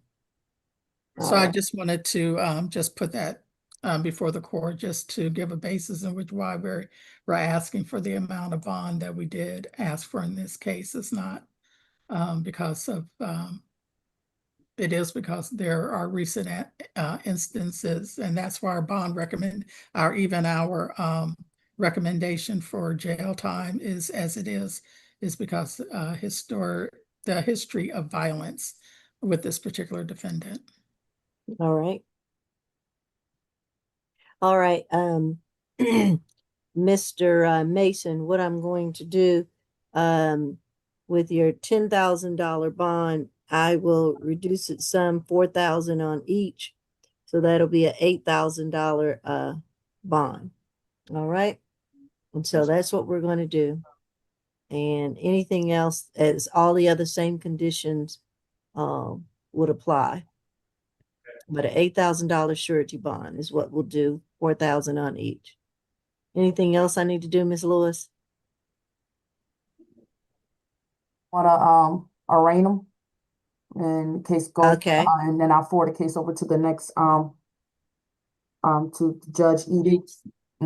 So I just wanted to just put that before the court, just to give a basis in which why we're asking for the amount of bond that we did ask for in this case. It's not because of it is because there are recent instances, and that's why our bond our recommendation for jail time is as it is because the history of violence with this particular defendant. All right. All right, Mr. Mason, what I'm going to do, with your $10,000 bond, I will reduce it some 4,000 on each. So that'll be a $8,000, bond. All right. And so that's what we're going to do. And anything else, as all the other same conditions, would apply. But an $8,000 surety bond is what we'll do, 4,000 on each. Anything else I need to do, Ms. Lewis? Wanna arraign them in case go, Okay. and then I'll forward the case over to the next to Judge Edie.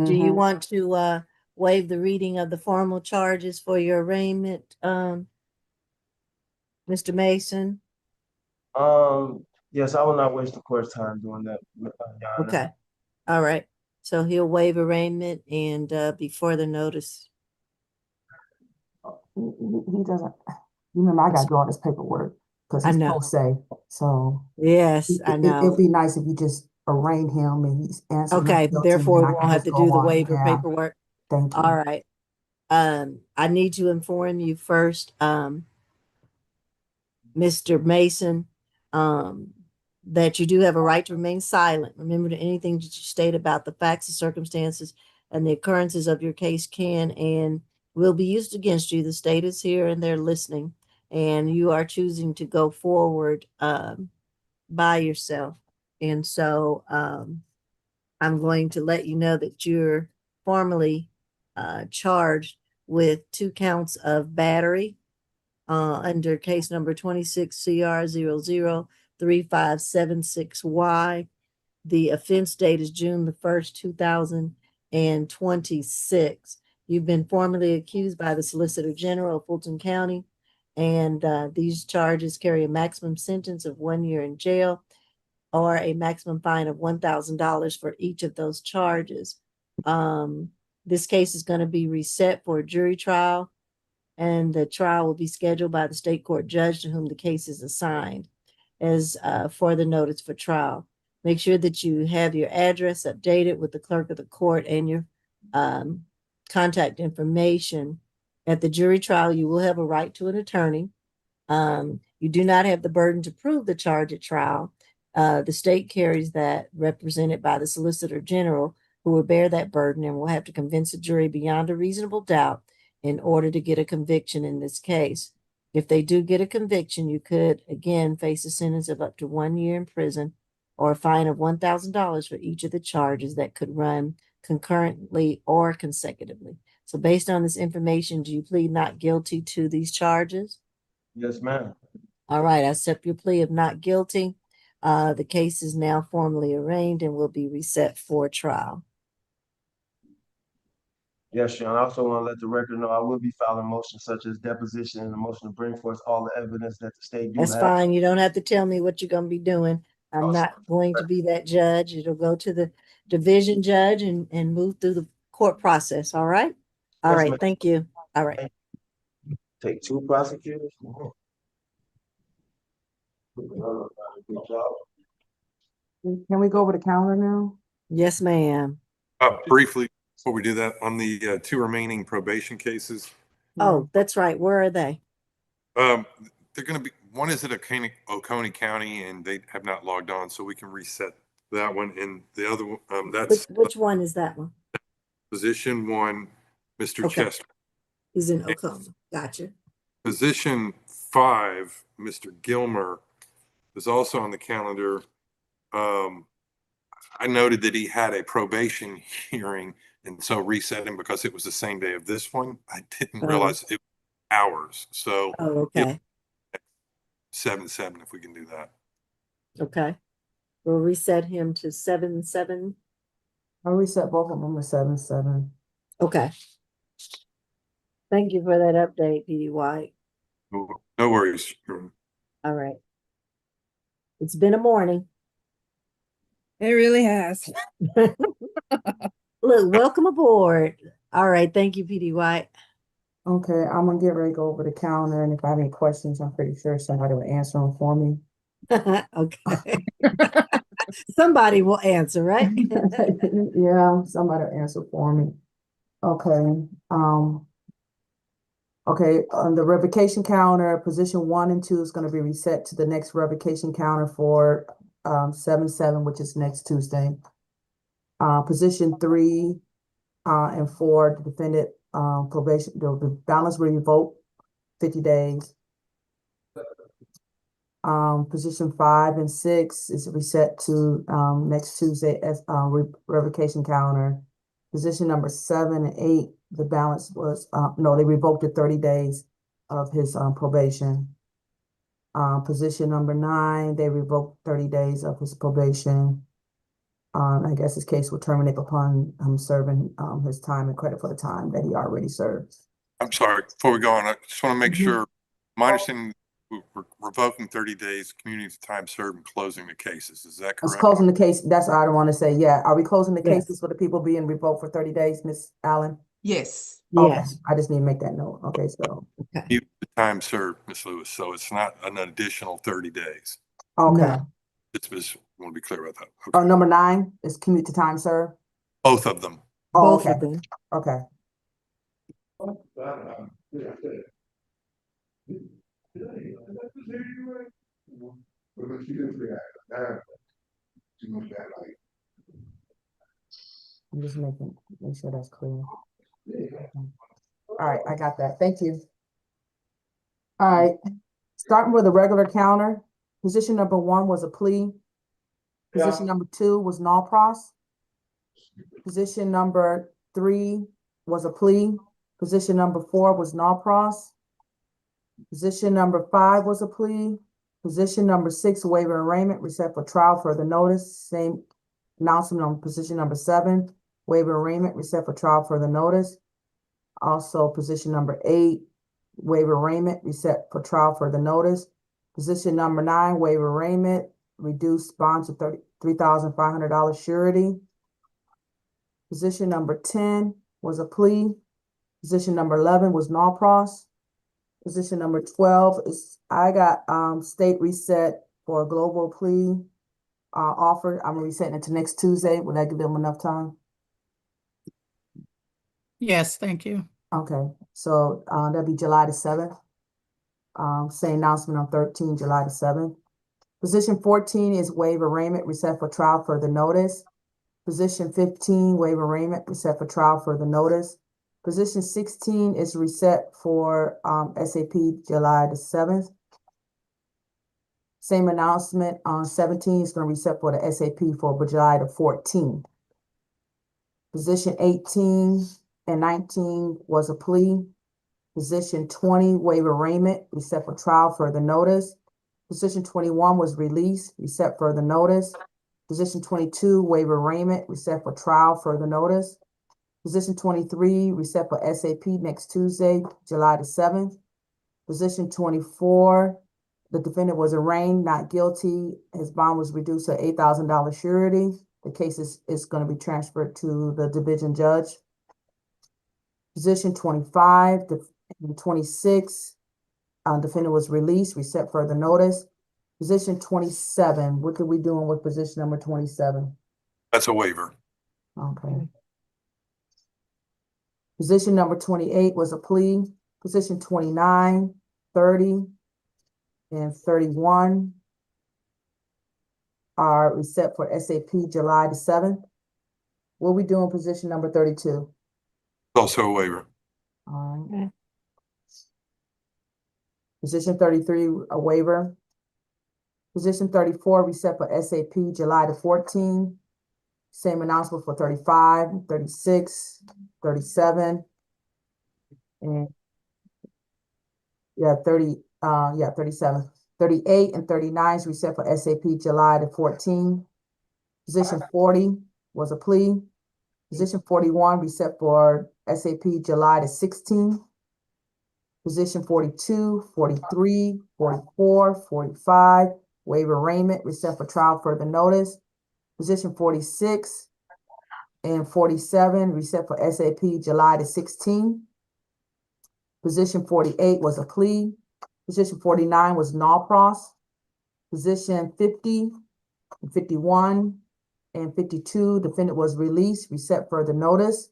Do you want to waive the reading of the formal charges for your arraignment, Mr. Mason? Yes, I will not waste the court's time doing that. Your Honor. Okay. All right. So he'll waive arraignment and before the notice. He doesn't, you remember, I gotta do all this paperwork, cause I he's know. pro se, so. Yes, I know. It'd be nice if you just arraign him and he's answering. Okay, not guilty, therefore and I we can won't have just to go do the on. waiver Yeah, paperwork. thank you. All right. I need to inform you first, Mr. Mason, that you do have a right to remain silent. Remember that anything that you state about the facts and circumstances and the occurrences of your case can and will be used against you. The state is here and they're listening, and you are choosing to go forward by yourself. And so I'm going to let you know that you're formally charged with 2 counts of battery under case number 26 CR 003576Y. The offense date is June the 1st, 2026. You've been formally accused by the Solicitor General of Fulton County, and these charges carry a maximum sentence of 1 year in jail or a maximum fine of $1,000 for each of those charges. This case is going to be reset for a jury trial, and the trial will be scheduled by the state court judge to whom the case is assigned as for the notice for trial. Make sure that you have your address updated with the clerk of the court and your contact information. At the jury trial, you will have a right to an attorney. You do not have the burden to prove the charge at trial. The state carries that, represented by the Solicitor General, who will bear that burden and will have to convince the jury beyond a reasonable doubt in order to get a conviction in this case. If they do get a conviction, you could again face a sentence of up to 1 year in prison or a fine of $1,000 for each of the charges that could run concurrently or consecutively. So based on this information, do you plead not guilty to these charges? Yes, ma'am. All right, I accept your plea of not guilty. The case is now formally arraigned and will be reset for trial. Yes, Your Honor. I also want to let the record know I will be filing motions such as deposition and a motion to bring forth all the evidence that the state do That's have. fine. You don't have to tell me what you're going to be doing. I'm Awesome. not going to be that judge. It'll go to the division judge and move through the court process. All right? All Yes, right. ma'am. Thank you. All right. Take 2 prosecutors. Good job. Can we go over the calendar now? Yes, ma'am. Briefly, before we do that, on the 2 remaining probation cases, Oh, that's right. Where are they? they're going to be, one is at Oconee County, and they have not logged on, so we can reset that one. And the other one, that's Which one is that one? position 1, Mr. Okay. Chester. He's in Oklahoma. Gotcha. Position 5, Mr. Gilmer, is also on the calendar. I noted that he had a probation hearing, and so reset him because it was the same day of this one. I didn't realize it was hours. So Oh, okay. 7/7, if we can do that. Okay. We'll reset him to 7/7. I'll reset both of them to 7-7. Okay. Thank you for that update, PD White. No worries. Your Honor. All right. It's been a morning. It really has. Look, welcome aboard. All right, thank you, PD White. Okay, I'm gonna get ready to go over the calendar, and if I have any questions, I'm pretty sure somebody will answer them for me. Okay. Somebody will answer, right? Yeah, somebody will answer for me. Okay, okay, on the revocation counter, position 1 and 2 is gonna be reset to the next revocation counter for 7-7, which is next Tuesday. Position 3 and 4, the defendant probation, the balance will revoke 50 days. Position 5 and 6 is reset to next Tuesday as revocation counter. Position number 7 and 8, the balance was no, they revoked the 30 days of his probation. Position number 9, they revoked 30 days of his probation. I guess his case will terminate upon him serving his time and credit for the time that he already served. I'm sorry, before we go on, I just want to make Mhm. sure, my understanding, we're revoking 30 days community time served and closing the cases. Is that It's correct? closing the case. That's what I want to say. Yeah. Are we closing the Yes. cases for the people being revoked for 30 days, Miss Allen? Yes. Okay. Yes. I just need to make that note. Okay, so, The time served, Ms. Lewis, so it's not an additional 30 days. okay. No. Just want to be clear about that. Oh, Okay. number 9 is commute to time served. Both of them. Oh, Both okay. of them. Okay. I'm just make sure that's clear. All right, I got that. Thank you. All right, starting with a regular counter, position number 1 was a plea. Position number 2 was null pros. Position number 3 was a plea. Position number 4 was null pros. Position number 5 was a plea. Position number 6, waiver arraignment, reset for trial, further notice. Same announcement on position number 7, waiver arraignment, reset for trial, further notice. Also, position number 8, waiver arraignment, reset for trial, further notice. Position number 9, waiver arraignment, reduced bond to $3,500 surety. Position number 10 was a plea. Position number 11 was null pros. Position number 12 is, I got state reset for a global plea offer. I'm resetting it to next Tuesday. Would that give them enough time? Yes, thank you. Okay, so that'll be July the 7th. Same announcement on 13, July the 7th. Position 14 is waive arraignment, reset for trial, further notice. Position 15, waive arraignment, reset for trial, further notice. Position 16 is reset for SAP July the 7th. Same announcement on 17 is going to reset for the SAP for July the 14th. Position 18 and 19 was a plea. Position 20, waive arraignment, reset for trial, further notice. Position 21 was released, reset further notice. Position 22, waive arraignment, reset for trial, further notice. Position 23, reset for SAP next Tuesday, July the 7th. Position 24, the defendant was arraigned, not guilty. His bond was reduced to $8,000 surety. The case is going to be transferred to the division judge. Position 25, the 26, defendant was released, reset further notice. Position 27, what are we doing with position number 27? That's a waiver. Okay. Position number 28 was a plea. Position 29, 30, and 31 are reset for SAP July the 7th. What are we doing position number 32? Also a waiver. All right. Position 33, a waiver. Position 34, reset for SAP July the 14th. Same announcement for 35, 36, 37, and 37. 38 and 39 is reset for SAP July the 14th. Position 40 was a plea. Position 41, reset for SAP July the 16th. Position 42, 43, 44, 45, waiver arraignment, reset for trial further notice. Position 46 and 47, reset for SAP July the 16th. Position 48 was a plea. Position 49 was null pros. Position 50, 51, and 52, defendant was released, reset further notice.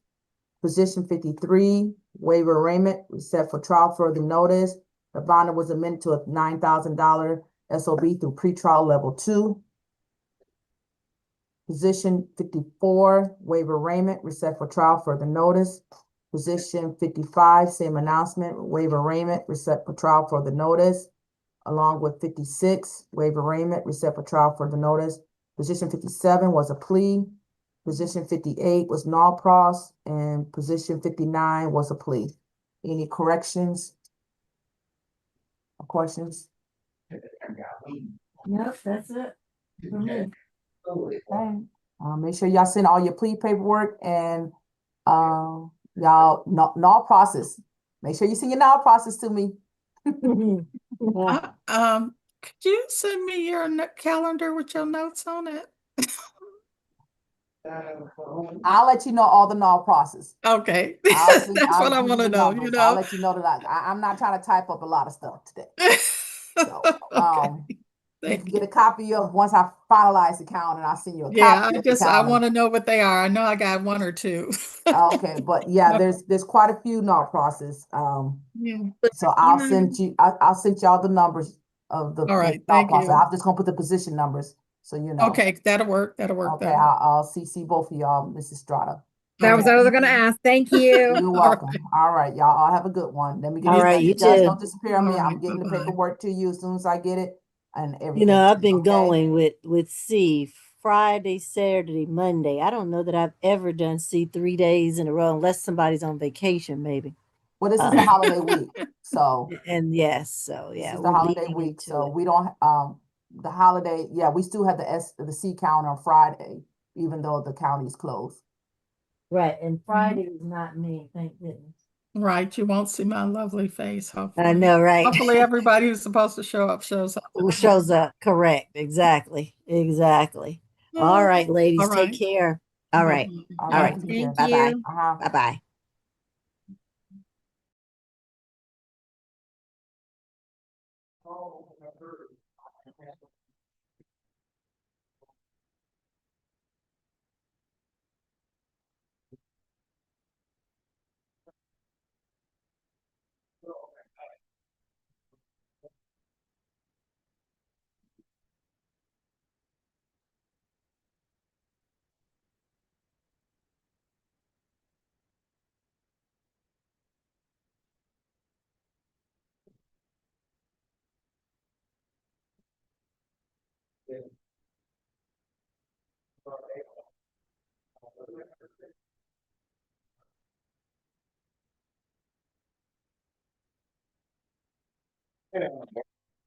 Position 53, waiver arraignment, reset for trial further notice. The bond was amended to a $9,000 SOB through pretrial level 2. Position 54, waiver arraignment, reset for trial further notice. Position 55, same announcement, waiver arraignment, reset for trial further notice. Along with 56, waiver arraignment, reset for trial further notice. Position 57 was a plea. Position 58 was null pros, and position 59 was a plea. Any corrections or questions? Nope, that's it for me. Okay. Make sure y'all send all your plea paperwork and y'all null process. Make sure you send your null process to me. Could you send me your calendar with your notes on it? I'll let you know all the null process. Okay, I'll send- that's I'll what I give you want to the know, numbers. you I'll know? let you know that I'm not trying to type up a lot of stuff today. So, you Thank can get a copy of once I finalize the count, and I'll send you a Yeah, copy I of the just, I calendar. want to know what they are. I know I got one or two. Okay, but yeah, there's quite a few null process. Yeah. So I'll send y'all the numbers of the All right, null thank process. you. I'm just gonna put the position numbers, so you know. Okay, that'll work. That'll work. Okay, that'll work. I'll CC both of y'all, Mrs. Strata. That was what I was gonna ask. Thank you. You're welcome. All right, y'all all have a good one. Let me get All this right, done. you Judge, too. don't disappear on me. All I'm right, getting the bye-bye. paperwork to you as soon as I get it and everything. You know, I've been Okay? going with C Friday, Saturday, Monday. I don't know that I've ever done C 3 days in a row unless somebody's on vacation, maybe. Well, this is the holiday week, so And yes, so this yeah, is we're the holiday leading week, into so it. we don't, the holiday, yeah, we still have the C count on Friday, even though the county is closed. Right, and Friday is not me, thank goodness. Right, you won't see my lovely face, hopefully. I know, right? Hopefully everybody who's supposed to show up shows up. Who shows up? Correct, exactly. All right, ladies, All take right. care. All right, All all right, right. take care. Thank Bye-bye. you. Bye-bye.